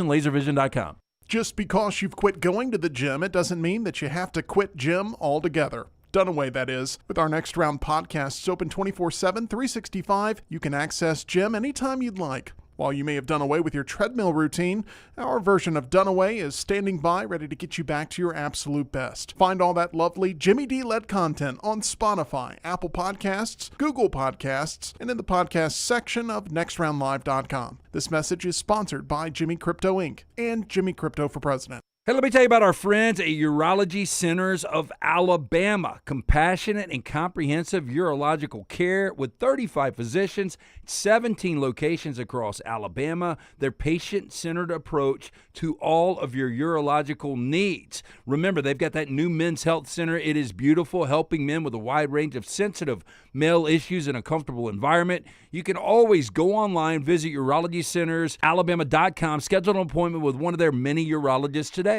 S9: Just because you've quit going to the gym, it doesn't mean that you have to quit gym altogether. Dunaway, that is. With our Next Round podcasts open 24/7, 365, you can access gym anytime you'd like. While you may have done away with your treadmill routine, our version of Dunaway is standing by ready to get you back to your absolute best. Find all that lovely Jimmy D-led content on Spotify, Apple Podcasts, Google Podcasts, and in the podcast section of nextroundlive.com. This message is sponsored by Jimmy Crypto Inc. and Jimmy Crypto for President.
S1: Hey, let me tell you about our friends at Urology Centers of Alabama. Compassionate and comprehensive urological care with 35 physicians, 17 locations across Alabama. Their patient-centered approach to all of your urological needs. Remember, they've got that new men's health center. It is beautiful, helping men with a wide range of sensitive male issues in a comfortable environment. You can always go online, visit urologycentersalabama.com, schedule an appointment with one of their many urologists today.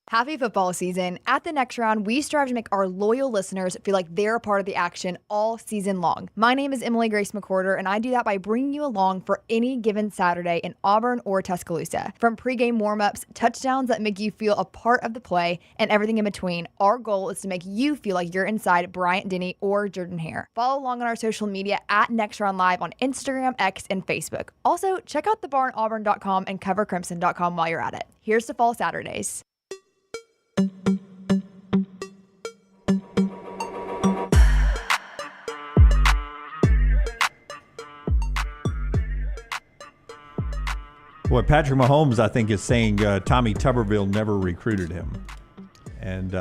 S8: Happy football season. At the Next Round, we strive to make our loyal listeners feel like they're a part of the action all season long. My name is Emily Grace McWhorter, and I do that by bringing you along for any given Saturday in Auburn or Tuscaloosa. From pregame warm-ups, touchdowns that make you feel a part of the play, and everything in between, our goal is to make you feel like you're inside Bryant-Denny or Jordan-Hare. Follow along on our social media at Next Round Live on Instagram, X, and Facebook. Also, check out thebarnauburn.com and covercrimson.com while you're at it. Here's to fall Saturdays.
S2: Boy, Patrick Mahomes, I think, is saying Tommy Tuberville never recruited him. And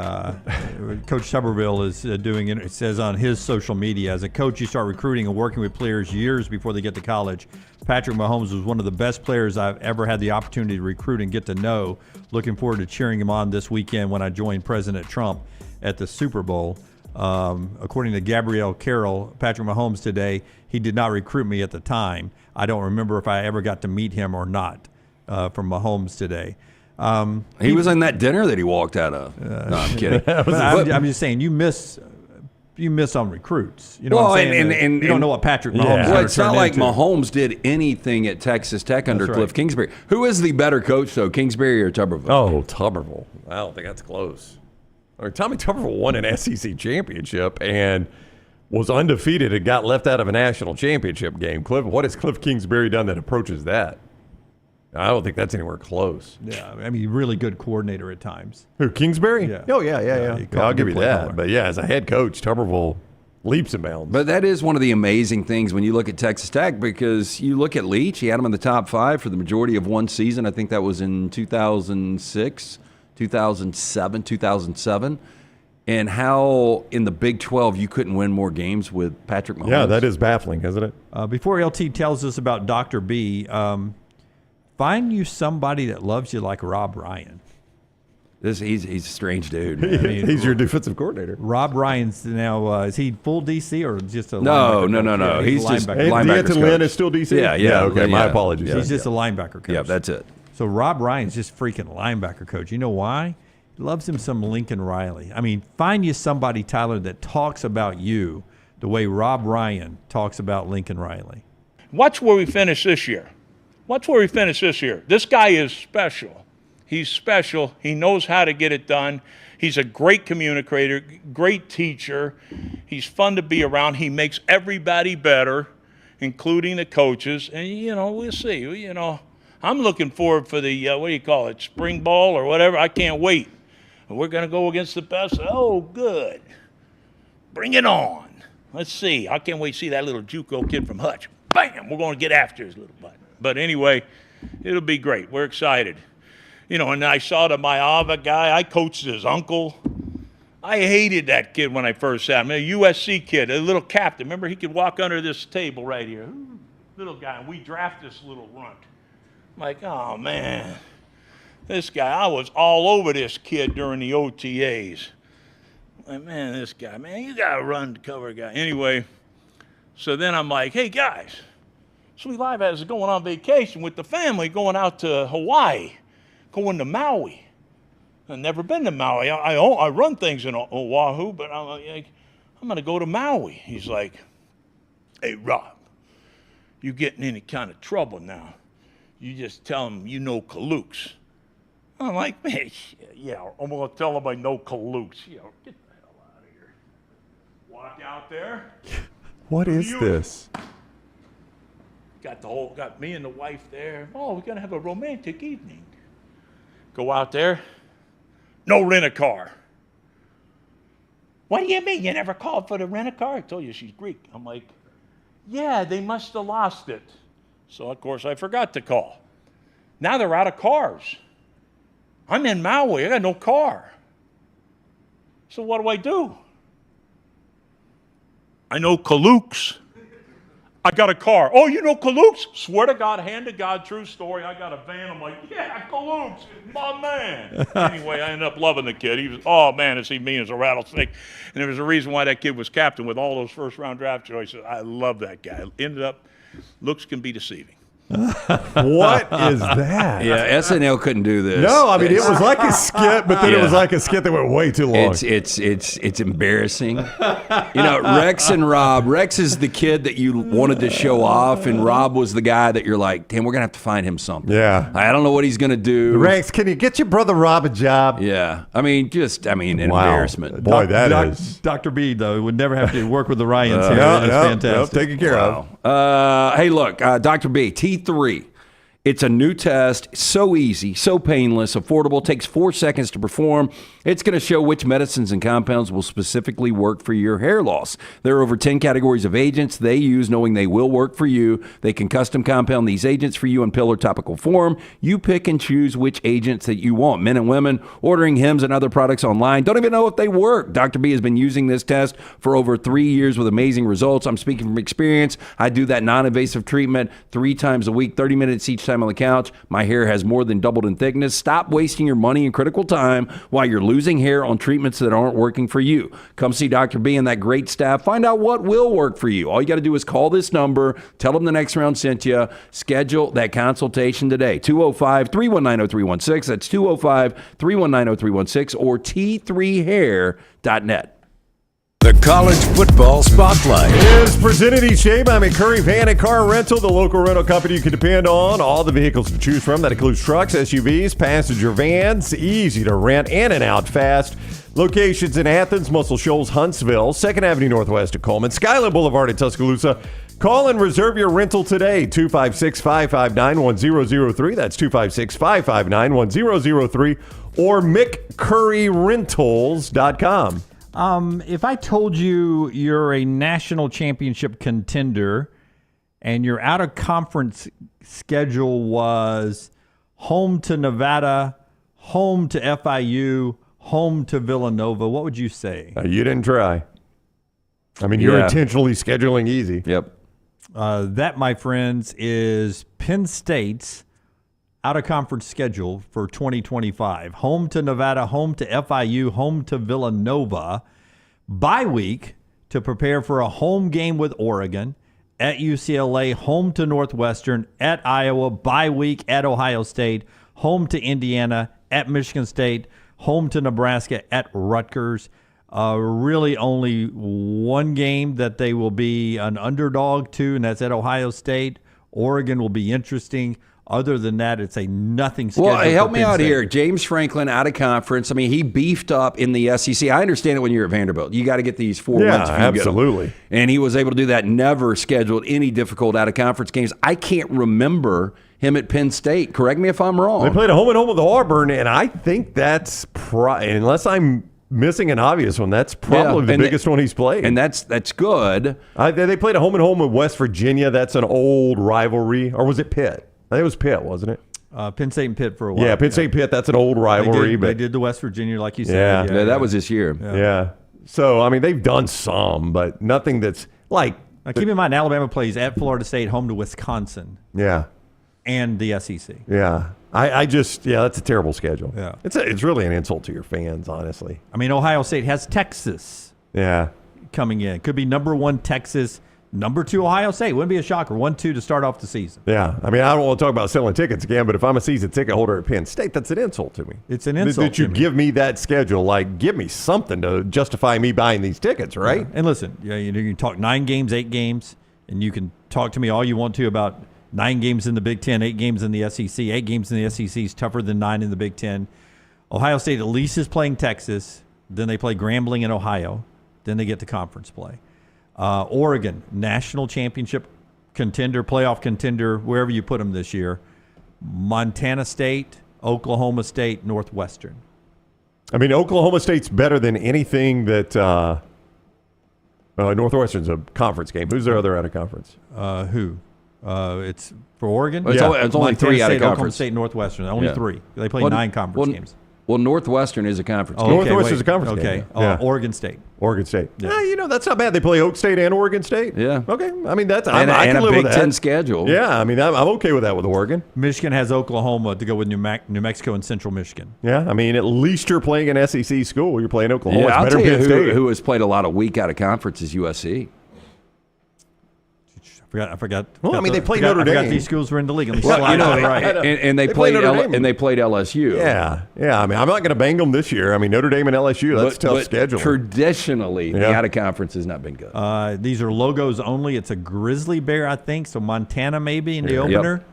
S2: Coach Tuberville is doing it. It says on his social media, as a coach, you start recruiting and working with players years before they get to college. Patrick Mahomes was one of the best players I've ever had the opportunity to recruit and get to know. Looking forward to cheering him on this weekend when I join President Trump at the Super Bowl. According to Gabrielle Carroll, Patrick Mahomes today, he did not recruit me at the time. I don't remember if I ever got to meet him or not from Mahomes today.
S1: He was in that dinner that he walked out of. No, I'm kidding.
S2: I'm just saying, you miss on recruits. You know what I'm saying? And you don't know what Patrick Mahomes is.
S1: Well, it's not like Mahomes did anything at Texas Tech under Cliff Kingsbury. Who is the better coach, though, Kingsbury or Tuberville?
S3: Oh, Tuberville. I don't think that's close. Tommy Tuberville won an SEC championship and was undefeated and got left out of a national championship game. What has Cliff Kingsbury done that approaches that? I don't think that's anywhere close.
S2: Yeah, I mean, really good coordinator at times.
S3: Who, Kingsbury?
S2: Yeah.
S3: Oh, yeah. I'll give you that. But, yeah, as a head coach, Tuberville leaps and bounds.
S1: But that is one of the amazing things when you look at Texas Tech, because you look at Leach, he had him in the top 5 for the majority of one season. I think that was in 2006, 2007, and how in the Big 12 you couldn't win more games with Patrick Mahomes.
S3: Yeah, that is baffling, isn't it?
S2: Before LT tells us about Dr. B, find you somebody that loves you like Rob Ryan.
S1: He's a strange dude.
S3: I mean, he's your defensive coordinator.
S2: Rob Ryan's now, is he full DC or just a
S1: No.
S2: Yeah,
S1: he's just
S2: linebacker.
S3: D'Anton Lynn is still DC?
S1: Yeah.
S3: Okay, my apologies.
S2: He's just a linebacker coach.
S1: Yeah, that's it.
S2: So Rob Ryan's just freaking linebacker coach. You know why? He loves him some Lincoln Riley. I mean, find you somebody, Tyler, that talks about you the way Rob Ryan talks about Lincoln Riley.
S15: Watch where we finish this year. This guy is special. He's special. He knows how to get it done. He's a great communicator, great teacher. He's fun to be around. He makes everybody better, including the coaches. And, we'll see. I'm looking forward for the, spring ball or whatever. I can't wait. We're going to go against the best. Oh, good. Bring it on. Let's see. I can't wait to see that little JUCO kid from Hutch. Bam! We're going to get after his little butt. But anyway, it'll be great. We're excited. And I saw the Mayava guy. I coached his uncle. I hated that kid when I first saw him. A USC kid, a little captain. Remember, he could walk under this table right here. Little guy. And we draft this little runt. I'm like, oh, man. This guy, I was all over this kid during the OTAs. Like, man, this guy, man, you got to run to cover guy. Anyway, so then I'm like, hey, guys, Sweet Life is going on vacation with the family, going out to Hawaii, going to Maui. I've never been to Maui. I run things in Oahu, but I'm like, I'm going to go to Maui. He's like, hey, Rob, you get in any kind of trouble now, you just tell him you know Kalooks. I'm like, man, yeah, I'm going to tell him I know Kalooks. Get the hell out of here. Walk out there.
S3: What is this?
S15: Got me and the wife there. Oh, we're going to have a romantic evening. Go out there. No rent-a-car. What do you mean? You never called for the rent-a-car? I told you she's Greek. I'm like, yeah, they must have lost it. So, of course, I forgot to call. Now they're out of cars. I'm in Maui. I got no car. So what do? I know Kalooks. I got a car. Oh, you know Kalooks? Swear to God, hand to God, true story. I got a van. I'm like, yeah, Kalooks, my man. Anyway, I ended up loving the kid. He was, oh, man, is he mean as a rattlesnake. And there was a reason why that kid was captain with all those first-round draft choices. I love that guy. Ended up, looks can be deceiving.
S3: What is that?
S1: Yeah, SNL couldn't do this.
S3: No, I mean it was like a skit, but then it was like a skit that went way too long.
S1: It's embarrassing. Rex and Rob. Rex is the kid that you wanted to show off, and Rob was the guy that you're like, damn, we're gonna have to find him something.
S3: Yeah,
S1: I don't know what he's gonna do.
S3: Rex, can you get your brother Rob a job?
S1: Yeah, embarrassment.
S3: Boy, that is.
S2: Dr. B though would never have to work with the Ryans here. That's fantastic.
S3: Taken care of.
S1: Hey, look, Dr. B, T3. It's a new test, so easy, so painless, affordable, takes 4 seconds to perform. It's going to show which medicines and compounds will specifically work for your hair loss. There are over 10 categories of agents they use, knowing they will work for you. They can custom compound these agents for you in pill or topical form. You pick and choose which agents that you want. Men and women ordering Hims and other products online don't even know if they work. Dr. B has been using this test for over 3 years with amazing results. I'm speaking from experience. I do that non-invasive treatment 3 times a week, 30 minutes each time on the couch. My hair has more than doubled in thickness. Stop wasting your money and critical time while you're losing hair on treatments that aren't working for you. Come see Dr. B and that great staff. Find out what will work for you. All you got to do is call this number, tell them the next round sent you, schedule that consultation today. 205-319-0316. That's 205-319-0316 or t3hair.net.
S5: The College Football Spotlight
S3: is presented each day by McCurry Van and Car Rental, the local rental company you can depend on. All the vehicles to choose from. That includes trucks, SUVs, passenger vans, easy to rent in and out fast. Locations in Athens, Muscle Shoals, Huntsville, 2nd Avenue Northwest of Coleman, Skyland Boulevard in Tuscaloosa. Call and reserve your rental today, 256-559-1003. That's 256-559-1003 or McCurryRentals.com.
S2: If I told you you're a national championship contender and your out-of-conference schedule was home to Nevada, home to FIU, home to Villanova, what would you say?
S3: You didn't try. I mean, you're intentionally scheduling easy.
S1: Yep.
S2: That, my friends, is Penn State's out-of-conference schedule for 2025. Home to Nevada, home to FIU, home to Villanova. Bye week to prepare for a home game with Oregon, at UCLA, home to Northwestern, at Iowa, bye week at Ohio State, home to Indiana, at Michigan State, home to Nebraska, at Rutgers. Really only one game that they will be an underdog to, and that's at Ohio State. Oregon will be interesting. Other than that, it's a nothing schedule.
S1: Well, help me out here. James Franklin out of conference. I mean, he beefed up in the SEC. I understand it when you're at Vanderbilt. You got to get these 4 wins.
S3: Yeah, absolutely.
S1: And he was able to do that. Never scheduled any difficult out of conference games. I can't remember him at Penn State. Correct me if I'm wrong.
S3: They played a home and home with Auburn, and I think that's unless I'm missing an obvious one, that's probably the biggest one he's played.
S1: And that's good.
S3: They played a home and home with West Virginia. That's an old rivalry. Or was it Pitt? I think it was Pitt, wasn't it?
S2: Penn State and Pitt for a while.
S3: Yeah, Penn State Pitt, that's an old rivalry.
S2: They did the West Virginia, like you said.
S1: Yeah, that was this year.
S3: Yeah. So, I mean, they've done some, but nothing that's like.
S2: Now, keep in mind, Alabama plays at Florida State, home to Wisconsin.
S3: Yeah.
S2: And the SEC.
S3: Yeah. That's a terrible schedule.
S2: Yeah.
S3: It's really an insult to your fans, honestly.
S2: I mean, Ohio State has Texas.
S3: Yeah.
S2: Coming in. Could be number 1 Texas, number 2 Ohio State. Wouldn't be a shocker. 1-2 to start off the season.
S3: Yeah. I mean, I don't want to talk about selling tickets again, but if I'm a season ticket holder at Penn State, that's an insult to me.
S2: It's an insult
S3: that you give me that schedule. Like, give me something to justify me buying these tickets, right?
S2: Yeah. And listen, you can talk 9 games, 8 games, and you can talk to me all you want to about 9 games in the Big Ten, 8 games in the SEC. 8 games in the SEC is tougher than 9 in the Big Ten. Ohio State at least is playing Texas. Then they play Grambling in Ohio. Then they get to conference play. Oregon, national championship contender, playoff contender, wherever you put them this year. Montana State, Oklahoma State, Northwestern.
S3: I mean, Oklahoma State's better than anything that Northwestern's a conference game. Who's their other out of conference?
S2: Who? It's for Oregon?
S1: It's only 3 out of conference.
S2: Oklahoma State, Northwestern. Only 3. They play 9 conference games.
S1: Well, Northwestern is a conference game.
S3: Northwestern's a conference game.
S2: Okay. Oregon State.
S3: Oregon State. Yeah. That's not bad. They play Oak State and Oregon State.
S1: Yeah.
S3: Okay. I mean, I
S1: can
S3: live
S1: a Big
S3: with that.
S1: Ten schedule.
S3: Yeah. I mean, I'm okay with that with Oregon.
S2: Michigan has Oklahoma to go with New Mexico and Central Michigan.
S3: Yeah. I mean, at least you're playing an SEC school. You're playing Oklahoma.
S1: Yeah, I'll
S3: better
S1: tell you
S3: Penn State.
S1: who has played a lot of week out of conference is USC.
S2: I forgot.
S3: Well, I mean, they played Notre Dame.
S2: I forgot these schools were in the league. Let me
S1: Well,
S2: slide
S1: you know,
S2: to the right.
S1: and they played LSU.
S3: Yeah. I mean, I'm not going to bang them this year. I mean, Notre Dame and LSU, that's tough schedule.
S1: Traditionally, the out-of-conference has not been good.
S2: These are logos only. It's a grizzly bear, I think. So Montana maybe in the opener.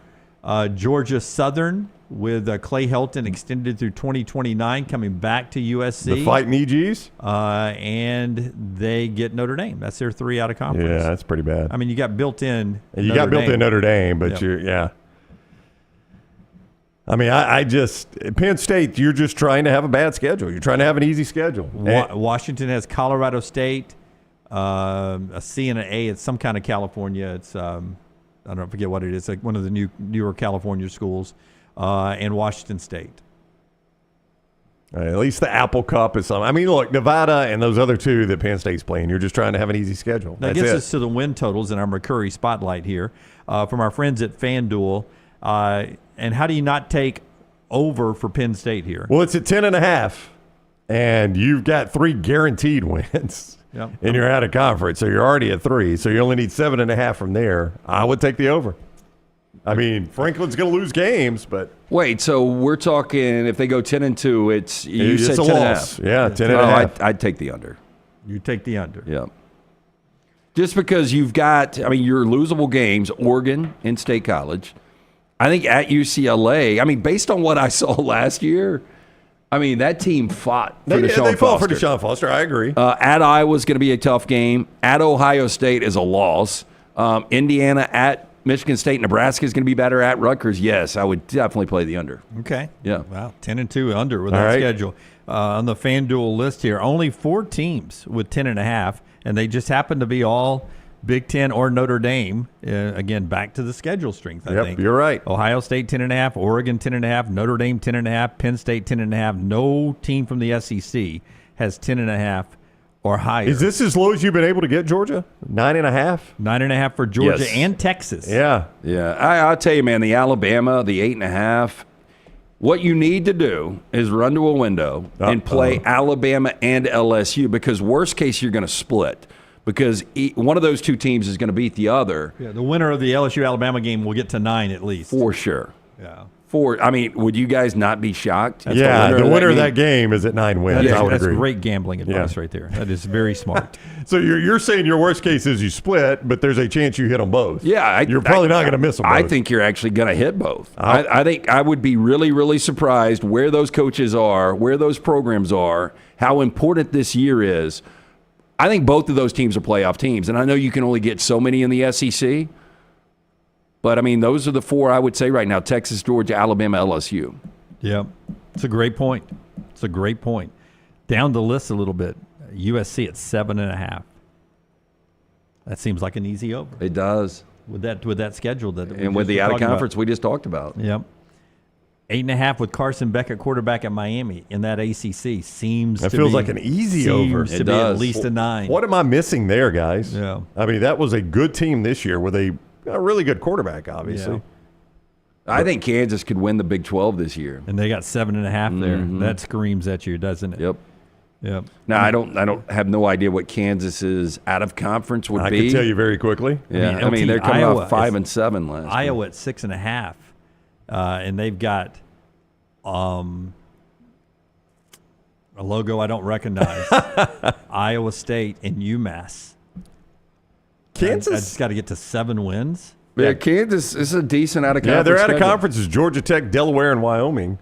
S2: Georgia Southern with Clay Helton extended through 2029, coming back to USC.
S3: The Fighting EGs?
S2: And they get Notre Dame. That's their 3 out of conference.
S3: Yeah, that's pretty bad.
S2: I mean, you got built-in
S3: Notre Dame, but I mean, I just Penn State, you're just trying to have a bad schedule. You're trying to have an easy schedule.
S2: Washington has Colorado State, a C and an A. It's some kind of California. It's I don't forget what it is, like one of the newer California schools, and Washington State.
S3: At least the Apple Cup is something. I mean, look, Nevada and those other 2 that Penn State's playing, you're just trying to have an easy schedule.
S2: That gets us to the win totals in our McCurry spotlight here from our friends at FanDuel. And how do you not take over for Penn State here?
S3: Well, it's at 10.5, and you've got 3 guaranteed wins.
S2: Yep.
S3: And you're out of conference, so you're already at 3. So you only need 7.5 from there. I would take the over. I mean, Franklin's going to lose games, but
S1: wait. So we're talking if they go 10-2, it's said
S3: a
S1: 10.5.
S3: Yeah, 10.5.
S1: I'd take the under.
S2: You take the under.
S1: Yeah. Just because you've got, your losable games, Oregon and State College. I think at UCLA. Based on what I saw last year. That team fought for Deshaun Foster.
S3: They fought for Deshaun Foster. I agree.
S1: At Iowa's going to be a tough game. At Ohio State is a loss. Indiana at Michigan State. Nebraska is going to be better. At Rutgers, yes, I would definitely play the under.
S2: Okay.
S1: Yeah.
S2: Wow. 10-2 under with that schedule. On the FanDuel list here, only 4 teams with 10.5, and they just happen to be all Big Ten or Notre Dame. Again, back to the schedule strength, I think.
S3: You're right.
S2: Ohio State 10.5, Oregon 10.5, Notre Dame 10.5, Penn State 10.5. No team from the SEC has 10.5 or higher.
S3: Is this as low as you've been able to get, Georgia? 9.5?
S2: 9.5 for Georgia
S1: Yes.
S2: and Texas.
S3: Yeah.
S1: I'll tell you, man, the Alabama, the 8.5. What you need to do is run to a window and play Alabama and LSU, because worst case you're going to split. Because one of those 2 teams is going to beat the other.
S2: Yeah, the winner of the LSU-Alabama game will get to 9 at least.
S1: For sure.
S2: Yeah.
S1: Would you guys not be shocked?
S3: The winner of that game is at 9 wins. I would
S2: that's
S3: agree.
S2: Great gambling advice right there. That is very smart.
S3: So you're saying your worst case is you split, but there's a chance you hit them both.
S1: Yeah.
S3: You're probably not going to miss them both.
S1: I think you're actually going to hit both. I think I would be really, really surprised where those coaches are, where those programs are, how important this year is. I think both of those teams are playoff teams, and I know you can only get so many in the SEC, but, those are the 4 I would say right now: Texas, Georgia, Alabama, LSU.
S2: Yeah, it's a great point. Down the list a little bit, USC at 7.5. That seems like an easy over.
S1: It does.
S2: With that schedule.
S1: And with the out-of-conference we just talked about.
S2: Yep. 8.5 with Carson Beck at quarterback at Miami in that ACC seems
S3: that
S2: to
S3: feels
S2: be,
S3: like an easy over.
S2: Seems to be at least a 9.
S3: What am I missing there, guys?
S2: Yeah.
S3: That was a good team this year with a really good quarterback, obviously.
S2: Yeah.
S1: I think Kansas could win the Big 12 this year.
S2: And they got 7.5 there. That screams at you, doesn't it?
S1: Yep. Now I don't have no idea what Kansas's out of conference would be.
S3: I can tell you very quickly.
S1: Yeah, they're coming off 5 and 7 last.
S2: Iowa at 6.5, and they've got a logo I don't recognize. Iowa State and UMass.
S3: Kansas.
S2: I just got to get to 7 wins.
S1: Yeah, Kansas is a decent out of conference.
S3: Yeah, they're out of
S1: schedule.
S3: conferences. Georgia Tech, Delaware, and Wyoming.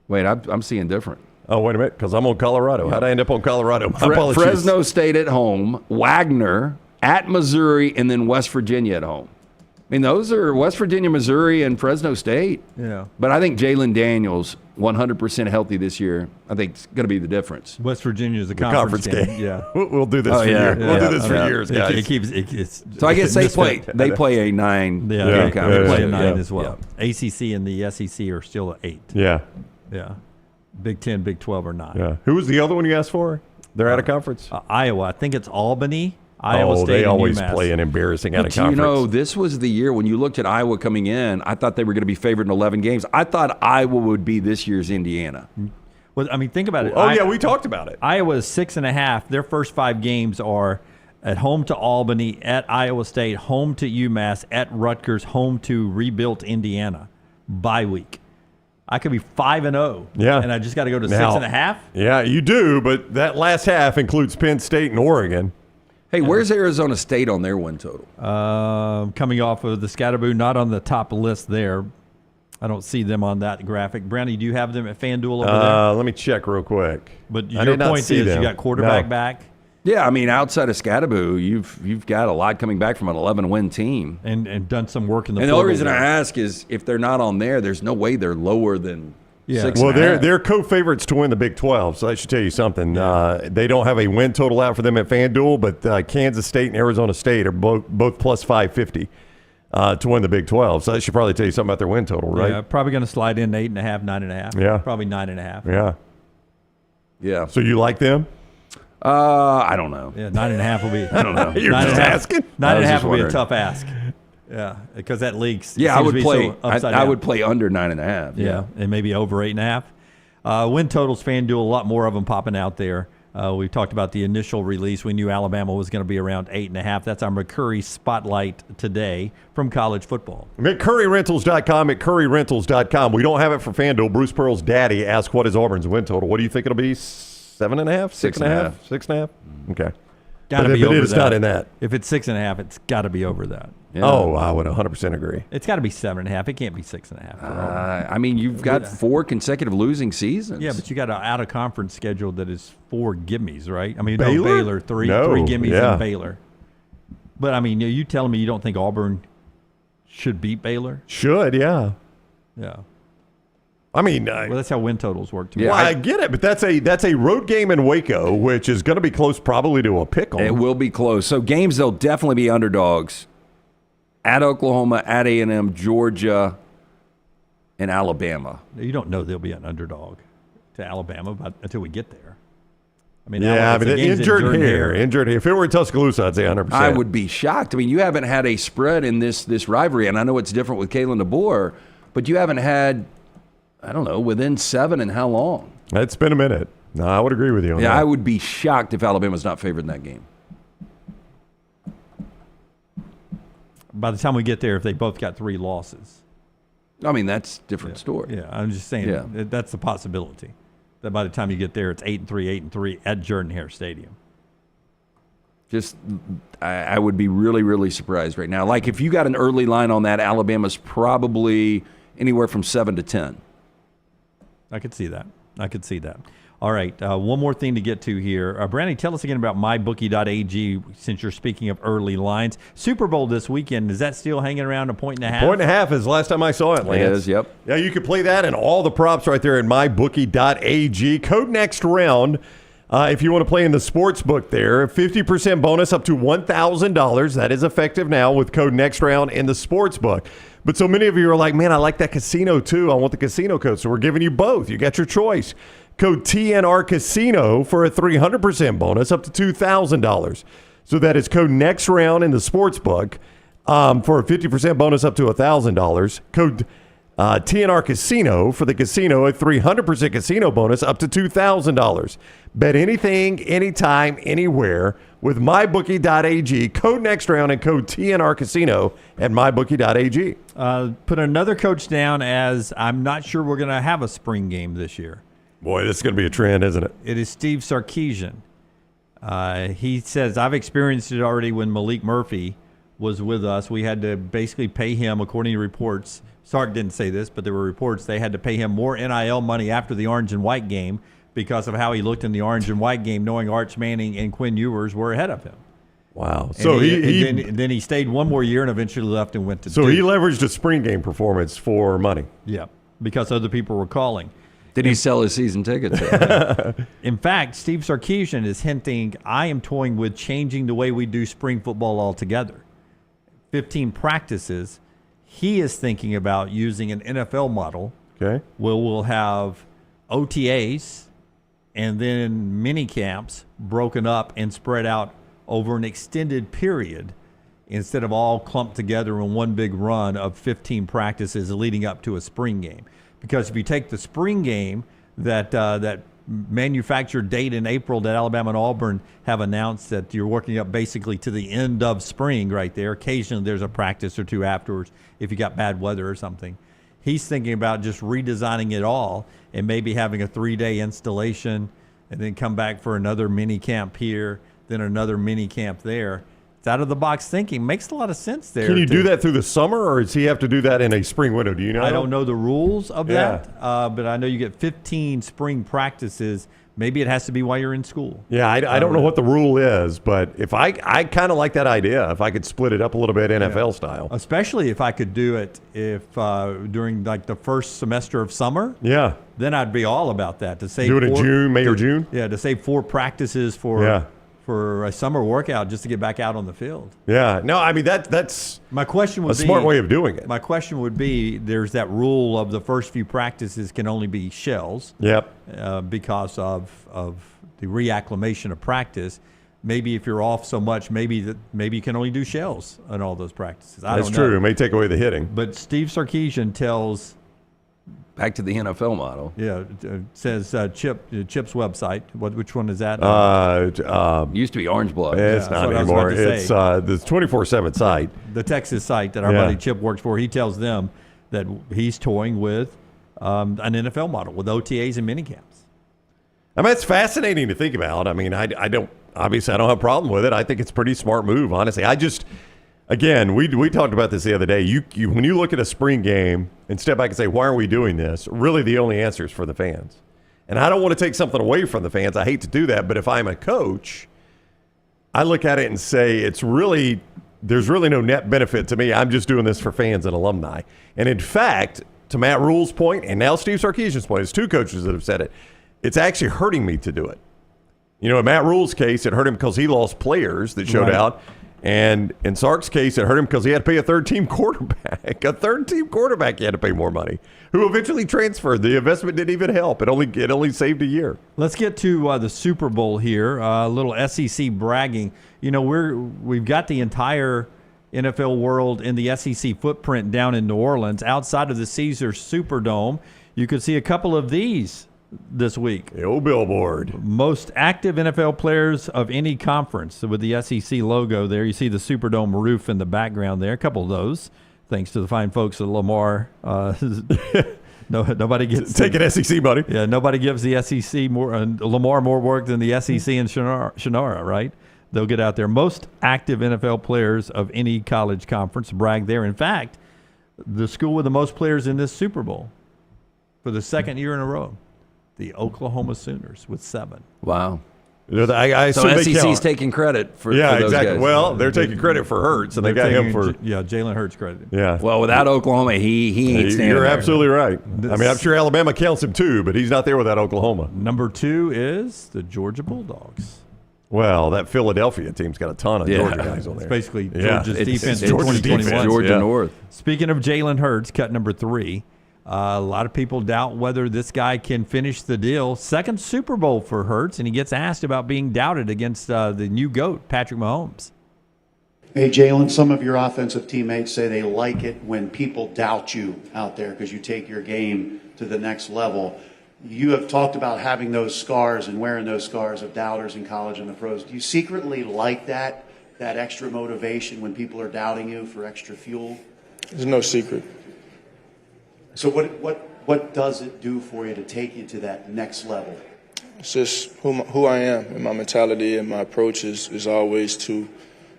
S1: Wait, I'm seeing different.
S3: Oh, wait a minute, because I'm on Colorado.
S1: Yeah.
S3: How'd I end up on Colorado? My apologies.
S1: Fresno State at home, Wagner at Missouri, and then West Virginia at home. Those are West Virginia, Missouri, and Fresno State.
S2: Yeah.
S1: But I think Jalen Daniels, 100% healthy this year, I think it's going to be the difference.
S2: West Virginia is a conference game. Yeah.
S3: We'll do this for years. We'll do this for years, guys.
S1: So I guess they play a 9.
S2: Yeah, they play a 9
S1: Yeah.
S2: as well. Yeah. ACC and the SEC are still at 8.
S3: Yeah.
S2: Yeah. Big 10, Big 12 are 9.
S3: Yeah. Who was the other one you asked for? They're out of conference?
S2: Iowa. I think it's Albany. Iowa State
S3: they
S2: and
S3: always
S2: UMass.
S3: play an embarrassing out of conference.
S1: This was the year when you looked at Iowa coming in, I thought they were going to be favored in 11 games. I thought Iowa would be this year's Indiana.
S2: Well, think about it.
S3: Oh, yeah, we talked about it.
S2: Iowa is 6.5. Their first 5 games are at home to Albany, at Iowa State, home to UMass, at Rutgers, home to rebuilt Indiana. Bye week. I could be 5-0.
S3: Yeah.
S2: And I just got to go to
S3: Now,
S2: 6.5.
S3: Yeah, you do, but that last half includes Penn State and Oregon.
S1: Hey, where's Arizona State on their win total?
S2: Coming off of the Scatterboo, not on the top list there. I don't see them on that graphic. Brownie, do you have them at FanDuel over there?
S3: Let me check real quick.
S2: But your point is you got quarterback back.
S1: Yeah, I mean, outside of Scatterboo, you've got a lot coming back from an 11-win team.
S2: And done some work in the
S1: And the only reason I ask is if they're not on there's no way they're lower than 6.5.
S3: Well, they're co-favorites to win the Big 12, so that should tell you something. They don't have a win total out for them at FanDuel, but Kansas State and Arizona State are both plus 550 to win the Big 12. So that should probably tell you something about their win total, right?
S2: Yeah, probably going to slide in 8.5, 9.5.
S3: Yeah.
S2: Probably 9.5.
S3: Yeah.
S1: Yeah.
S3: So you like them?
S1: I don't know.
S2: Yeah, 9.5 will be.
S1: I don't know.
S3: You're just asking?
S2: 9.5 will be a tough ask. Yeah, because that leaks.
S1: Yeah, I would play.
S2: So
S1: I would play under 9.5.
S2: Yeah, and maybe over 8.5. Win totals, FanDuel, a lot more of them popping out there. We talked about the initial release. We knew Alabama was going to be around 8.5. That's our McCurry spotlight today from college football.
S3: McCurryRentals.com, McCurryRentals.com. We don't have it for FanDuel. Bruce Pearl's daddy asked what is Auburn's win total. What do you think it'll be? 7.5? 6.5? 6.5? Okay.
S2: Got to be over that.
S3: But it's not in that.
S2: If it's 6.5, it's got to be over that.
S1: Yeah.
S3: Oh, I would 100% agree.
S2: It's got to be 7.5. It can't be 6.5.
S1: I mean, you've got 4 consecutive losing seasons.
S2: Yeah, but you got an out-of-conference schedule that is 4 gimmies, right? I mean,
S3: Baylor?
S2: no, Baylor, 3 gimmies
S3: yeah.
S2: and Baylor. But, I mean, are you telling me you don't think Auburn should beat Baylor?
S3: Should, yeah.
S2: Yeah.
S3: I mean,
S2: well, that's how win totals work to me.
S3: Well, I get it, but that's a road game in Waco, which is going to be close probably to a pickle.
S1: It will be close. So games, they'll definitely be underdogs. At Oklahoma, at A&M, Georgia, and Alabama.
S2: You don't know they'll be an underdog to Alabama until we get there. I mean,
S3: yeah, but injured hair. If it were Tuscaloosa, I'd say 100%.
S1: I would be shocked. I mean, you haven't had a spread in this rivalry, and I know it's different with Kalen DeBoer, but you haven't had, I don't know, within 7 and how long?
S3: It's been a minute. No, I would agree with you on that.
S1: Yeah, I would be shocked if Alabama's not favored in that game.
S2: By the time we get there, if they both got 3 losses.
S1: I mean, that's a different story.
S2: Yeah, I'm just saying that's the possibility. That by the time you get there, it's 8-3, 8-3 at Jordan-Hare Stadium.
S1: Just, I would be really, really surprised right now. Like, if you got an early line on that, Alabama's probably anywhere from 7 to 10.
S2: I could see that. All right, one more thing to get to here. Brandon, tell us again about mybookie.ag since you're speaking of early lines. Super Bowl this weekend, is that still hanging around 1.5?
S3: 1.5 is the last time I saw it, Lance.
S1: It is, yep.
S3: Yeah, you can play that and all the props right there at mybookie.ag. Code next round. If you want to play in the sports book there, 50% bonus up to $1,000. That is effective now with code next round in the sports book. But so many of you are like, man, I like that casino too. I want the casino code. So we're giving you both. You got your choice. Code TNR Casino for a 300% bonus up to $2,000. So that is code next round in the sports book for a 50% bonus up to $1,000. Code TNR Casino for the casino, a 300% casino bonus up to $2,000. Bet anything, anytime, anywhere with mybookie.ag. Code next round and code TNR Casino at mybookie.ag.
S2: Put another coach down as I'm not sure we're going to have a spring game this year.
S3: Boy, this is going to be a trend, isn't it?
S2: It is Steve Sarkisian. He says, I've experienced it already when Malik Murphy was with us. We had to basically pay him, according to reports. Sark didn't say this, but there were reports they had to pay him more NIL money after the orange and white game because of how he looked in the orange and white game, knowing Arch Manning and Quinn Ewers were ahead of him.
S3: Wow.
S2: And
S3: so
S2: then he stayed one more year and eventually left and went to
S3: So
S2: Duke.
S3: he leveraged a spring game performance for money.
S2: Yeah, because other people were calling.
S1: Did he sell his season tickets?
S2: In fact, Steve Sarkisian is hinting, I am toying with changing the way we do spring football altogether. 15 practices. He is thinking about using an NFL model.
S3: Okay.
S2: Where we'll have OTAs and then mini camps broken up and spread out over an extended period instead of all clumped together in one big run of 15 practices leading up to a spring game. Because if you take the spring game that manufactured date in April that Alabama and Auburn have announced that you're working up basically to the end of spring right there. Occasionally there's a practice or two afterwards if you got bad weather or something. He's thinking about just redesigning it all and maybe having a 3-day installation and then come back for another mini camp here, then another mini camp there. It's out of the box thinking. Makes a lot of sense there.
S3: Can you do that through the summer, or does he have to do that in a spring window? Do you know?
S2: I don't know the rules of that, but I know you get 15 spring practices. Maybe it has to be while you're in school.
S3: Yeah, I don't know what the rule is, but if I kind of like that idea, if I could split it up a little bit NFL style.
S2: Especially if I could do it during like the first semester of summer.
S3: Yeah.
S2: Then I'd be all about that. To save
S3: do it in June, May or June?
S2: Yeah, to save 4 practices for a summer workout just to get back out on the field.
S3: Yeah. No, I mean, that's
S2: my question would
S3: a smart way of doing it.
S2: My question would be, there's that rule of the first few practices can only be shells.
S3: Yep.
S2: Because of the reacclimation of practice. Maybe if you're off so much, maybe you can only do shells on all those practices. I don't know.
S3: That's true. It may take away the hitting.
S2: But Steve Sarkisian tells...
S1: Back to the NFL model.
S2: Yeah, says Chip's website. Which one is that?
S1: Used to be Orange Blood.
S3: It's not anymore. It's the 24/7 site.
S2: The Texas site that our buddy Chip works for. He tells them that he's toying with an NFL model with OTAs and minicamps.
S3: I mean, it's fascinating to think about. I mean, I don't have a problem with it. I think it's a pretty smart move, honestly. Again, we talked about this the other day. You when you look at a spring game and step back and say, why are we doing this? Really, the only answer is for the fans. And I don't want to take something away from the fans. I hate to do that. But if I'm a coach, I look at it and say, there's really no net benefit to me. I'm just doing this for fans and alumni. And in fact, to Matt Rule's point, and now Steve Sarkisian's point, it's 2 coaches that have said it, it's actually hurting me to do it. You know, in Matt Rule's case, it hurt him because he lost players that showed out. And in Sark's case, it hurt him because he had to pay a third-team quarterback. A third-team quarterback, he had to pay more money, who eventually transferred. The investment didn't even help. It only saved a year.
S2: Let's get to the Super Bowl here. A little SEC bragging. You know, we've got the entire NFL world in the SEC footprint down in New Orleans. Outside of the Caesars Superdome, you could see a couple of these this week.
S3: The old billboard.
S2: Most active NFL players of any conference with the SEC logo there. You see the Superdome roof in the background there. A couple of those, thanks to the fine folks at Lamar. Nobody gets
S3: taking SEC money.
S2: Yeah, nobody gives the SEC Lamar more work than the SEC and Shannara, right? They'll get out there. Most active NFL players of any college conference brag there. In fact, the school with the most players in this Super Bowl for the second year in a row. The Oklahoma Sooners with 7.
S1: Wow.
S3: I
S1: so SEC's taking credit for those
S3: exactly.
S1: guys.
S3: Well, they're taking credit for Hurts, and they got him for
S2: Jalen Hurts credit.
S3: Yeah.
S1: Well, without Oklahoma, he ain't standing
S3: You're
S1: there.
S3: absolutely right. I mean, I'm sure Alabama counts him too, but he's not there without Oklahoma.
S2: Number 2 is the Georgia Bulldogs.
S3: Well, that Philadelphia team's got a ton of Georgia guys on there.
S2: It's basically Georgia's defense in
S3: Georgia's
S2: 2021.
S3: defense.
S1: Georgia North.
S2: Speaking of Jalen Hurts, cut number 3. A lot of people doubt whether this guy can finish the deal. Second Super Bowl for Hurts, and he gets asked about being doubted against the new GOAT, Patrick Mahomes.
S16: Hey, Jalen, some of your offensive teammates say they like it when people doubt you out there because you take your game to the next level. You have talked about having those scars and wearing those scars of doubters in college and the pros. Do you secretly like that extra motivation when people are doubting you for extra fuel?
S17: There's no secret.
S16: So what does it do for you to take you to that next level?
S17: It's just who I am, and my mentality and my approach is always to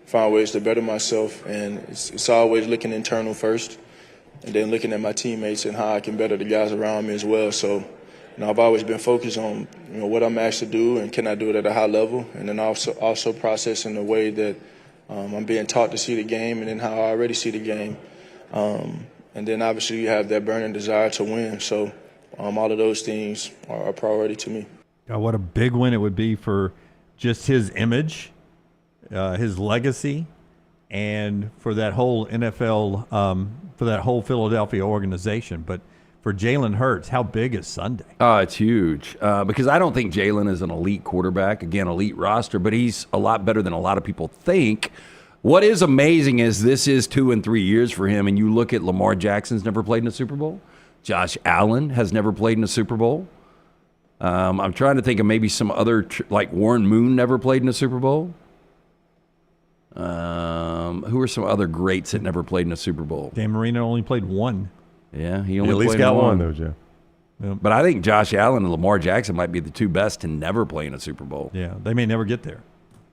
S17: find ways to better myself, and it's always looking internal first, and then looking at my teammates and how I can better the guys around me as well. So, I've always been focused on what I'm asked to do and can I do it at a high level, and then also processing the way that I'm being taught to see the game and then how I already see the game. And then obviously you have that burning desire to win. So all of those things are a priority to me.
S2: God, what a big win it would be for just his image, his legacy, and for that whole NFL, for that whole Philadelphia organization. But for Jalen Hurts, how big is Sunday?
S1: It's huge because I don't think Jalen is an elite quarterback, again, elite roster, but he's a lot better than a lot of people think. What is amazing is this is 2 and 3 years for him, and you look at Lamar Jackson's never played in a Super Bowl. Josh Allen has never played in a Super Bowl. I'm trying to think of maybe some other, like Warren Moon never played in a Super Bowl. Who are some other greats that never played in a Super Bowl?
S2: Dan Marino only played one.
S1: Yeah, he only
S3: at least
S1: played
S3: got
S1: one,
S3: though, Joe.
S2: Yep.
S1: But I think Josh Allen and Lamar Jackson might be the two best to never play in a Super Bowl.
S2: Yeah, they may never get there.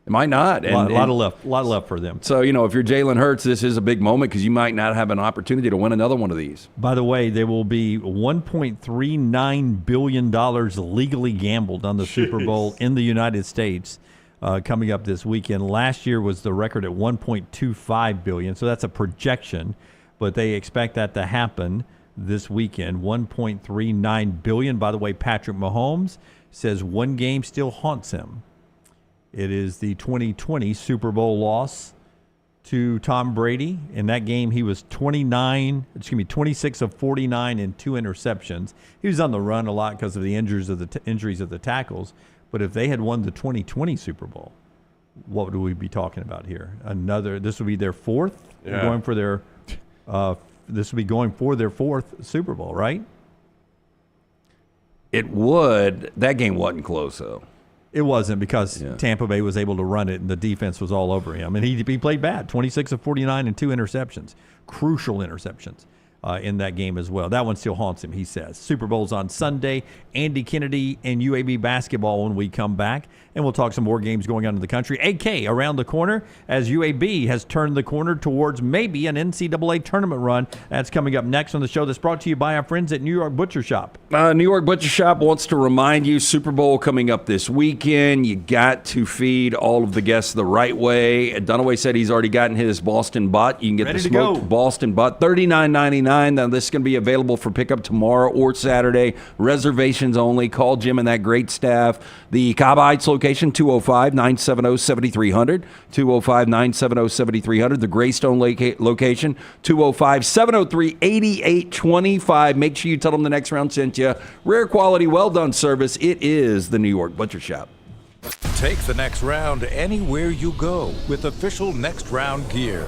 S1: It might not.
S2: A lot left for them.
S1: So, if you're Jalen Hurts, this is a big moment because you might not have an opportunity to win another one of these.
S2: By the way, there will be $1.39 billion legally gambled on the Super Bowl in the United States coming up this weekend. Last year was the record at $1.25 billion, so that's a projection, but they expect that to happen this weekend. $1.39 billion. By the way, Patrick Mahomes says one game still haunts him. It is the 2020 Super Bowl loss to Tom Brady. In that game, he was 26 of 49 and 2 interceptions. He was on the run a lot because of the injuries of the tackles. But if they had won the 2020 Super Bowl, what would we be talking about here? This would be their fourth.
S3: Yeah.
S2: Going for their this would be going for their fourth Super Bowl, right?
S1: It would. That game wasn't close, though.
S2: It wasn't because Tampa Bay was able to run it and the defense was all over him. And he played bad, 26 of 49 and 2 interceptions, crucial interceptions in that game as well. That one still haunts him, he says. Super Bowl's on Sunday. Andy Kennedy and UAB Basketball when we come back. And we'll talk some more games going on in the country. AK around the corner as UAB has turned the corner towards maybe an NCAA tournament run. That's coming up next on the show that's brought to you by our friends at New York Butcher Shop.
S1: New York Butcher Shop wants to remind you, Super Bowl coming up this weekend. You got to feed all of the guests the right way. Dunaway said he's already gotten his Boston butt. You can get the smoked Boston butt, $39.99. Now, this is going to be available for pickup tomorrow or Saturday. Reservations only. Call Jim and that great staff. The Cobb Heights location, 205-970-7300. 205-970-7300. The Greystone location, 205-703-8825. Make sure you tell them the next round sent you. Rare quality, well done service. It is the New York Butcher Shop.
S5: Take the next round anywhere you go with official Next Round gear.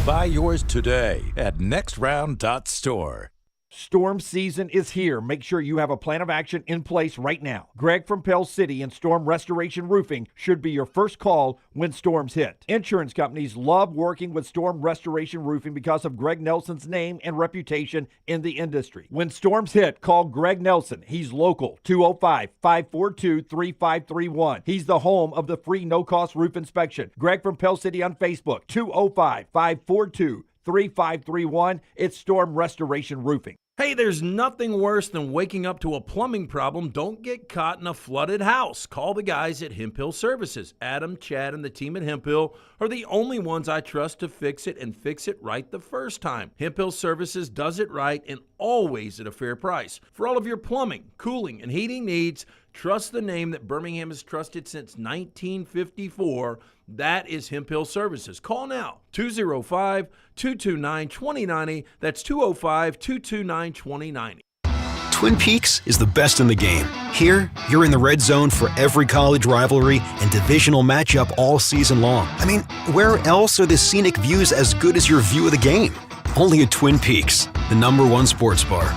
S5: Buy yours today at nextround.store.
S14: Storm season is here. Make sure you have a plan of action in place right now. Greg from Pell City and Storm Restoration Roofing should be your first call when storms hit. Insurance companies love working with Storm Restoration Roofing because of Greg Nelson's name and reputation in the industry. When storms hit, call Greg Nelson. He's local, 205-542-3531. He's the home of the free no-cost roof inspection. Greg from Pell City on Facebook, 205-542-3531. It's Storm Restoration Roofing.
S18: Hey, there's nothing worse than waking up to a plumbing problem. Don't get caught in a flooded house. Call the guys at Hemp Hill Services. Adam, Chad, and the team at Hemp Hill are the only ones I trust to fix it and fix it right the first time. Hemp Hill Services does it right and always at a fair price. For all of your plumbing, cooling, and heating needs, trust the name that Birmingham has trusted since 1954. That is Hemp Hill Services. Call now, 205-229-2090. That's 205-229-2090.
S7: Twin Peaks is the best in the game. Here, you're in the red zone for every college rivalry and divisional matchup all season long. I mean, where else are the scenic views as good as your view of the game? Only at Twin Peaks, the #1 sports bar.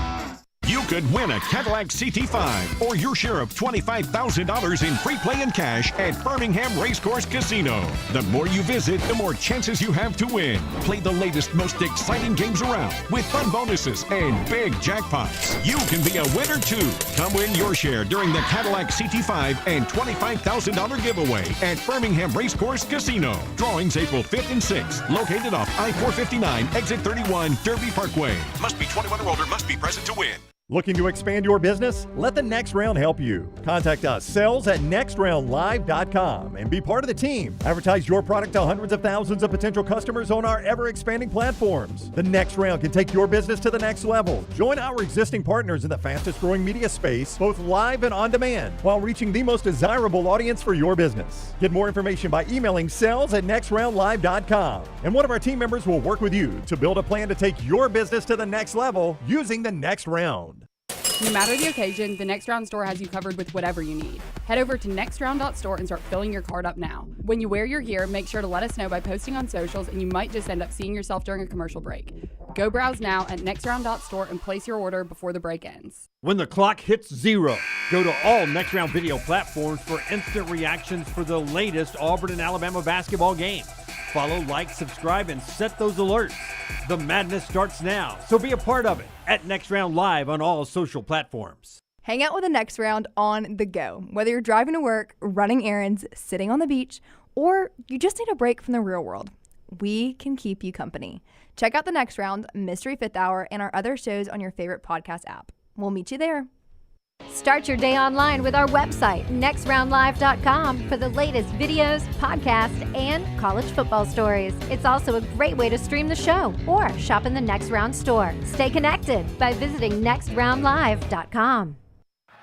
S19: You could win a Cadillac CT5 or your share of $25,000 in free play and cash at Birmingham Racecourse Casino. The more you visit, the more chances you have to win. Play the latest, most exciting games around with fun bonuses and big jackpots. You can be a winner too. Come win your share during the Cadillac CT5 and $25,000 giveaway at Birmingham Racecourse Casino. Drawings April 5th and 6th. Located off I-459, exit 31, Derby Parkway. Must be 21 or older, must be present to win.
S10: Looking to expand your business? Let the Next Round help you. Contact us, sales@nextroundlive.com, and be part of the team. Advertise your product to hundreds of thousands of potential customers on our ever-expanding platforms. The Next Round can take your business to the next level. Join our existing partners in the fastest-growing media space, both live and on demand, while reaching the most desirable audience for your business. Get more information by emailing sales@nextroundlive.com, and one of our team members will work with you to build a plan to take your business to the next level using the Next Round.
S4: No matter the occasion, the Next Round store has you covered with whatever you need. Head over to nextround.store and start filling your cart up now. When you wear your gear, make sure to let us know by posting on socials, and you might just end up seeing yourself during a commercial break. Go browse now at nextround.store and place your order before the break ends.
S14: When the clock hits 0, go to all Next Round video platforms for instant reactions for the latest Auburn and Alabama basketball games. Follow, like, subscribe, and set those alerts. The madness starts now, so be a part of it at Next Round Live on all social platforms.
S8: Hang out with the Next Round on the go. Whether you're driving to work, running errands, sitting on the beach, or you just need a break from the real world, we can keep you company. Check out the Next Round, Mystery Fifth Hour, and our other shows on your favorite podcast app. We'll meet you there.
S11: Start your day online with our website, nextroundlive.com, for the latest videos, podcasts, and college football stories. It's also a great way to stream the show or shop in the Next Round store. Stay connected by visiting nextroundlive.com.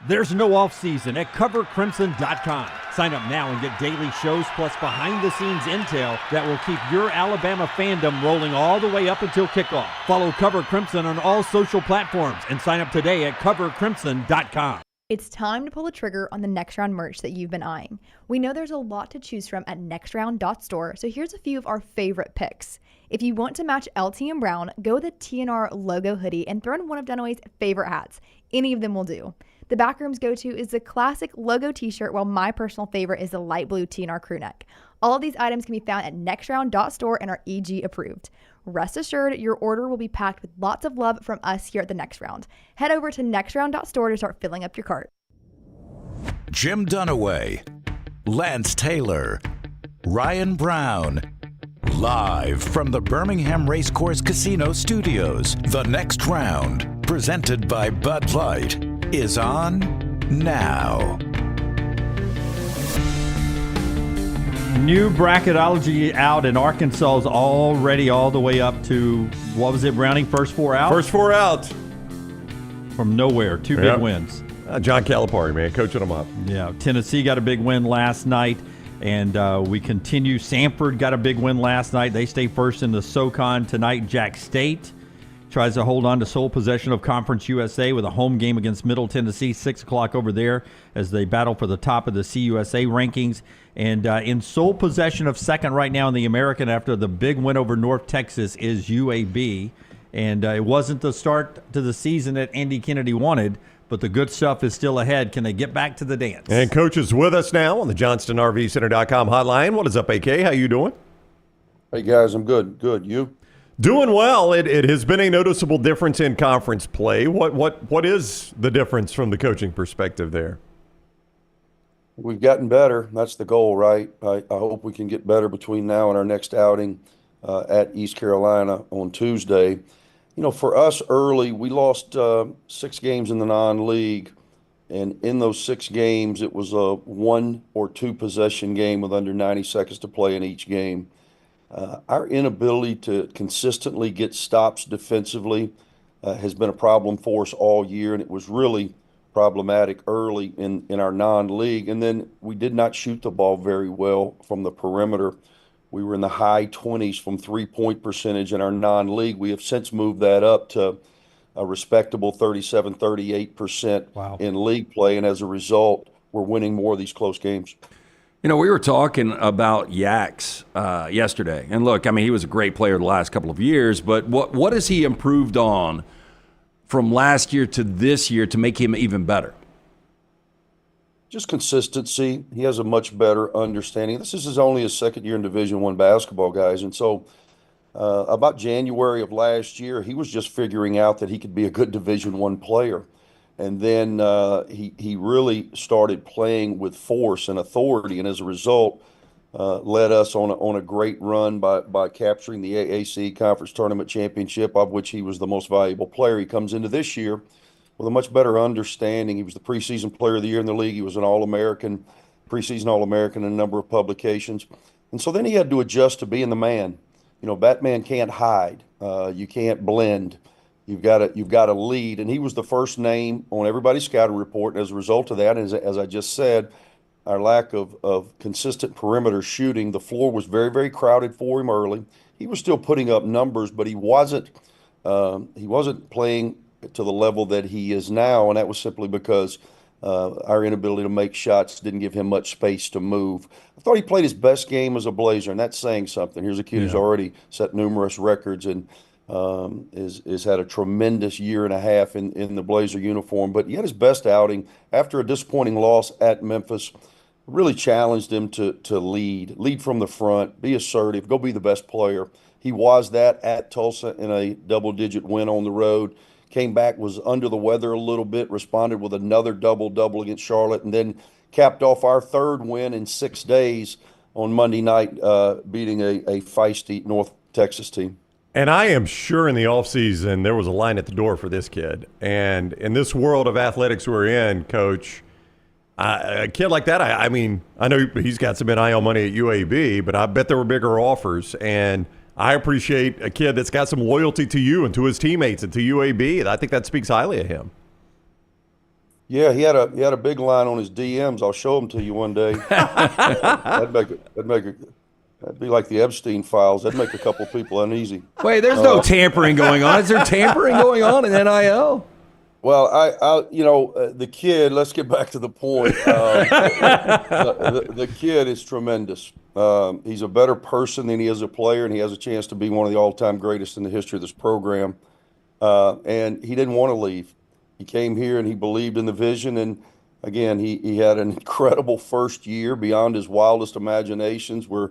S14: There's no off-season at covercrimson.com. Sign up now and get daily shows plus behind-the-scenes intel that will keep your Alabama fandom rolling all the way up until kickoff. Follow Cover Crimson on all social platforms and sign up today at covercrimson.com.
S8: It's time to pull the trigger on the Next Round merch that you've been eyeing. We know there's a lot to choose from at nextround.store, so here's a few of our favorite picks. If you want to match LT and Brown, go with a TNR logo hoodie and throw in one of Dunaway's favorite hats. Any of them will do. The Backroom's go-to is the classic logo t-shirt, while my personal favorite is the light blue TNR crew neck. All of these items can be found at nextround.store and are EG approved. Rest assured, your order will be packed with lots of love from us here at the Next Round. Head over to nextround.store to start filling up your cart.
S5: Jim Dunaway, Lance Taylor, Ryan Brown. Live from the Birmingham Racecourse Casino Studios, the Next Round, presented by Bud Light, is on now.
S2: New bracketology out, and Arkansas is already all the way up to, what was it, Browning? First four out?
S3: First four out.
S2: From nowhere. Two big wins.
S3: John Calipari, man, coaching them up.
S2: Yeah, Tennessee got a big win last night, and we continue. Samford got a big win last night. They stay first in the SoCon tonight. Jack State tries to hold on to sole possession of Conference USA with a home game against Middle Tennessee, 6 o'clock over there, as they battle for the top of the CUSA rankings. And in sole possession of second right now in the American after the big win over North Texas is UAB. And it wasn't the start to the season that Andy Kennedy wanted, but the good stuff is still ahead. Can they get back to the dance?
S3: And Coach is with us now on the JohnstonRVCenter.com hotline. What is up, AK? How you doing?
S20: Hey, guys, I'm good. Good. You?
S3: Doing well. It has been a noticeable difference in conference play. What is the difference from the coaching perspective there?
S20: We've gotten better. That's the goal, right? I hope we can get better between now and our next outing at East Carolina on Tuesday. You know, for us early, we lost 6 games in the non-league, and in those 6 games, it was a 1 or 2 possession game with under 90 seconds to play in each game. Our inability to consistently get stops defensively has been a problem for us all year, and it was really problematic early in our non-league. And then we did not shoot the ball very well from the perimeter. We were in the high 20s from three-point percentage in our non-league. We have since moved that up to a respectable 37-38% in league play, and as a result, we're winning more of these close games.
S1: You know, we were talking about Yax yesterday. And look, I mean, he was a great player the last couple of years, but what has he improved on from last year to this year to make him even better?
S20: Just consistency. He has a much better understanding. This is only his second year in Division I basketball, guys. And so about January of last year, he was just figuring out that he could be a good Division I player. And then he really started playing with force and authority, and as a result, led us on a great run by capturing the AAC Conference Tournament Championship, of which he was the most valuable player. He comes into this year with a much better understanding. He was the preseason player of the year in the league. He was an All-American, preseason All-American in a number of publications. And so then he had to adjust to being the man. You know, Batman can't hide. You can't blend. You've got to lead, and he was the first name on everybody's scouting report. And as a result of that, as I just said, our lack of consistent perimeter shooting, the floor was very, very crowded for him early. He was still putting up numbers, but he wasn't playing to the level that he is now, and that was simply because our inability to make shots didn't give him much space to move. I thought he played his best game as a Blazer, and that's saying something. Here's a kid who's already set numerous records, and Is had a tremendous year and a half in the Blazer uniform, but he had his best outing after a disappointing loss at Memphis. Really challenged him to lead from the front, be assertive, go be the best player. He was that at Tulsa in a double-digit win on the road. Came back, was under the weather a little bit, responded with another double-double against Charlotte, and then capped off our third win in 6 days on Monday night, beating a feisty North Texas team.
S3: And I am sure in the offseason there was a line at the door for this kid. And in this world of athletics we're in, Coach, a kid like that, I mean, I know he's got some NIL money at UAB, but I bet there were bigger offers. And I appreciate a kid that's got some loyalty to you and to his teammates and to UAB. I think that speaks highly of him.
S20: Yeah, he had a big line on his DMs. I'll show them to you one day. That'd be like the Epstein files. That'd make a couple of people uneasy.
S1: Wait, there's no tampering going on. Is there tampering going on in NIL?
S20: Well, the kid, let's get back to the point. The kid is tremendous. He's a better person than he is a player, and he has a chance to be one of the all-time greatest in the history of this program. And he didn't want to leave. He came here and he believed in the vision. And again, he had an incredible first year beyond his wildest imaginations. We're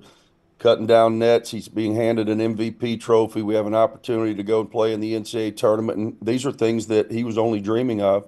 S20: cutting down nets. He's being handed an MVP trophy. We have an opportunity to go and play in the NCAA tournament. And these are things that he was only dreaming of.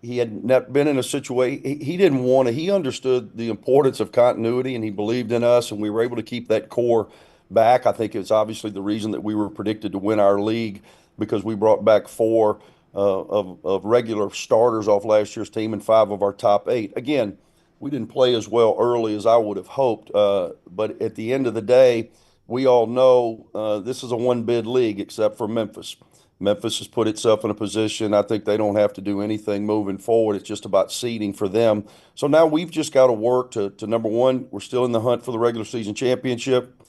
S20: He had not been in a situation, he didn't want to, he understood the importance of continuity, and he believed in us, and we were able to keep that core back. I think it's obviously the reason that we were predicted to win our league, because we brought back 4 of regular starters off last year's team and 5 of our top 8. Again, we didn't play as well early as I would have hoped, but at the end of the day, we all know this is a one-bid league except for Memphis. Memphis has put itself in a position, I think they don't have to do anything moving forward. It's just about seeding for them. So now we've just got to work to number one, we're still in the hunt for the regular season championship.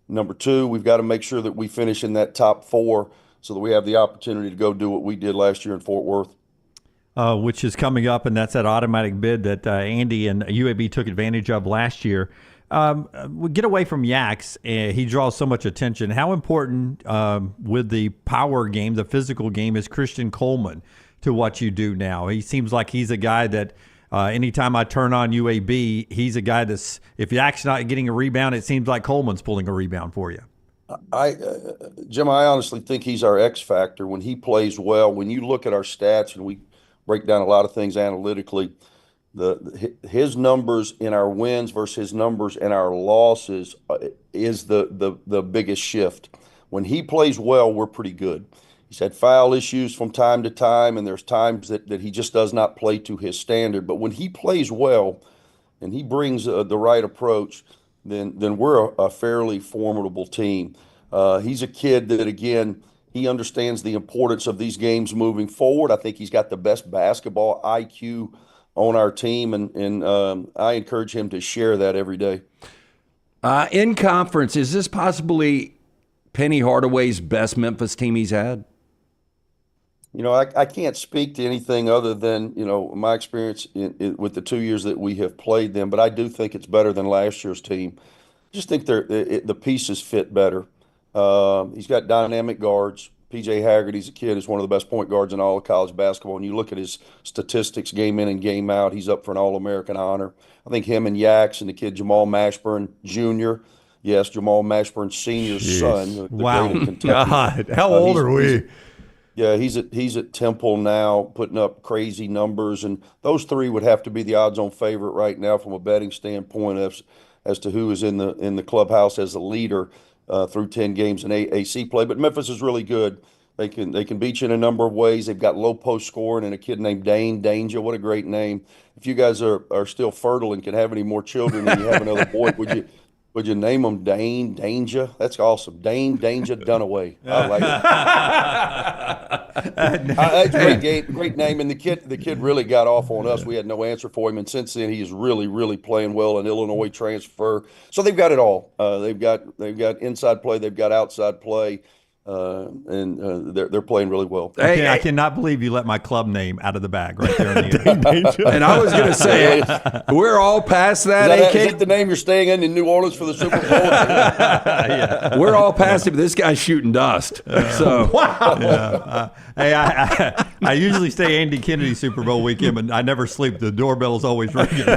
S20: Number 2, we've got to make sure that we finish in that top 4 so that we have the opportunity to go do what we did last year in Fort Worth.
S2: Which is coming up, and that's that automatic bid that Andy and UAB took advantage of last year. We get away from Yaks. He draws so much attention. How important with the power game, the physical game, is Christian Coleman to what you do now? He seems like he's a guy that anytime I turn on UAB, he's a guy that's, if Yak's not getting a rebound, it seems like Coleman's pulling a rebound for you.
S20: Jim, I honestly think he's our X factor when he plays well. When you look at our stats and we break down a lot of things analytically, his numbers in our wins versus his numbers in our losses is the biggest shift. When he plays well, we're pretty good. He's had foul issues from time to time, and there's times that he just does not play to his standard. But when he plays well and he brings the right approach, then we're a fairly formidable team. He's a kid that, again, he understands the importance of these games moving forward. I think he's got the best basketball IQ on our team, and I encourage him to share that every day.
S1: In conference, is this possibly Penny Hardaway's best Memphis team he's had?
S20: You know, I can't speak to anything other than, my experience with the 2 years that we have played them, but I do think it's better than last year's team. I just think the pieces fit better. He's got dynamic guards. P.J. Haggerty's a kid who's one of the best point guards in all of college basketball. And you look at his statistics game in and game out, he's up for an All-American honor. I think him and Yaks and the kid Jamal Mashburn Jr., yes, Jamal Mashburn Sr.'s son.
S3: Wow. God, how old are we?
S20: Yeah, he's at Temple now, putting up crazy numbers. And those 3 would have to be the odds-on favorite right now from a betting standpoint as to who is in the clubhouse as a leader through 10 games in AAC play. But Memphis is really good. They can beat you in a number of ways. They've got low post scoring and a kid named Dane Danger. What a great name. If you guys are still fertile and can have any more children and you have another boy, would you name him Dane Danger? That's awesome. Dane Danger Dunaway. I like it. That's a great name. And the kid really got off on us. We had no answer for him. And since then, he is really, really playing well. An Illinois transfer. So they've got it all. They've got inside play. They've got outside play. and they're playing really well.
S2: I cannot believe you let my club name out of the bag right there. In the
S1: And I was going to say, we're all past that.
S20: Is that the name you're staying in New Orleans for the Super Bowl?
S1: Yeah. We're all past it, but this guy's shooting dust. So
S2: wow. Yeah. Hey, I usually stay Andy Kennedy Super Bowl weekend, but I never sleep. The doorbell's always ringing.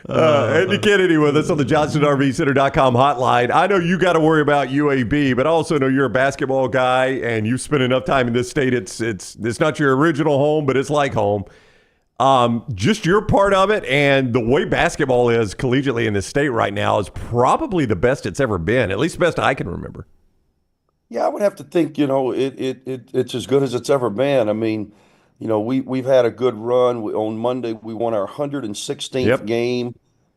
S3: Andy Kennedy with us on the JohnsonRVCenter.com hotline. I know you got to worry about UAB, but I also know you're a basketball guy and you've spent enough time in this state. It's not your original home, but it's like home. Just your part of it and the way basketball is collegiately in this state right now is probably the best it's ever been, at least the best I can remember.
S20: Yeah, I would have to think, it's as good as it's ever been. I mean, we've had a good run. On Monday, we won our 116th game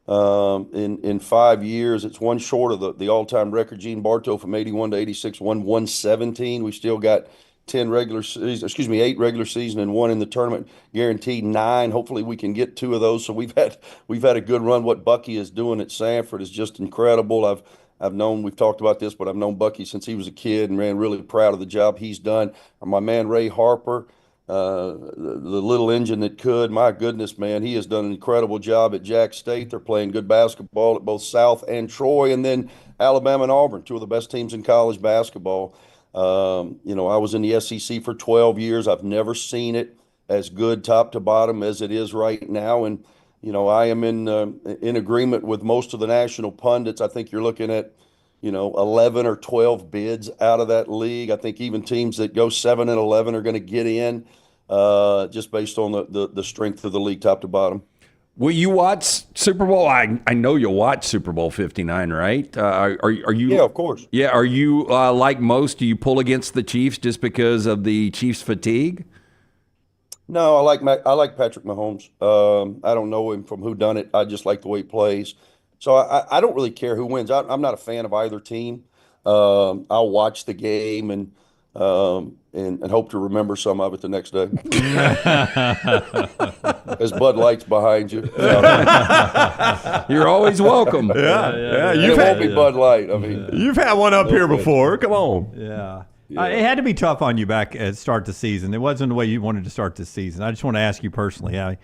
S20: in 5 years. It's one short of the all-time record. Gene Bartow from 81 to 86 won 117. We still got 8 regular season and 1 in the tournament, guaranteed 9. Hopefully we can get 2 of those. So we've had a good run. What Bucky is doing at Sanford is just incredible. We've talked about this, but I've known Bucky since he was a kid and ran really proud of the job he's done. My man Ray Harper, the little engine that could, my goodness, man, he has done an incredible job at Jack State. They're playing good basketball at both South and Troy, and then Alabama and Auburn, 2 of the best teams in college basketball. I was in the SEC for 12 years. I've never seen it as good top to bottom as it is right now, and I am in agreement with most of the national pundits. I think you're looking at 11 or 12 bids out of that league. I think even teams that go 7 and 11 are going to get in, just based on the strength of the league, top to bottom.
S1: Will you watch Super Bowl? I know you'll watch Super Bowl 59, right? Are you?
S20: Yeah, of course.
S1: Yeah, are you like most? Do you pull against the Chiefs just because of the Chiefs' fatigue?
S20: No, I like Patrick Mahomes. I don't know him from whodunit. I just like the way he plays. So I don't really care who wins. I'm not a fan of either team. I'll watch the game and hope to remember some of it the next day. As Bud Light's behind you.
S1: You're always welcome.
S3: Yeah.
S20: It won't be Bud Light. I mean,
S3: you've had one up here before. Come on.
S2: Yeah. It had to be tough on you back at start the season. It wasn't the way you wanted to start this season. I just want to ask you personally.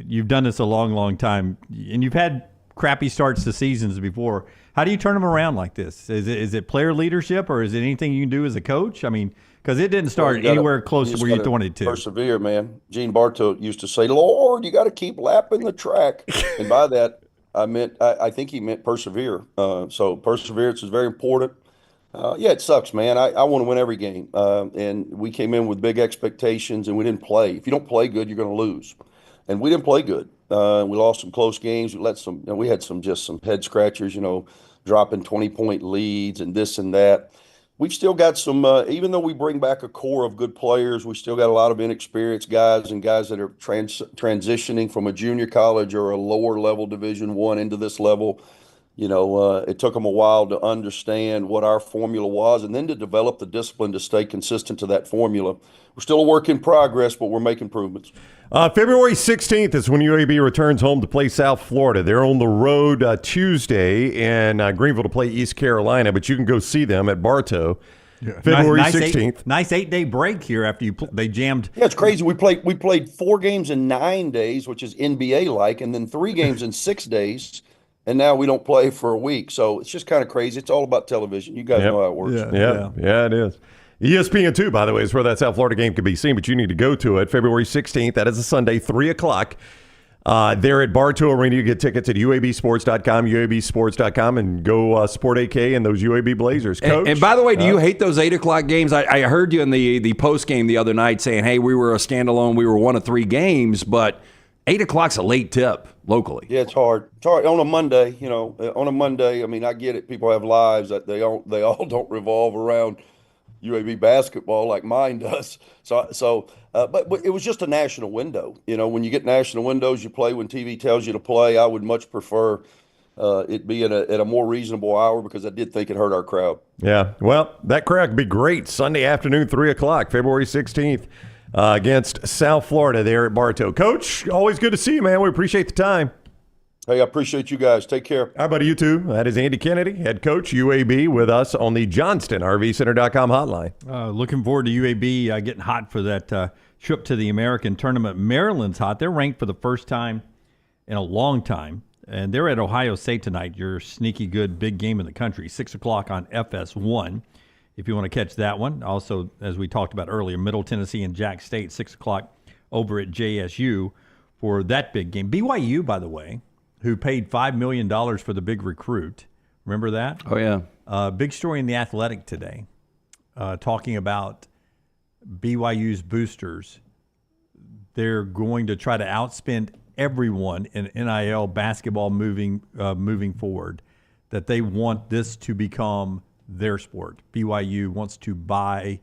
S2: You've done this a long, long time, and you've had crappy starts to seasons before. How do you turn them around like this? Is it player leadership, or is it anything you can do as a coach? I mean, because it didn't start anywhere close to where you wanted to.
S20: Persevere, man. Gene Bartow used to say, "Lord, you got to keep lapping the track," and by that I think he meant persevere. So perseverance is very important. It sucks, man. I want to win every game. And we came in with big expectations, and we didn't play. If you don't play good, you're going to lose. And we didn't play good. We lost some close games. We had some head scratchers, dropping 20-point leads and this and that. We've still got some, even though we bring back a core of good players, we still got a lot of inexperienced guys and guys that are transitioning from a junior college or a lower level Division I into this level. It took them a while to understand what our formula was and then to develop the discipline to stay consistent to that formula. We're still a work in progress, but we're making improvements.
S3: February 16th is when UAB returns home to play South Florida. They're on the road Tuesday in Greenville to play East Carolina, but you can go see them at Bartow. Yeah. February 16th.
S2: Nice 8-day break here after they jammed.
S20: Yeah, it's crazy. We played 4 games in 9 days, which is NBA-like, and then 3 games in 6 days. And now we don't play for a week. So it's just kind of crazy. It's all about television. You guys know how it works.
S3: Yeah, it is. ESPN 2, by the way, is where that South Florida game can be seen, but you need to go to it. February 16th, that is a Sunday, 3 o'clock. There at Bartow Arena, you get tickets at UABsports.com, UABsports.com, and go support AK and those UAB Blazers. Coach?
S1: And by the way, do you hate those 8 o'clock games? I heard you in the post game the other night saying, hey, we were a standalone, we were 1 of 3 games, but 8 o'clock's a late tip locally.
S20: Yeah, it's hard. It's hard on a Monday. On a Monday, I mean, I get it. People have lives that they all don't revolve around UAB basketball like mine does. But it was just a national window. When you get national windows, you play when TV tells you to play. I would much prefer it be at a more reasonable hour because I did think it hurt our crowd.
S3: Yeah, well, that crowd could be great. Sunday afternoon, 3 o'clock, February 16th. Against South Florida there at Bartow. Coach, always good to see you, man. We appreciate the time.
S20: Hey, I appreciate you guys. Take care.
S3: How about you too? That is Andy Kennedy, head coach, UAB, with us on the JohnstonRVCenter.com hotline.
S2: Looking forward to UAB getting hot for that trip to the American tournament. Maryland's hot. They're ranked for the first time in a long time, and they're at Ohio State tonight. Your sneaky good big game in the country, 6 o'clock on FS1. If you want to catch that one. Also, as we talked about earlier, Middle Tennessee and Jack State, 6 o'clock over at JSU for that big game. BYU, by the way, who paid $5 million for the big recruit. Remember that?
S1: Oh, yeah.
S2: Big story in The Athletic today, talking about BYU's boosters. They're going to try to outspend everyone in NIL basketball moving forward, that they want this to become their sport. BYU wants to buy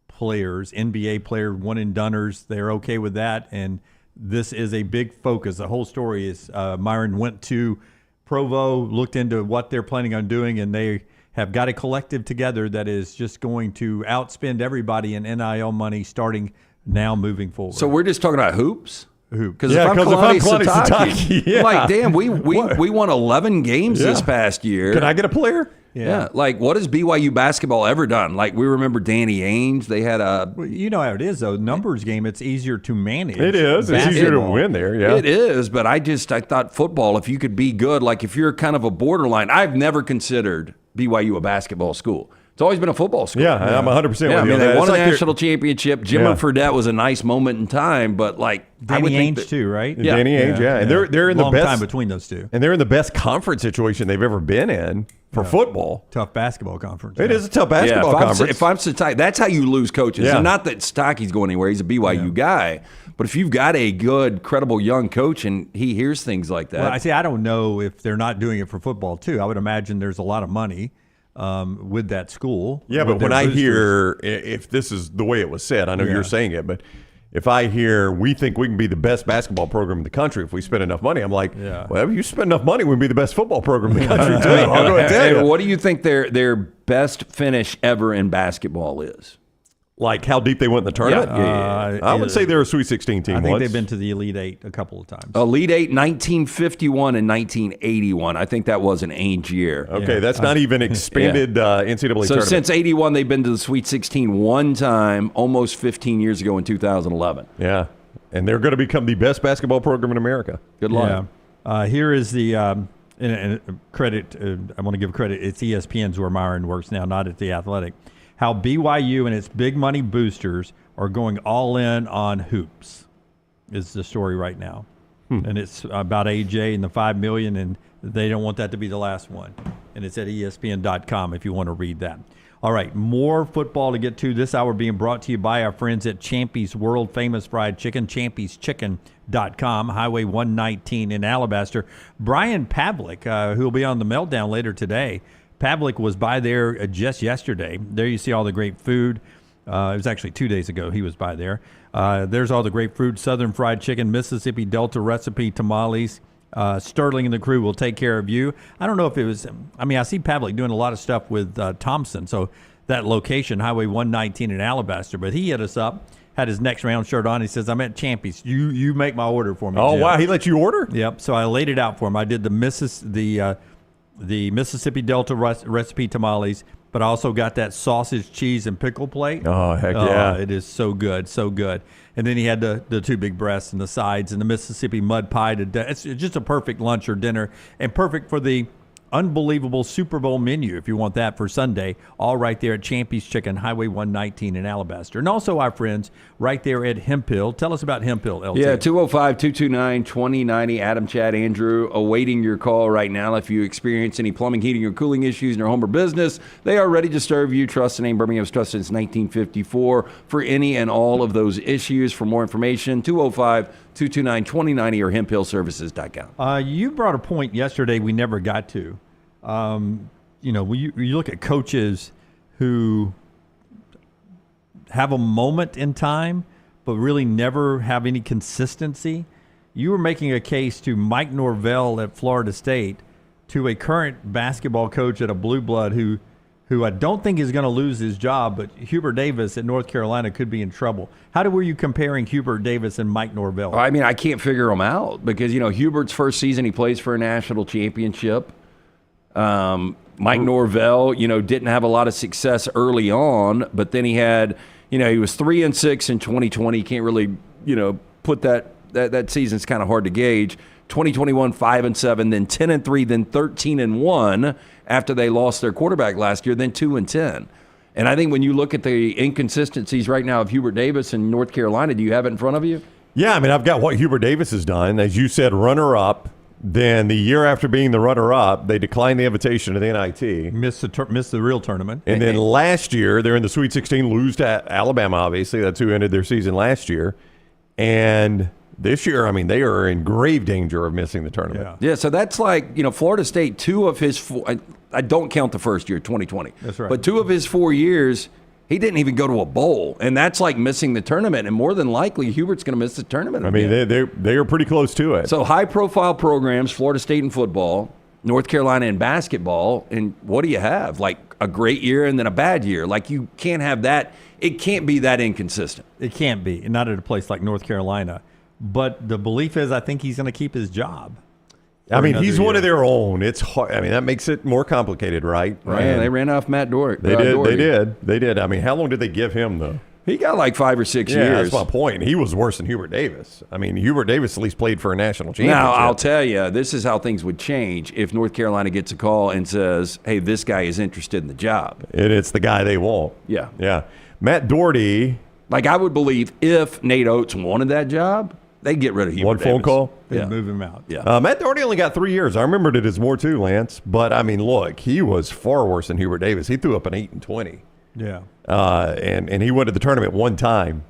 S2: players, NBA player one-and-doners. They're okay with that, and this is a big focus. The whole story is Myron went to Provo, looked into what they're planning on doing, and they have got a collective together that is just going to outspend everybody in NIL money starting now moving forward.
S1: So we're just talking about hoops?
S2: Because
S1: if I'm Kalani
S3: Sitake,
S1: I'm like, damn, we won 11 games this past year.
S3: Can I get a player?
S1: Yeah. Like, what has BYU basketball ever done? Like, we remember Danny Ainge. They had a...
S2: Well, you know how it is, though. Numbers game, it's easier to manage.
S3: It is. It's easier to win there, yeah.
S1: It is, but I thought football, if you could be good, like if you're kind of a borderline, I've never considered BYU a basketball school. It's always been a football school.
S3: Yeah, I'm 100% with you.
S1: I mean, they won a
S3: like
S1: national championship. Jim and Fredette was a nice moment in time, but like
S2: Danny Ainge too, right?
S3: Yeah. Danny Ainge, yeah. And they're in the best
S2: time between those two.
S3: And they're in the best conference situation they've ever been in for football.
S2: Tough basketball conference.
S3: It is a tough basketball conference.
S1: If I'm Sitake, that's how you lose coaches. And not that Sitake's going anywhere. He's a BYU guy. But if you've got a good, credible young coach and he hears things like that.
S2: Well, I don't know if they're not doing it for football too. I would imagine there's a lot of money with that school.
S3: Yeah, but when I hear, if this is the way it was said, I know you're saying it, but if I hear we think we can be the best basketball program in the country if we spend enough money, I'm like, well, if you spend enough money, we can be the best football program in the country too. I'll go and tell you.
S1: What do you think their best finish ever in basketball is?
S3: Like how deep they went in the tournament? I would say they're a Sweet 16 team.
S2: I think they've been to the Elite Eight a couple of times.
S1: Elite Eight, 1951 and 1981. I think that was an Ainge year.
S3: Okay, that's not even expanded NCAA tournament.
S1: So since 81, they've been to the Sweet 16 one time, almost 15 years ago in 2011.
S3: Yeah, and they're going to become the best basketball program in America.
S1: Good luck.
S2: Yeah. Here is the credit. I want to give credit. It's ESPN's where Myron works now, not at The Athletic. How BYU and its big money boosters are going all in on hoops is the story right now. And it's about AJ and the $5 million, and they don't want that to be the last one. And it's at ESPN.com if you want to read that. All right, more football to get to this hour, being brought to you by our friends at Champy's World Famous Fried Chicken, champyschicken.com, Highway 119 in Alabaster. Brian Pavlik, who will be on the Meltdown later today, Pavlik was by there just yesterday. There you see all the great food. It was actually 2 days ago he was by there. There's all the great food, Southern fried chicken, Mississippi Delta recipe tamales. Sterling and the crew will take care of you. I don't know if it was, I see Pavlik doing a lot of stuff with Thompson, so that location, Highway 119 in Alabaster, but he hit us up, had his next round shirt on. He says, I'm at Champy's. You make my order for me,
S3: Oh,
S2: Jim.
S3: wow, he let you order?
S2: Yep, so I laid it out for him. I did the Mississippi Delta recipe tamales, but I also got that sausage, cheese, and pickle plate.
S3: Oh, heck yeah.
S2: It is so good, so good. And then he had the two big breasts and the sides and the Mississippi mud pie. It's just a perfect lunch or dinner and perfect for the unbelievable Super Bowl menu if you want that for Sunday, all right there at Champy's Chicken, Highway 119 in Alabaster. And also our friends right there at Hemp Hill. Tell us about Hemp Hill, LT.
S1: Yeah, 205-229-2090. Adam, Chad, Andrew, awaiting your call right now. If you experience any plumbing, heating, or cooling issues in your home or business, they are ready to serve you. Trust the name Birmingham's trusted since 1954 for any and all of those issues. For more information, 205-229-2090 or hemphillservices.com.
S2: You brought a point yesterday we never got to. You look at coaches who have a moment in time but really never have any consistency. You were making a case to Mike Norvell at Florida State, to a current basketball coach at a Blue Blood who who I don't think is going to lose his job, but Hubert Davis at North Carolina could be in trouble. How were you comparing Hubert Davis and Mike Norvell?
S1: I mean, I can't figure them out because, Hubert's first season he plays for a national championship. Mike Norvell, didn't have a lot of success early on, but then he had, he was 3-6 in 2020. You can't really, put that season's kind of hard to gauge. 2021, 5-7, then 10-3, then 13-1 after they lost their quarterback last year, then 2-10. And I think when you look at the inconsistencies right now of Hubert Davis in North Carolina, do you have it in front of you?
S3: Yeah, I mean, I've got what Hubert Davis has done. As you said, runner-up. Then the year after being the runner-up, they declined the invitation to the NIT.
S2: Missed the real tournament.
S3: And then last year, they're in the Sweet 16, lose to Alabama, obviously. That's who ended their season last year. And this year, I mean, they are in grave danger of missing the tournament.
S1: Yeah, so that's like, Florida State, 2 of his 4, I don't count the first year, 2020.
S2: That's right.
S1: But 2 of his 4 years, he didn't even go to a bowl. And that's like missing the tournament. And more than likely, Hubert's going to miss the tournament.
S3: I mean, they are pretty close to it.
S1: So high-profile programs, Florida State in football, North Carolina in basketball, and what do you have? Like a great year and then a bad year. Like you can't have that. It can't be that inconsistent.
S2: It can't be, not at a place like North Carolina. But the belief is I think he's going to keep his job.
S3: I mean, he's one of their own. It's hard. I mean, that makes it more complicated, right?
S1: Right. They ran off Matt Doherty.
S3: They did. I mean, how long did they give him, though?
S1: He got like 5 or 6 years.
S3: That's my point. He was worse than Hubert Davis. I mean, Hubert Davis at least played for a national championship.
S1: Now, I'll tell you, this is how things would change if North Carolina gets a call and says, hey, this guy is interested in the job.
S3: And it's the guy they want.
S1: Yeah.
S3: Yeah. Matt Doherty.
S1: Like, I would believe if Nate Oates wanted that job, they'd get rid of Hubert Davis.
S3: One phone call?
S2: They'd move him out.
S1: Yeah.
S3: Matt Doherty only got 3 years. I remembered it as more too, Lance. But, I mean, look, he was far worse than Hubert Davis. He threw up an 8-20.
S2: Yeah.
S3: And he went to the tournament one time.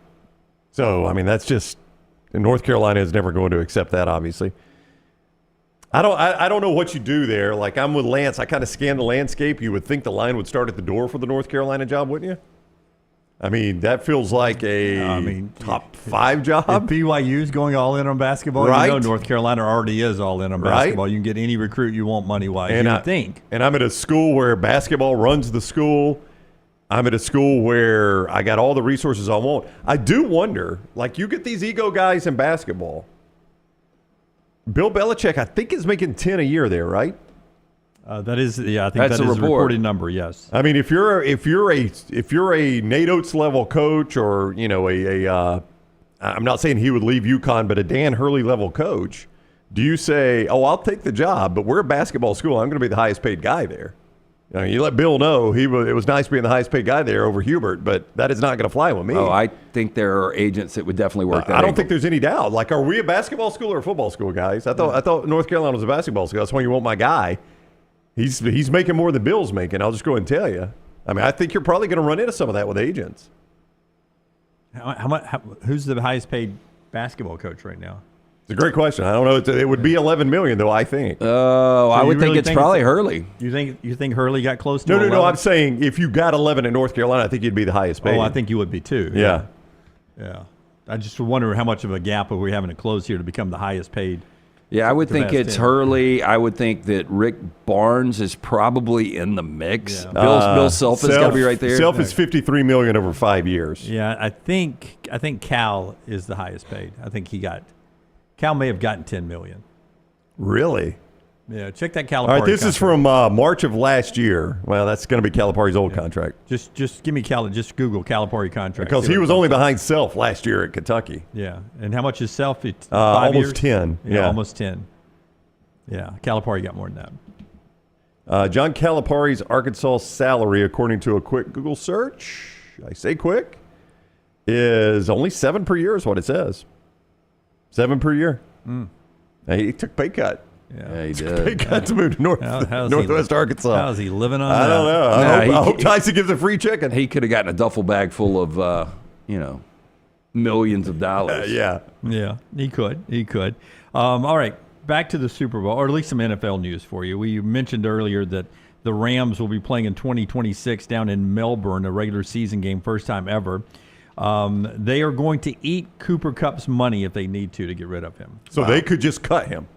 S3: So, I mean, that's just – North Carolina is never going to accept that, obviously. I don't know what you do there. Like, I'm with Lance. I kind of scan the landscape. You would think the line would start at the door for the North Carolina job, wouldn't you? I mean, that feels like a top 5 job.
S2: If BYU's going all in on basketball,
S3: right?
S2: You know North Carolina already is all in on basketball. You can get any recruit you want money-wise,
S3: and
S2: you think.
S3: And I'm at a school where basketball runs the school. I'm at a school where I got all the resources I want. I do wonder, like you get these ego guys in basketball. Bill Belichick, I think, is making 10 a year there, right?
S2: That is, I think that's a reported number. Yes.
S3: I mean, if you're a Nate Oates level coach, or I'm not saying he would leave UConn, but a Dan Hurley level coach, do you say, "Oh, I'll take the job, but we're a basketball school. I'm going to be the highest paid guy there"? You let Bill know it was nice being the highest paid guy there over Hubert, but that is not going to fly with me.
S1: Oh, I think there are agents that would definitely work that.
S3: I don't think there's any doubt. Like, are we a basketball school or a football school, guys? I thought North Carolina was a basketball school. That's why you want my guy. He's making more than Bill's making. I'll just go ahead and tell you. I mean, I think you're probably going to run into some of that with agents.
S2: Who's the highest paid basketball coach right now?
S3: It's a great question. I don't know. It would be $11 million, though, I think.
S1: Oh, I would think it's probably Hurley.
S2: You think Hurley got close to
S3: No,
S2: 11?
S3: I'm saying if you got 11 in North Carolina, I think you'd be the highest paid.
S2: Oh, I think you would be too.
S3: Yeah.
S2: I just wonder how much of a gap are we having to close here to become the highest paid.
S1: Yeah, I would think it's Hurley. I would think that Rick Barnes is probably in the mix. Yeah. Bill Self has got to be right there.
S3: Self is $53 million over 5 years.
S2: Yeah, I think Cal is the highest paid. I think Cal may have gotten $10 million.
S3: Really?
S2: Yeah, check that Calipari.
S3: All right, this
S2: contract.
S3: is from March of last year. Well, that's going to be Calipari's old contract.
S2: Just give me just Google Calipari contract.
S3: Because he was only behind Self last year at Kentucky.
S2: Yeah, and how much is Self?
S3: Almost 10.
S2: Yeah, almost 10. Yeah, Calipari got more than
S3: that. John Calipari's Arkansas salary, according to a quick Google search, I say quick, is only 7 per year is what it says. 7 per year. He took a pay cut.
S1: Yeah, he did.
S3: Pay cut to move to Northwest Arkansas.
S2: How's he living on
S3: I
S2: that?
S3: don't know. I hope Tyson gives a free chicken.
S1: He could have gotten a duffel bag full of, millions of dollars.
S3: Yeah,
S2: he could. All right, back to the Super Bowl, or at least some NFL news for you. We mentioned earlier that the Rams will be playing in 2026 down in Melbourne, a regular season game, first time ever. They are going to eat Cooper Kupp's money if they need to get rid of him.
S3: So they could just cut him.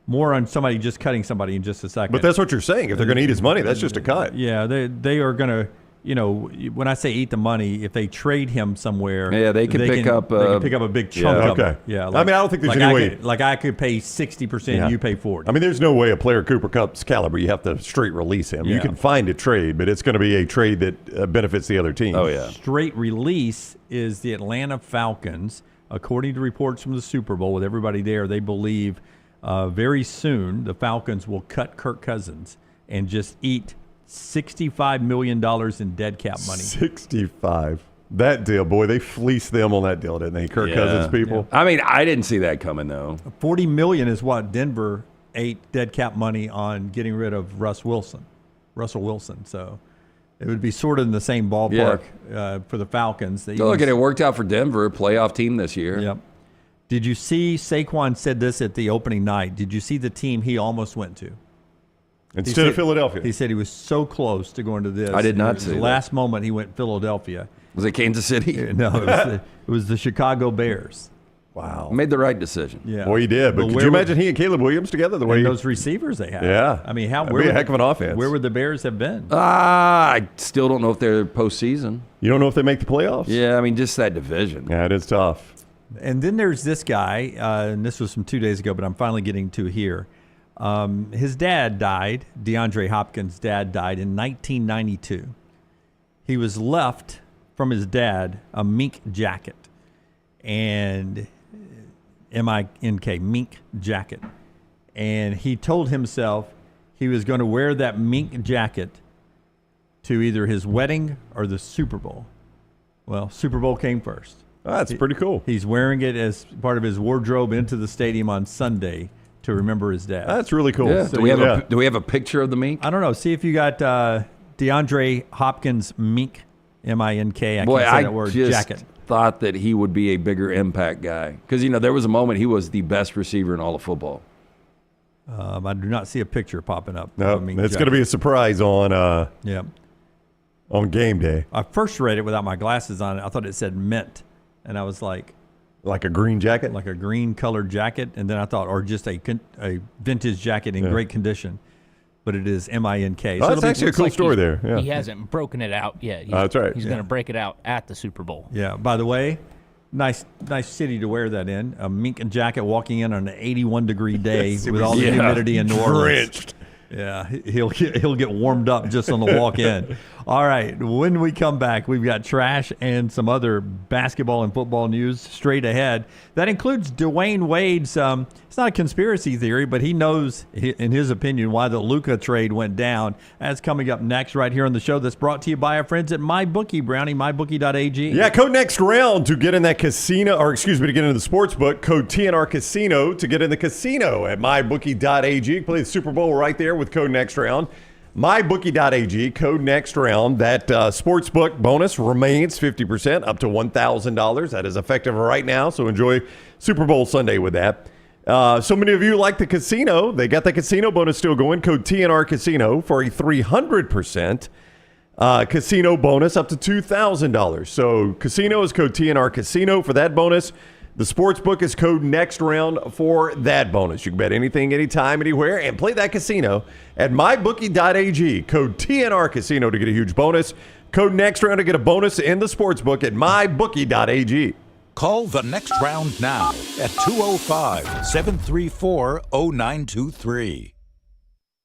S2: more on somebody just cutting somebody in just a second.
S3: But that's what you're saying. If they're going to eat his money, that's just a cut.
S2: Yeah, they are going to. When I say eat the money, if they trade him somewhere,
S1: they can pick up
S2: a big chunk of it. Yeah,
S3: I don't think there's any way.
S2: I could pay 60%, you pay 40%.
S3: I mean, there's no way a player Cooper Kupp's caliber, you have to straight release him.
S2: Yeah.
S3: You can find a trade, but it's going to be a trade that benefits the other team.
S1: Oh, yeah.
S2: Straight release is the Atlanta Falcons. According to reports from the Super Bowl, with everybody there, they believe very soon the Falcons will cut Kirk Cousins and just eat $65 million in dead cap money.
S3: 65. That deal, boy, they fleeced them on that deal, didn't they? Kirk Cousins people.
S1: I mean, I didn't see that coming, though.
S2: $40 million is what Denver ate dead cap money on getting rid of Russell Wilson. So it would be sort of in the same ballpark for the Falcons.
S1: Look, it worked out for Denver, playoff team this year.
S2: Yep. Did you see Saquon said this at the opening night? Did you see the team he almost went to?
S3: Instead of Philadelphia.
S2: He said he was so close to going to this.
S1: I did not see that.
S2: Last moment he went Philadelphia.
S1: Was it Kansas City?
S2: No, it was the Chicago Bears.
S3: Wow.
S1: Made the right decision.
S2: Yeah.
S3: Boy, he did. But could you imagine he and Caleb Williams together? The way
S2: those receivers they had.
S3: Yeah.
S2: I mean,
S3: That'd be a heck of an offense.
S2: Where would the Bears have been?
S1: I still don't know if they're postseason.
S3: You don't know if they make the playoffs?
S1: Yeah, I mean, just that division.
S3: Yeah, it is tough.
S2: And then there's this guy, and this was from 2 days ago, but I'm finally getting to here. His dad died. DeAndre Hopkins' dad died in 1992. He was left from his dad a mink jacket, and M-I-N-K, mink jacket. And he told himself he was going to wear that mink jacket to either his wedding or the Super Bowl. Well, Super Bowl came first.
S3: Oh, that's pretty cool.
S2: He's wearing it as part of his wardrobe into the stadium on Sunday to remember his dad.
S3: That's really cool.
S1: Yeah. Do we have a picture of the mink?
S2: I don't know. See if you got DeAndre Hopkins mink, M-I-N-K.
S1: Boy,
S2: can't say that word,
S1: just
S2: jacket.
S1: thought that he would be a bigger impact guy. Because, there was a moment he was the best receiver in all of football.
S2: I do not see a picture popping up.
S3: No, it's going to be a surprise on game day.
S2: I first read it without my glasses on. I thought it said mint, and I was like
S3: a green jacket?
S2: Like a green colored jacket. And then I thought, or just a vintage jacket in great condition. But it is M-I-N-K.
S3: So that's actually a cool story there. Yeah.
S6: He hasn't broken it out yet.
S3: That's right.
S6: He's going to break it out at the Super Bowl.
S2: Yeah. By the way, nice city to wear that in. A mink jacket walking in on an 81-degree day with all the humidity in New Orleans.
S3: Drenched.
S2: Yeah, he'll get warmed up just on the walk in. All right, when we come back, we've got trash and some other basketball and football news straight ahead. That includes Dwayne Wade's. It's not a conspiracy theory, but he knows, in his opinion, why the Luka trade went down. That's coming up next right here on the show. That's brought to you by our friends at MyBookie, Brownie, mybookie.ag.
S3: Yeah, code next round to get in that casino, to get into the sports book. Code TNR Casino to get in the casino at mybookie.ag. You can play the Super Bowl right there with code next round. MyBookie.ag, code next round. That sportsbook bonus remains 50% up to $1,000. That is effective right now, so enjoy Super Bowl Sunday with that. So many of you like the casino. They got the casino bonus still going. Code TNR Casino for a 300% casino bonus up to $2,000. So casino is code TNR Casino for that bonus. The sportsbook is code next round for that bonus. You can bet anything, anytime, anywhere, and play that casino at mybookie.ag. Code TNR Casino to get a huge bonus. Code next round to get a bonus in the sportsbook at mybookie.ag.
S5: Call the next round now at 205-734-0923.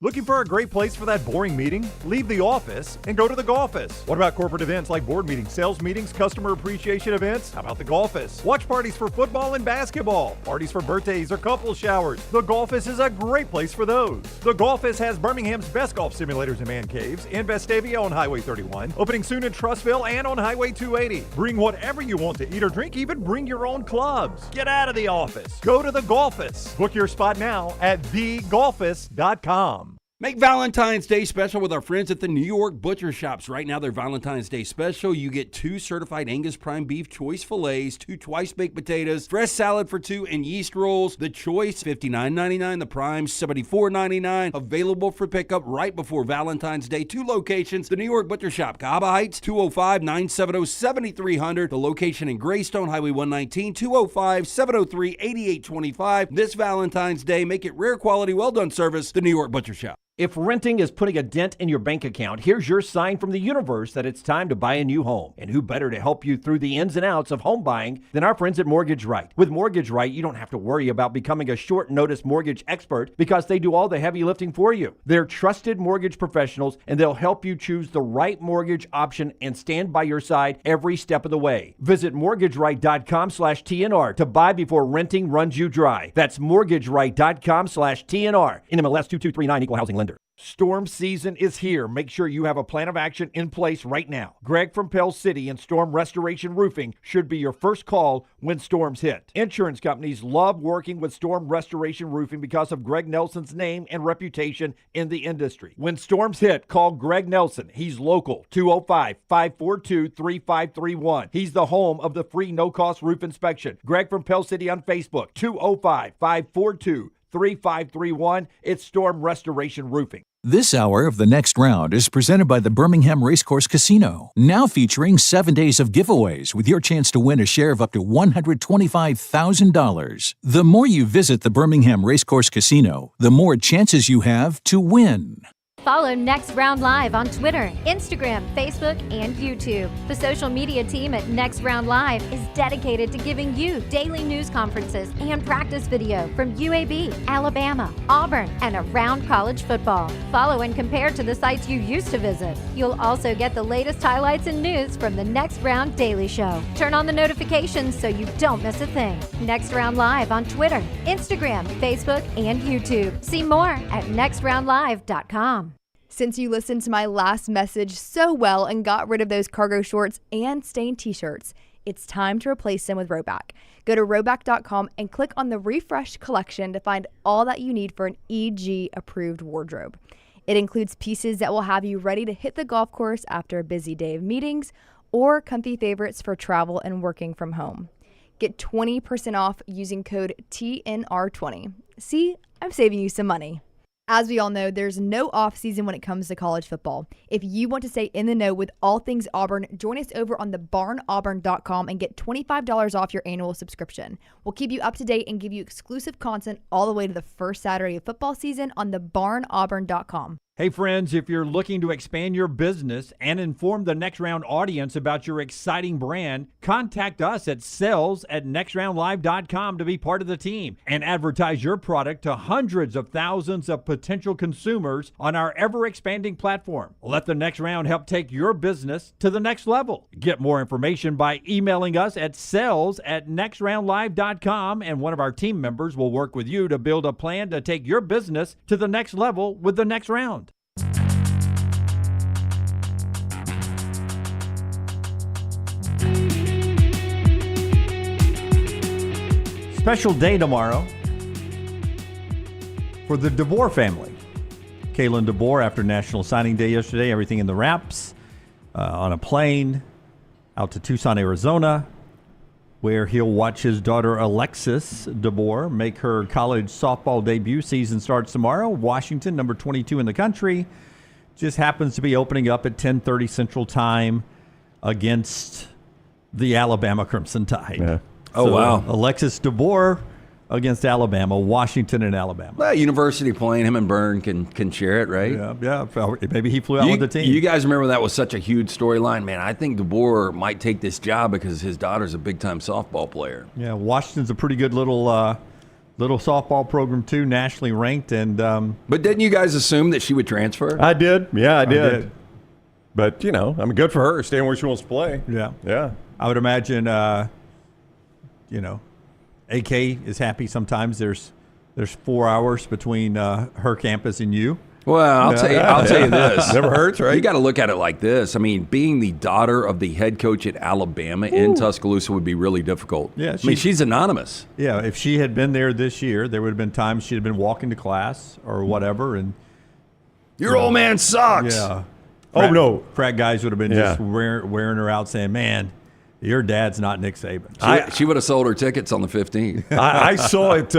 S10: Looking for a great place for that boring meeting? Leave the office and go to the Golfus. What about corporate events like board meetings, sales meetings, customer appreciation events? How about the Golfus? Watch parties for football and basketball, parties for birthdays or couple showers. The Golfus is a great place for those. The Golfus has Birmingham's best golf simulators and man caves in Vestavia on Highway 31, opening soon in Trussville and on Highway 280. Bring whatever you want to eat or drink, even bring your own clubs. Get out of the office. Go to the Golfus. Book your spot now at thegolfus.com.
S1: Make Valentine's Day special with our friends at the New York Butcher Shops. Right now, their Valentine's Day special, you get 2 certified Angus prime beef choice fillets, 2 twice-baked potatoes, fresh salad for 2, and yeast rolls. The choice, $59.99. The prime, $74.99. Available for pickup right before Valentine's Day. 2 locations. The New York Butcher Shop, Cahaba Heights, 205-970-7300. The location in Greystone, Highway 119, 205-703-8825. This Valentine's Day, make it rare quality, well-done service, the New York Butcher Shop.
S14: If renting is putting a dent in your bank account, here's your sign from the universe that it's time to buy a new home. And who better to help you through the ins and outs of home buying than our friends at Mortgage Right. With Mortgage Right, you don't have to worry about becoming a short-notice mortgage expert because they do all the heavy lifting for you. They're trusted mortgage professionals, and they'll help you choose the right mortgage option and stand by your side every step of the way. Visit mortgageright.com/TNR to buy before renting runs you dry. That's mortgageright.com/TNR. NMLS 2239, Equal Housing Lender. Storm season is here. Make sure you have a plan of action in place right now. Greg from Pell City and Storm Restoration Roofing should be your first call when storms hit. Insurance companies love working with Storm Restoration Roofing because of Greg Nelson's name and reputation in the industry. When storms hit, call Greg Nelson. He's local, 205-542-3531. He's the home of the free no-cost roof inspection. Greg from Pell City on Facebook, 205-542-3531. It's Storm Restoration Roofing.
S21: This hour of The Next Round is presented by the Birmingham Racecourse Casino, now featuring 7 days of giveaways with your chance to win a share of up to $125,000. The more you visit the Birmingham Racecourse Casino, the more chances you have to win.
S11: Follow Next Round Live on Twitter, Instagram, Facebook, and YouTube. The social media team at Next Round Live is dedicated to giving you daily news conferences and practice video from UAB, Alabama, Auburn, and around college football. Follow and compare to the sites you used to visit. You'll also get the latest highlights and news from the Next Round Daily Show. Turn on the notifications so you don't miss a thing. Next Round Live on Twitter, Instagram, Facebook, and YouTube. See more at nextroundlive.com.
S8: Since you listened to my last message so well and got rid of those cargo shorts and stained t-shirts, it's time to replace them with Rhoback. Go to Rhoback.com and click on the refreshed collection to find all that you need for an EG-approved wardrobe. It includes pieces that will have you ready to hit the golf course after a busy day of meetings or comfy favorites for travel and working from home. Get 20% off using code TNR20. See, I'm saving you some money. As we all know, there's no off season when it comes to college football. If you want to stay in the know with all things Auburn, join us over on thebarnauburn.com and get $25 off your annual subscription. We'll keep you up to date and give you exclusive content all the way to the first Saturday of football season on thebarnauburn.com.
S14: Hey friends, if you're looking to expand your business and inform the Next Round audience about your exciting brand, contact us at sales@nextroundlive.com to be part of the team and advertise your product to hundreds of thousands of potential consumers on our ever-expanding platform. Let the Next Round help take your business to the next level. Get more information by emailing us at sales@nextroundlive.com, and one of our team members will work with you to build a plan to take your business to the next level with the Next Round.
S2: Special day tomorrow for the DeBoer family. Kalen DeBoer, after National Signing Day yesterday, everything in the wraps, on a plane out to Tucson, Arizona, where he'll watch his daughter Alexis DeBoer make her college softball debut. Season starts tomorrow. Washington, number 22 in the country, just happens to be opening up at 10:30 Central Time against the Alabama Crimson Tide.
S3: Yeah.
S1: Oh, wow.
S2: Alexis DeBoer against Alabama, Washington and Alabama.
S1: Well, university playing, him and Byrne can share it, right?
S2: Yeah. Maybe he flew out with the team.
S1: You guys remember that was such a huge storyline? Man, I think DeBoer might take this job because his daughter's a big-time softball player.
S2: Yeah, Washington's a pretty good little softball program, too, nationally ranked.
S1: But didn't you guys assume that she would transfer?
S3: I did. Yeah, I did. But, good for her, staying where she wants to play.
S2: Yeah.
S3: Yeah.
S2: I would imagine, AK is happy sometimes. There's 4 hours between her campus and you.
S1: Well, I'll tell you this.
S3: Never hurts, right?
S1: You got to look at it like this. I mean, being the daughter of the head coach at Alabama in Tuscaloosa would be really difficult.
S2: Yeah,
S1: she's anonymous.
S2: Yeah, if she had been there this year, there would have been times she'd have been walking to class or whatever, and
S1: Your old man sucks.
S2: Yeah.
S3: No.
S2: Frat guys would have been just wearing her out saying, man, your dad's not Nick Saban.
S1: She would have sold her tickets on the 15th.
S3: I saw it.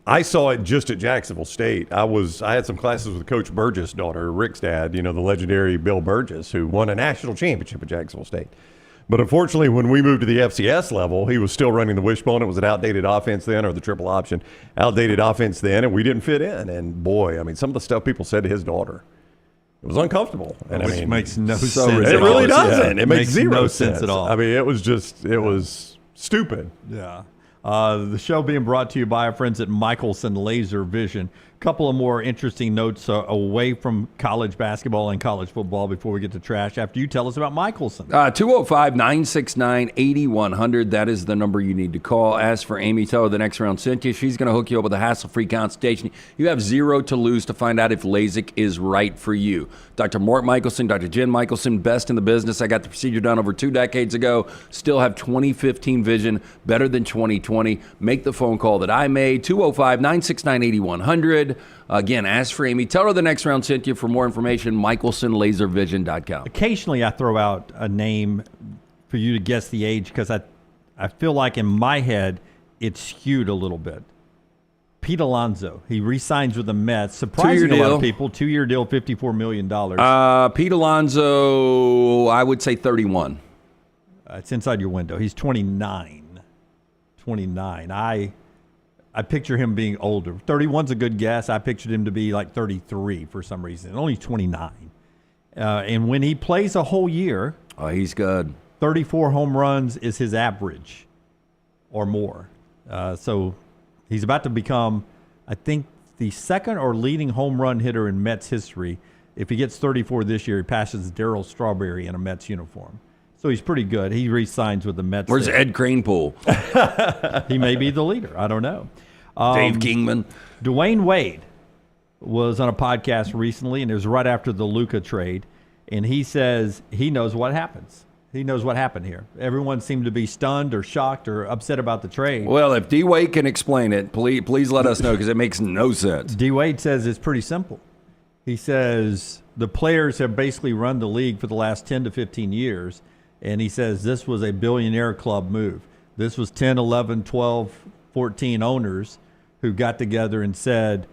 S3: I saw it just at Jacksonville State. I had some classes with Coach Burgess' daughter, Rick's dad, the legendary Bill Burgess, who won a national championship at Jacksonville State. But unfortunately, when we moved to the FCS level, he was still running the wishbone. It was an outdated offense then, or the triple option, outdated offense then, and we didn't fit in. And boy, some of the stuff people said to his daughter, it was uncomfortable. And
S2: Which makes no sense.
S3: It really doesn't.
S2: Yeah.
S3: It makes zero
S2: no sense at all.
S3: It was stupid.
S2: Yeah. The show being brought to you by our friends at Michelson Laser Vision. A couple of more interesting notes away from college basketball and college football before we get to trash after you tell us about Michelson.
S1: 205-969-8100. That is the number you need to call. As for Amy, tell her the next round sent you. She's going to hook you up with a hassle-free consultation. You have zero to lose to find out if LASIK is right for you. Dr. Mark Michelson, Dr. Jen Michelson, best in the business. I got the procedure done over 2 decades ago. Still have 2015 vision, better than 2020. Make the phone call that I made, 205-969-8100. Again, ask for Amy. Tell her the next round sent you. For more information, michelsonlaservision.com.
S2: Occasionally I throw out a name for you to guess the age because I feel like in my head it's skewed a little bit. Pete Alonso. He re-signs with the Mets. Surprising a lot of people. 2-year deal, $54 million.
S1: Pete Alonso, I would say 31.
S2: It's inside your window. He's 29. 29. I picture him being older. 31's a good guess. I pictured him to be like 33 for some reason. Only 29. And when he plays a whole year,
S1: he's good.
S2: 34 home runs is his average or more. So he's about to become, I think, the second or leading home run hitter in Mets history. If he gets 34 this year, he passes Darryl Strawberry in a Mets uniform. So he's pretty good. He re-signs with the Mets.
S1: Where's Ed Kranepool?
S2: He may be the leader. I don't know.
S1: Dave Kingman.
S2: Dwayne Wade was on a podcast recently, and it was right after the Luka trade, and he says he knows what happens. He knows what happened here. Everyone seemed to be stunned or shocked or upset about the trade.
S1: Well, if D. Wade can explain it, please let us know because it makes no sense.
S2: D. Wade says it's pretty simple. He says the players have basically run the league for the last 10 to 15 years, and he says this was a billionaire club move. This was 10, 11, 12, 14 owners who got together and said,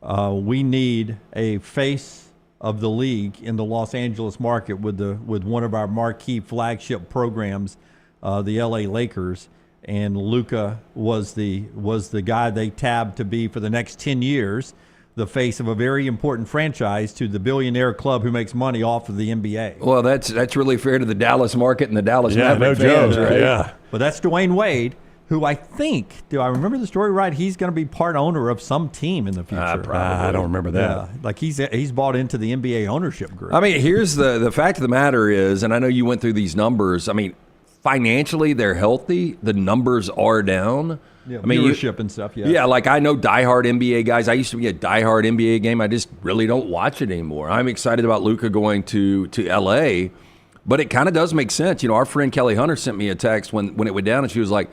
S2: we need a face of the league in the Los Angeles market with one of our marquee flagship programs, the LA Lakers, and Luka was the guy they tabbed to be for the next 10 years the face of a very important franchise to the billionaire club who makes money off of the NBA.
S1: Well, that's really fair to the Dallas market and the Dallas Maverick fans, right?
S3: Yeah.
S2: But that's Dwayne Wade, who I think, do I remember the story right? He's going to be part owner of some team in the future.
S3: I don't remember that.
S2: Yeah, like he's bought into the NBA ownership group.
S1: I mean, here's the fact of the matter is, and I know you went through these numbers. I mean, financially they're healthy. The numbers are down.
S2: Yeah,
S1: I mean,
S2: viewership and stuff. Yeah.
S1: Yeah, like I know diehard NBA guys. I used to be a diehard NBA game. I just really don't watch it anymore. I'm excited about Luka going to LA, but it kind of does make sense. Our friend Kelly Hunter sent me a text when it went down, and she was like,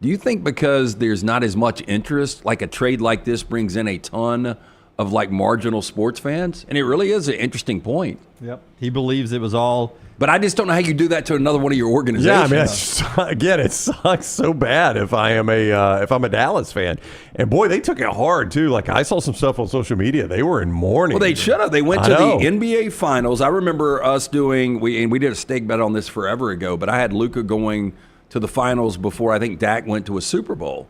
S1: do you think because there's not as much interest, like a trade like this brings in a ton of like marginal sports fans? And it really is an interesting point.
S2: Yep. He believes it was all.
S1: But I just don't know how you do that to another one of your organizations.
S3: Yeah, I mean, again, it sucks so bad if I'm a Dallas fan. And boy, they took it hard too. Like I saw some stuff on social media. They were in mourning.
S1: Well, they should have. They went to the NBA Finals. I remember us doing. We did a stake bet on this forever ago. But I had Luka going to the finals before I think Dak went to a Super Bowl.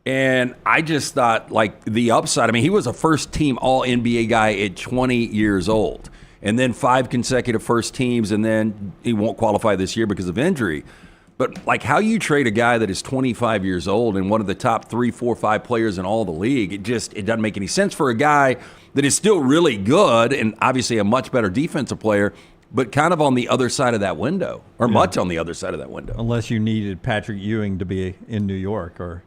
S1: And I just thought, like, the upside. I mean, he was a first-team All-NBA guy at 20 years old. And then 5 consecutive first teams, and then he won't qualify this year because of injury. But, like, how you trade a guy that is 25 years old and one of the top 3, 4, 5 players in all the league, it doesn't make any sense for a guy that is still really good and obviously a much better defensive player, but kind of on the other side of that window, or much on the other side of that window.
S2: Unless you needed Patrick Ewing to be in New York, or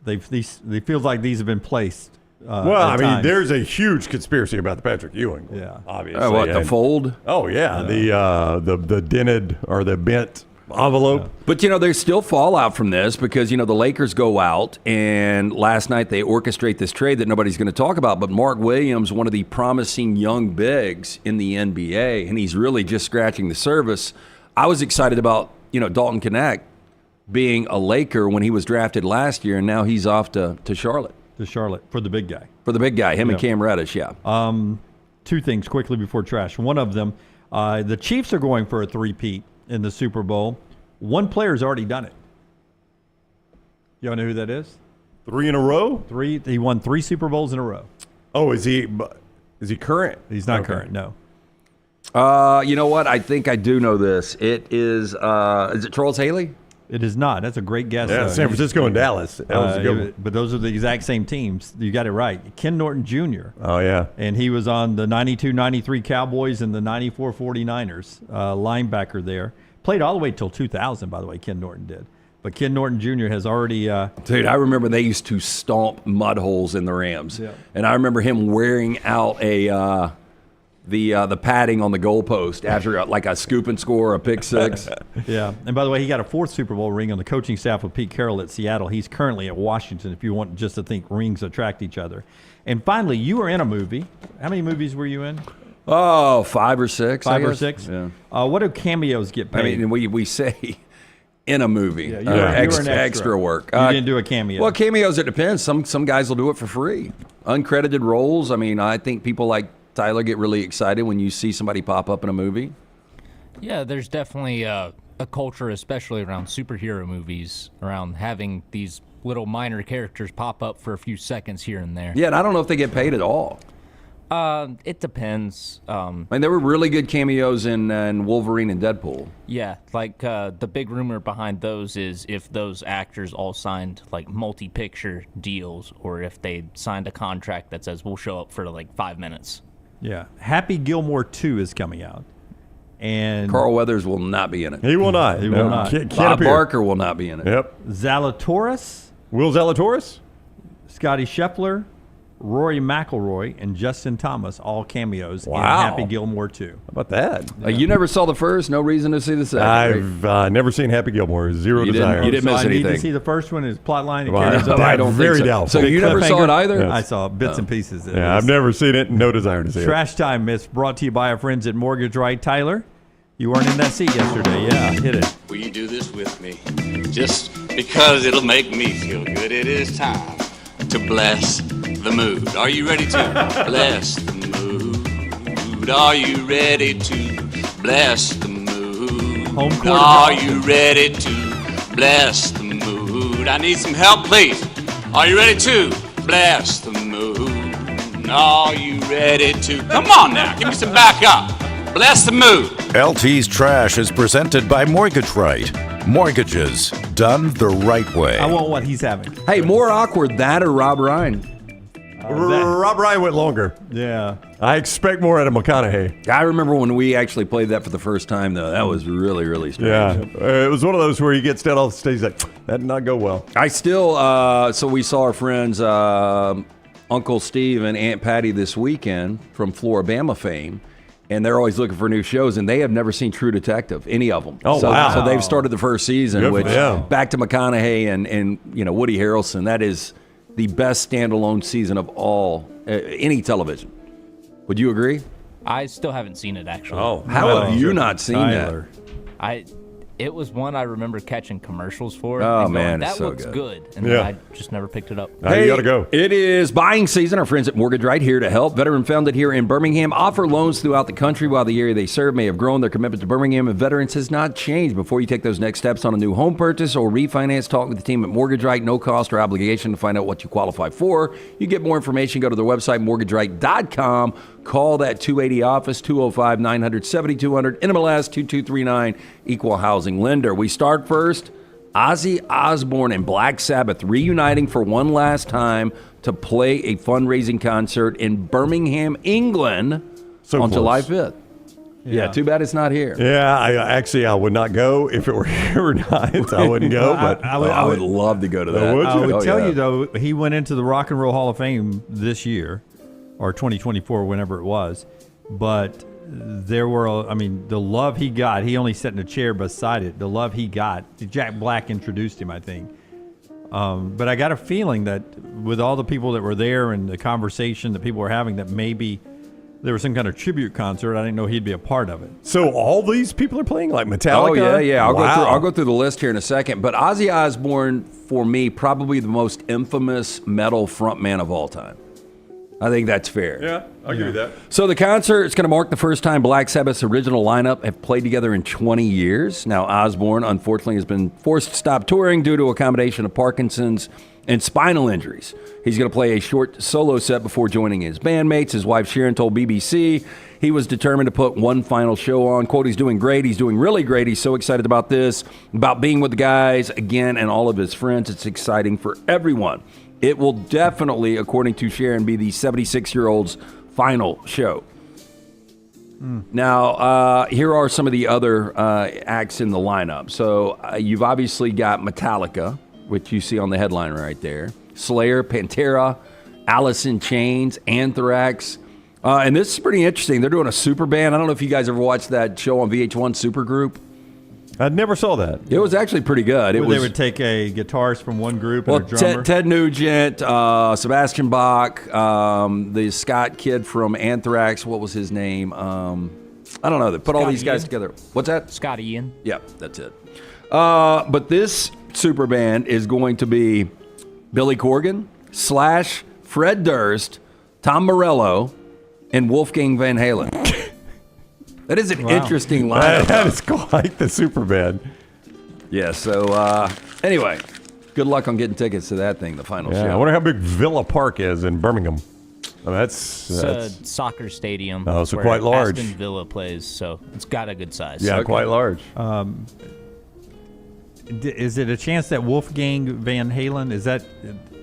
S2: they feels like these have been placed.
S3: Well, I mean, there's a huge conspiracy about the Patrick Ewing.
S2: Yeah,
S3: obviously.
S1: What, the fold?
S3: Oh yeah, the dented or the bent envelope.
S1: But, there's still fallout from this because, the Lakers go out, and last night they orchestrate this trade that nobody's going to talk about. But Mark Williams, one of the promising young bigs in the NBA, and he's really just scratching the surface. I was excited about, Dalton Knecht being a Laker when he was drafted last year, and now he's off to Charlotte.
S2: To Charlotte for the big guy.
S1: For the big guy, him and Cam Reddish, yeah.
S2: Two things quickly before trash. One of them, the Chiefs are going for a three-peat in the Super Bowl. One player's already done it. Y'all know who that is?
S3: 3 in a row?
S2: He won 3 Super Bowls in a row.
S3: Oh, is he current?
S2: He's not current, no.
S1: You know what? I think I do know this. It is it Charles Haley?
S2: It is not. That's a great guess.
S3: Yeah, San Francisco and Dallas. That was a good one.
S2: But those are the exact same teams. You got it right. Ken Norton Jr.
S3: Oh, yeah.
S2: And he was on the 92-93 Cowboys and the 94 49ers, linebacker there. Played all the way till 2000, by the way, Ken Norton did. But Ken Norton Jr. has already...
S1: Dude, I remember they used to stomp mud holes in the Rams.
S2: Yeah.
S1: And I remember him wearing out the padding on the goalpost after like a scoop and score, a pick six.
S2: Yeah. And by the way, he got a 4th Super Bowl ring on the coaching staff with Pete Carroll at Seattle. He's currently at Washington, if you want just to think rings attract each other. And finally, you were in a movie. How many movies were you in?
S1: Oh, 5 or 6.
S2: 5 or 6?
S1: Yeah.
S2: What do cameos get paid?
S1: I mean, we say in a movie.
S2: Yeah, you were an
S1: extra work.
S2: You didn't do a cameo.
S1: Well, cameos, it depends. Some guys will do it for free. Uncredited roles. I mean, I think people like Tyler get really excited when you see somebody pop up in a movie.
S6: Yeah, there's definitely a culture, especially around superhero movies, around having these little minor characters pop up for a few seconds here and there.
S1: Yeah, and I don't know if they get paid at all.
S6: It depends.
S1: I mean, there were really good cameos in Wolverine and Deadpool.
S6: Yeah, like the big rumor behind those is if those actors all signed like multi-picture deals, or if they signed a contract that says we'll show up for like 5 minutes.
S2: Yeah, Happy Gilmore 2 is coming out, and
S1: Carl Weathers will not be in it.
S3: He will not.
S2: He will not.
S1: Bob Barker will not be in it.
S3: Yep.
S2: Zalatoris,
S3: Will Zalatoris,
S2: Scotty Scheffler, Rory McIlroy, and Justin Thomas, all cameos in
S3: Wow.
S2: Happy Gilmore 2.
S3: How about that?
S1: You never saw the first, no reason to see the second.
S3: I've never seen Happy Gilmore. Zero
S1: You
S3: desire.
S1: didn't miss
S2: I need
S1: anything.
S2: to see the first one. His plot line. It
S3: Well,
S2: carries over.
S3: I don't very
S1: think so.
S3: doubtful.
S1: So you never saw it either?
S3: Yes.
S2: I saw bits and pieces.
S3: Yeah, I've never seen it. No desire to see it.
S2: Trash Time is brought to you by our friends at Mortgage Right. Tyler, you weren't in that seat yesterday. Yeah, hit it.
S13: Will you do this with me? Just because it'll make me feel good. It is time to bless the mood. Are you ready to bless the mood? Are you ready to bless the mood?
S2: Home court
S13: Are
S2: adoption.
S13: you ready to bless the mood? I need some help, please. Are you ready to bless the mood? Are you ready to? Come on now, give me some backup. Bless the mood.
S5: LT's Trash is presented by Mortgage Right. Mortgages done the right way.
S2: I want what he's having.
S1: Hey, more awkward, that or Rob Ryan?
S3: Rob Ryan went longer.
S2: Yeah.
S3: I expect more out of McConaughey.
S1: I remember when we actually played that for the first time, though. That was really, really strange.
S3: Yeah. It was one of those where he gets down off the stage like, that did not go well.
S1: I still, so we saw our friends Uncle Steve and Aunt Patty this weekend from Floribama fame. And they're always looking for new shows, and they have never seen True Detective, any of them.
S3: Oh, wow.
S1: So they've started the first season,
S3: Good for
S1: which,
S3: them.
S1: back to McConaughey and Woody Harrelson, that is the best standalone season of all, any television. Would you agree?
S6: I still haven't seen it, actually.
S1: Oh, how have you not seen
S2: Tyler.
S6: It was one I remember catching commercials for.
S1: Oh,
S6: and going,
S1: man,
S6: that
S1: it's so
S6: looks
S1: good.
S6: And
S3: Yeah.
S6: then I just never picked it up.
S3: You got to go.
S1: It is buying season. Our friends at Mortgage Right here to help. Veteran founded here in Birmingham, offer loans throughout the country. While the area they serve may have grown, their commitment to Birmingham and veterans has not changed. Before you take those next steps on a new home purchase or refinance, talk with the team at Mortgage Right. No cost or obligation to find out what you qualify for. You get more information, go to their website, mortgageright.com. Call that 280 office, 205-900-7200, NMLS 2239, Equal Housing Lender. We start first, Ozzy Osbourne and Black Sabbath reuniting for one last time to play a fundraising concert in Birmingham, England on
S3: close.
S1: July 5th. Yeah, too bad it's not here.
S3: Yeah, I would not go if it were here or not. I wouldn't go, but
S1: I would love to go to that.
S3: Would you?
S2: I would tell
S1: yeah.
S2: you, though, he went into the Rock and Roll Hall of Fame this year, or 2024, whenever it was. But there were, the love he got, he only sat in a chair beside it. The love he got, Jack Black introduced him, I think. But I got a feeling that with all the people that were there and the conversation that people were having, that maybe there was some kind of tribute concert. I didn't know he'd be a part of it.
S3: So all these people are playing, like Metallica?
S1: Oh, yeah.
S3: Wow.
S1: I'll go through the list here in a second. But Ozzy Osbourne, for me, probably the most infamous metal frontman of all time. I think that's fair.
S3: Yeah, I agree with that.
S1: So the concert is going to mark the first time Black Sabbath's original lineup have played together in 20 years. Now, Osbourne, unfortunately, has been forced to stop touring due to a combination of Parkinson's and spinal injuries. He's going to play a short solo set before joining his bandmates. His wife, Sharon, told BBC he was determined to put one final show on. Quote, he's doing great. He's doing really great. He's so excited about this, about being with the guys again and all of his friends. It's exciting for everyone. It will definitely, according to Sharon, be the 76-year-old's final show. Now, here are some of the other acts in the lineup. So you've obviously got Metallica, which you see on the headline right there. Slayer, Pantera, Alice in Chains, Anthrax. And this is pretty interesting. They're doing a super band. I don't know if you guys ever watched that show on VH1, Supergroup.
S3: I never saw that.
S1: It was actually pretty good.
S2: They would take a guitarist from one group and a drummer.
S1: Ted Nugent, Sebastian Bach, the Scott kid from Anthrax. What was his name? I don't know. They put all these guys together. What's that?
S6: Scott Ian.
S1: Yeah, that's it. But this super band is going to be Billy Corgan, Slash, Fred Durst, Tom Morello, and Wolfgang Van Halen. That is an interesting lineup.
S3: That is quite the super band.
S1: Yeah, so anyway, good luck on getting tickets to that thing, the final show.
S3: I wonder how big Villa Park is in Birmingham. It's
S6: a soccer stadium.
S3: Oh, so
S6: where
S3: quite large.
S6: Aston Villa plays, so it's got a good size.
S3: Yeah, quite large.
S2: Is it a chance that Wolfgang Van Halen,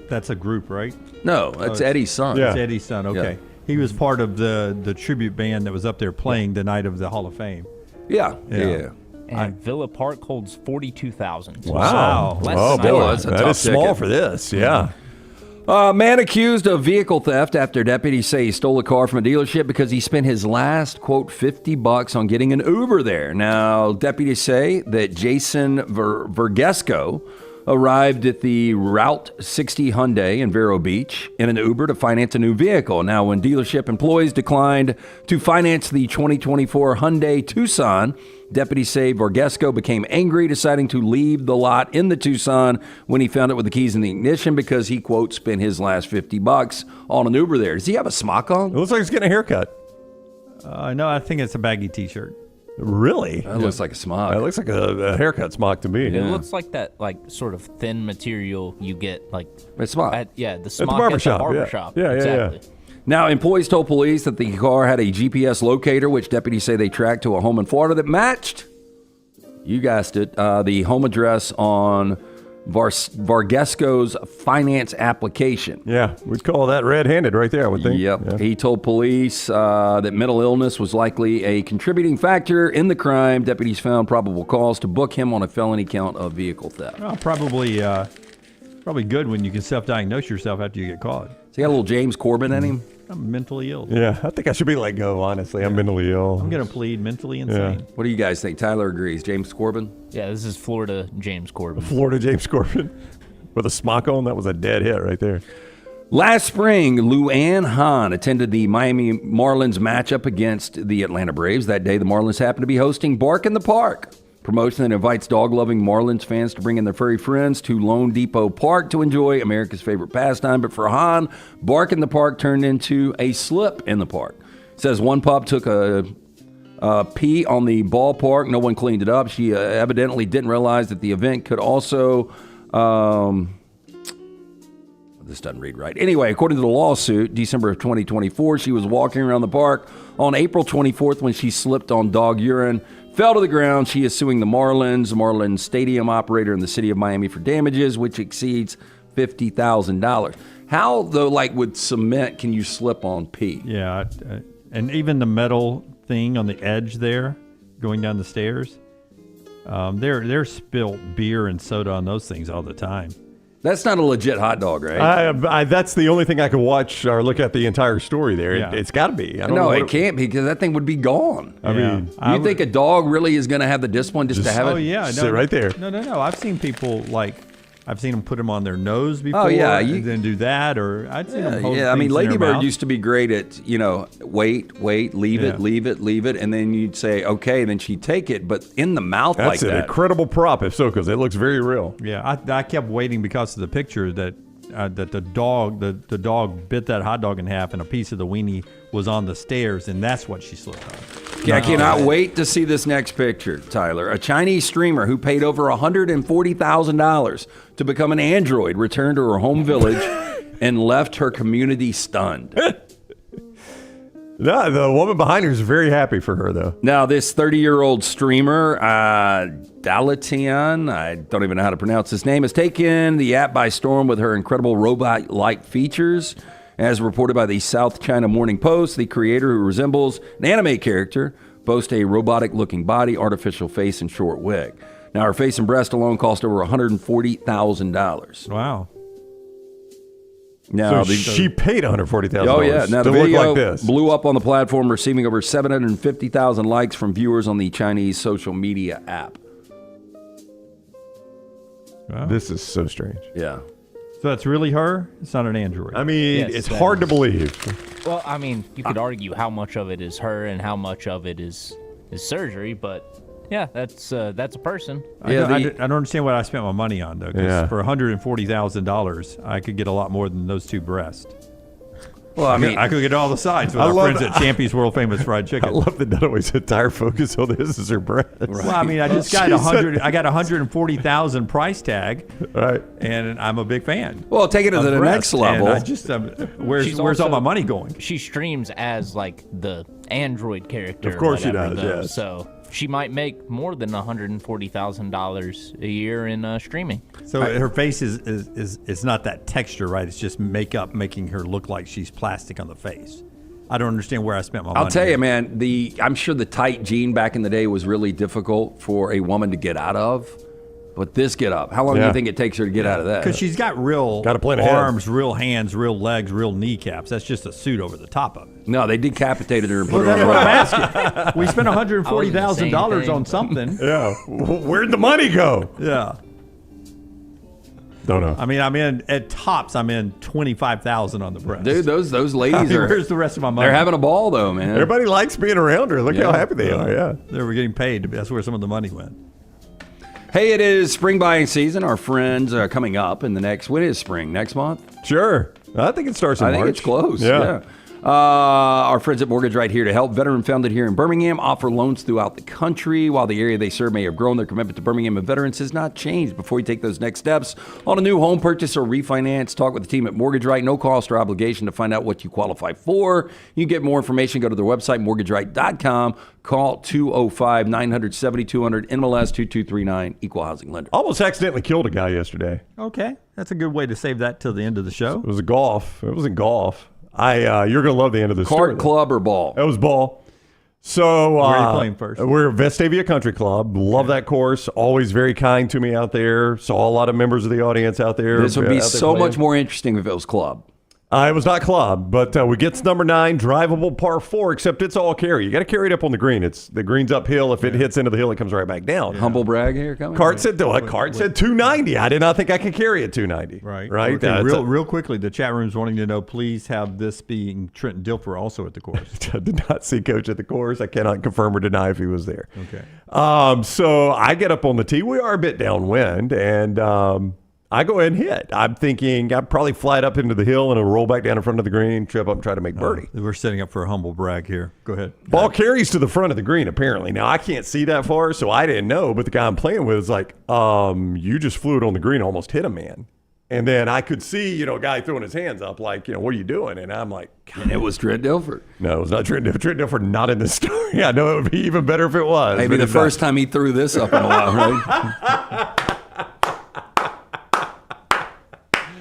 S2: that's a group, right?
S1: No, that's Eddie's son.
S2: It's Eddie's son, okay.
S1: Yeah.
S2: He was part of the tribute band that was up there playing the night of the Hall of Fame.
S1: Yeah.
S6: And Villa Park holds 42,000.
S3: Wow. That is small for this, yeah.
S1: Man accused of vehicle theft after deputies say he stole a car from a dealership because he spent his last, quote, $50 on getting an Uber there. Now, deputies say that Jason Vergesco arrived at the Route 60 Hyundai in Vero Beach in an Uber to finance a new vehicle. Now, when dealership employees declined to finance the 2024 Hyundai Tucson, deputies say Vergesco became angry, deciding to leave the lot in the Tucson when he found it with the keys in the ignition because he, quote, spent his last $50 on an Uber there. Does he have a smock on?
S3: It looks like he's getting a haircut.
S2: No, I think it's a baggy T-shirt.
S3: Really?
S1: That looks like a smock.
S3: It looks like a haircut smock to me.
S6: It looks like that, sort of thin material you get,
S1: a smock.
S6: The smock
S3: at the
S6: barbershop.
S3: Yeah,
S6: exactly.
S1: Now, employees told police that the car had a GPS locator, which deputies say they tracked to a home in Florida that matched, you guessed it, the home address on Vergesco's finance application.
S3: Yeah, we'd call that red-handed right there, I would think.
S1: Yep.
S3: Yeah.
S1: He told police that mental illness was likely a contributing factor in the crime. Deputies found probable cause to book him on a felony count of vehicle theft.
S2: Well, probably good when you can self-diagnose yourself after you get caught.
S1: So he got a little James Corbin in him?
S2: I'm mentally ill.
S3: Yeah, I think I should be let go, honestly. I'm mentally ill.
S2: I'm going to plead mentally insane.
S1: What do you guys think? Tyler agrees. James Corbin?
S6: Yeah, this is Florida James Corbin.
S3: Florida James Corbin with a smock on. That was a dead hit right there.
S1: Last spring, Luann Hahn attended the Miami Marlins matchup against the Atlanta Braves. That day, the Marlins happened to be hosting Bark in the Park, promotion that invites dog-loving Marlins fans to bring in their furry friends to Lone Depot Park to enjoy America's favorite pastime. But for Hahn, Bark in the Park turned into a slip in the park. It says one pup took a pee on the ballpark. No one cleaned it up. She evidently didn't realize that the event could also... this doesn't read right. Anyway, according to the lawsuit, December of 2024, she was walking around the park on April 24th when she slipped on dog urine, fell to the ground. She is suing the Marlins stadium operator in the city of Miami for damages, which exceeds $50,000. How, though, with cement, can you slip on pee?
S2: Yeah, and even the metal thing on the edge there, going down the stairs, they're spilt beer and soda on those things all the time.
S1: That's not a legit hot dog, right?
S3: That's the only thing I could watch or look at the entire story there.
S2: Yeah.
S3: It's got to be. I don't
S1: No,
S3: know
S1: it can't be because that thing would be gone.
S3: I mean,
S1: you think a dog really is going to have the discipline just to have it?
S2: Oh yeah,
S3: sit right there.
S2: No. I've seen people I've seen them put them on their nose before.
S1: Oh, yeah,
S2: and then do that, or I'd seen them hold
S1: I mean,
S2: things in
S1: Lady
S2: their
S1: Bird
S2: mouth.
S1: used to be great at, wait, leave it, and then you'd say, okay, then she'd take it, but in the mouth
S3: That's
S1: like
S3: an
S1: that.
S3: incredible prop, if so, because it looks very real.
S2: Yeah, I kept waiting because of the picture that the dog bit that hot dog in half, and a piece of the weenie was on the stairs, and that's what she slipped on.
S1: Yeah, I cannot wait to see this next picture, Tyler. A Chinese streamer who paid over $140,000 to become an android returned to her home village and left her community stunned.
S3: No, the woman behind her is very happy for her, though.
S1: Now, this 30-year-old streamer, Dalatian, I don't even know how to pronounce his name, has taken the app by storm with her incredible robot-like features. As reported by the South China Morning Post, the creator, who resembles an anime character, boasts a robotic-looking body, artificial face, and short wig. Now, her face and breast alone cost over $140,000.
S2: Wow.
S3: Now, so she paid $140,000.
S1: Oh, yeah. Now, the
S3: to
S1: video
S3: look like this.
S1: blew up on the platform, receiving over 750,000 likes from viewers on the Chinese social media app.
S2: Wow.
S3: This is so strange.
S1: Yeah.
S2: So that's really her? It's not an android.
S3: I mean,
S6: Yes,
S3: it's
S6: that
S3: hard to
S6: is.
S3: believe.
S6: Well, I mean, you could argue how much of it is her and how much of it is surgery, but yeah, that's a person.
S2: I don't understand what I spent my money on, though. 'Cause for $140,000, I could get a lot more than those two breasts.
S1: Well, I mean,
S2: I could get all the sides with our friends at Champy's World Famous Fried Chicken.
S3: I love that Dunaway's entire focus on this is her breast.
S2: Well, I mean, I just got I got $140,000 price tag,
S3: right?
S2: And I'm a big fan.
S1: Well, take it to the next level.
S2: And I just where's all my money going?
S6: She streams as like the android character.
S3: Of course
S6: or whatever,
S3: she does.
S6: though,
S3: Yes.
S6: So she might make more than $140,000 a year in streaming.
S2: So her face is not that texture, right? It's just makeup making her look like she's plastic on the face. I don't understand where I spent my money.
S1: I'll tell you, man, I'm sure the tight jean back in the day was really difficult for a woman to get out of. But this get up, how long do you think it takes her to get out of that?
S2: Because she's got real
S3: plan ahead.
S2: arms, real hands, real legs, real kneecaps. That's just a suit over the top of it.
S1: No, they decapitated her and put her
S2: That's
S1: on
S2: what I'm
S1: rock.
S2: asking. We spent $140,000 on something.
S3: Yeah. Where'd the money go?
S2: Yeah.
S3: Don't know.
S2: I mean, at tops, I'm in $25,000 on the breast.
S1: Dude, those ladies are.
S2: Where's the rest of my money?
S1: They're having a ball, though, man.
S3: Everybody likes being around her. Look how happy they are. Yeah.
S2: They were getting paid. That's where some of the money went.
S1: Hey, it is spring buying season. Our friends are coming up in the next. When is spring? Next month?
S3: Sure. I think it starts in March.
S1: I think it's close. Yeah. Our friends at Mortgage Right here to help. Veteran founded here in Birmingham, offer loans throughout the country. While the area they serve may have grown, their commitment to Birmingham and veterans has not changed. Before you take those next steps on a new home purchase or refinance, talk with the team at Mortgage Right. No cost or obligation to find out what you qualify for. You can get more information. Go to their website, mortgageright.com. Call 205-900-7200, NMLS 2239, Equal Housing Lender.
S3: Almost accidentally killed a guy yesterday.
S2: Okay. That's a good way to save that till the end of the show.
S3: It was golf. It wasn't golf. You're going to love the end of this story.
S1: Cart club or ball?
S3: It was ball. So
S2: where are you playing first?
S3: We're at Vestavia Country Club. Love that course. Always very kind to me out there. Saw a lot of members of the audience out there.
S1: This would be so much more interesting if it was club.
S3: It was not club, but we get to number 9, drivable par 4, except it's all carry. You got to carry it up on the green. The green's uphill. If it hits into the hill, it comes right back down.
S1: Yeah. Humble brag here coming.
S3: Cart said 290. I did not think I could carry it 290.
S2: Right.
S3: Right.
S2: Okay, real quickly, the chat room's wanting to know, please have this being Trenton Dilfer also at the course.
S3: I did not see Coach at the course. I cannot confirm or deny if he was there.
S2: Okay.
S3: So I get up on the tee. We are a bit downwind, and I go ahead and hit. I'm thinking I'd probably fly it up into the hill and it'll roll back down in front of the green, trip up and try to make birdie.
S2: We're setting up for a humble brag here. Go ahead.
S3: Ball carries to the front of the green, apparently. Now, I can't see that far, so I didn't know, but the guy I'm playing with is like, you just flew it on the green, almost hit a man. And then I could see, a guy throwing his hands up like, what are you doing? And I'm like, God.
S1: And it was Trent Dilfer.
S3: No, it was not Trent Dilfer. Trent Dilfer not in this story. I know it would be even better if it was.
S1: Maybe the first time he threw this up in a while, right?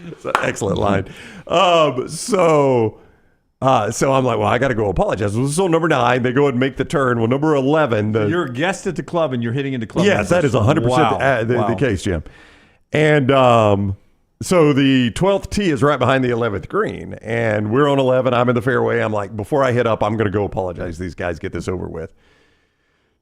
S3: It's an excellent line. So I'm like, well, I got to go apologize. Well, this is on number 9. They go ahead and make the turn. Well, number 11.
S2: You're a guest at the club and you're hitting into club.
S3: Yes, that is 100% the case, Jim. And So the 12th tee is right behind the 11th green, and we're on 11. I'm in the fairway. I'm like, before I hit up, I'm going to go apologize to these guys, get this over with.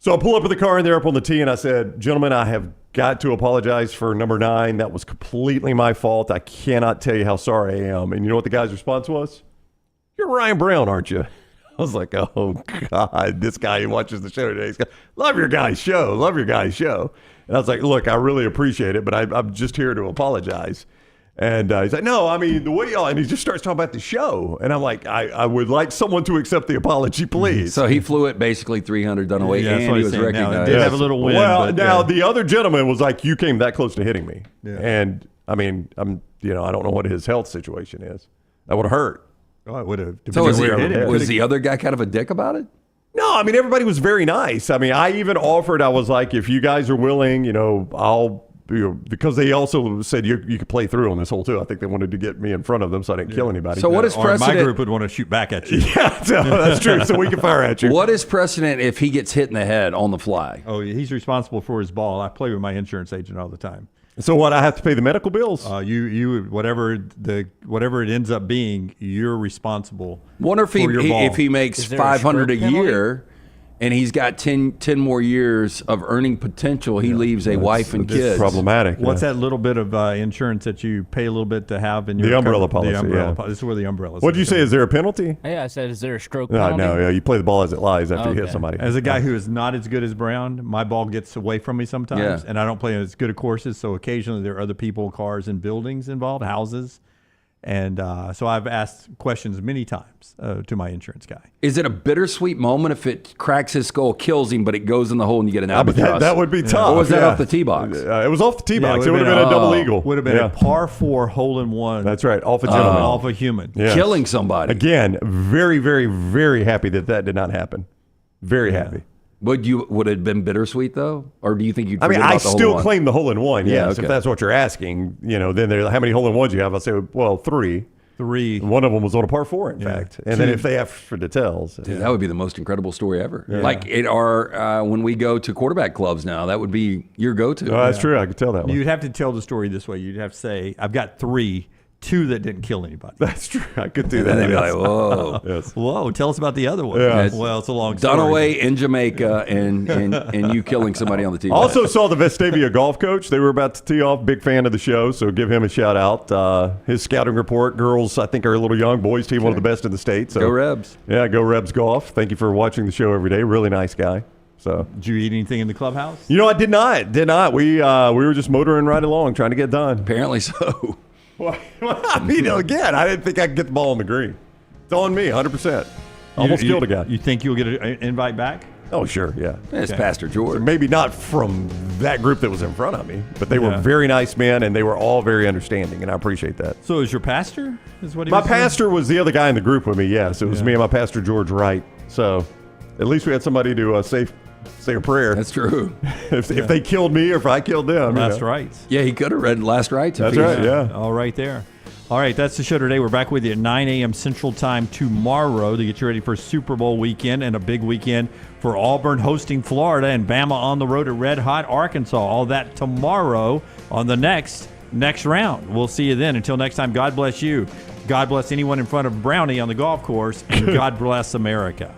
S3: So I pull up with the car, and they're up on the tee, and I said, gentlemen, I have got to apologize for number 9. That was completely my fault. I cannot tell you how sorry I am. And you know what the guy's response was? You're Ryan Brown, aren't you? I was like, oh, God, this guy who watches the show today, he's got, love your guy's show. And I was like, look, I really appreciate it, but I'm just here to apologize. And he's like, no, I mean, the way y'all, and he just starts talking about the show. And I'm like, I would like someone to accept the apology, please.
S1: So he flew it basically 300 Dunaway, and he was recognized.
S2: Did have a little win.
S3: Well, the other gentleman was like, you came that close to hitting me. Yeah. And I mean, I don't know what his health situation is. That would have hurt.
S2: Oh, it would have.
S1: So was the other guy kind of a dick about it?
S3: No, I mean, everybody was very nice. I mean, I even offered, I was like, if you guys are willing, I'll, because they also said you could play through on this hole too. I think they wanted to get me in front of them so I didn't kill anybody.
S1: So what is precedent?
S2: My group would want to shoot back at you.
S3: Yeah, so that's true. So we can fire at you.
S1: What is precedent if he gets hit in the head on the fly?
S2: Oh, he's responsible for his ball. I play with my insurance agent all the time.
S3: So what? I have to pay the medical bills?
S2: You whatever it ends up being, you're responsible.
S1: Wonder if
S2: your ball.
S1: If he makes $500 a year, and he's got 10 more years of earning potential, he leaves a wife and kids.
S3: Problematic.
S2: What's that little bit of insurance that you pay a little bit to have in your
S3: the umbrella policy?
S2: The umbrella policy. This is where the umbrella.
S3: What did you say? Is there a penalty?
S6: Yeah, I said, is there a stroke penalty?
S3: No, yeah, you play the ball as it lies after you hit somebody.
S2: As a guy who is not as good as Brown, my ball gets away from me sometimes, and I don't play as good of courses. So occasionally there are other people, cars, and buildings involved, houses. And so I've asked questions many times to my insurance guy.
S1: Is it a bittersweet moment if it cracks his skull, kills him, but it goes in the hole and you get an albatross?
S3: That would be tough.
S1: Or was that off the tee box?
S3: It was off the tee box. It would have been a double eagle.
S2: Would have been a par 4 hole in one.
S3: That's right. Off a gentleman.
S2: Off a human.
S3: Yes.
S1: Killing somebody.
S3: Again, very, very, very happy that did not happen. Very happy.
S1: Would it have been bittersweet though, or do you think you'd?
S3: I still claim the hole in one. Yes,
S1: okay.
S3: If that's what you're asking, then how many hole in ones you have? I'll say, well, 3.
S2: 3.
S3: One of them was on a par 4, in fact. And then if they ask for details,
S1: dude, that would be the most incredible story ever. Yeah. Like when we go to quarterback clubs now, that would be your go-to.
S3: Oh, that's true. I could tell that one.
S2: You'd have to tell the story this way. You'd have to say, "I've got 3." 2 that didn't kill anybody.
S3: That's true. I could do that.
S1: And they'd be like, whoa.
S3: Yes.
S2: Whoa, tell us about the other one.
S3: Yeah.
S2: Well, it's a long story.
S1: Dunaway in Jamaica and you killing somebody on the tee.
S3: Also saw the Vestavia golf coach. They were about to tee off. Big fan of the show, so give him a shout out. His scouting report, girls I think are a little young. Boys team, one of the best in the state. So.
S1: Go Rebs.
S3: Yeah, go Rebs golf. Thank you for watching the show every day. Really nice guy. So,
S2: did you eat anything in the clubhouse?
S3: I did not. We were just motoring right along, trying to get done.
S1: Apparently so.
S3: Well, I mean, again, I didn't think I could get the ball on the green. It's on me, 100%. Almost killed a guy.
S2: You think you'll get an invite back?
S3: Oh, sure, yeah.
S1: It's Pastor George.
S3: So maybe not from that group that was in front of me, but they were very nice men, and they were all very understanding, and I appreciate that.
S2: So is your pastor?
S3: My pastor was the other guy in the group with me, yes. It was me and my pastor, George Wright. So at least we had somebody to say a prayer.
S1: That's true.
S3: If they killed me or if I killed them.
S2: Last rites.
S1: Yeah, he could have read last rites.
S3: That's right, yeah.
S2: All right there. All right, that's the show today. We're back with you at 9 a.m. Central Time tomorrow to get you ready for Super Bowl weekend and a big weekend for Auburn hosting Florida and Bama on the road at Red Hot Arkansas. All that tomorrow on the next round. We'll see you then. Until next time, God bless you. God bless anyone in front of Brownie on the golf course, and God bless America.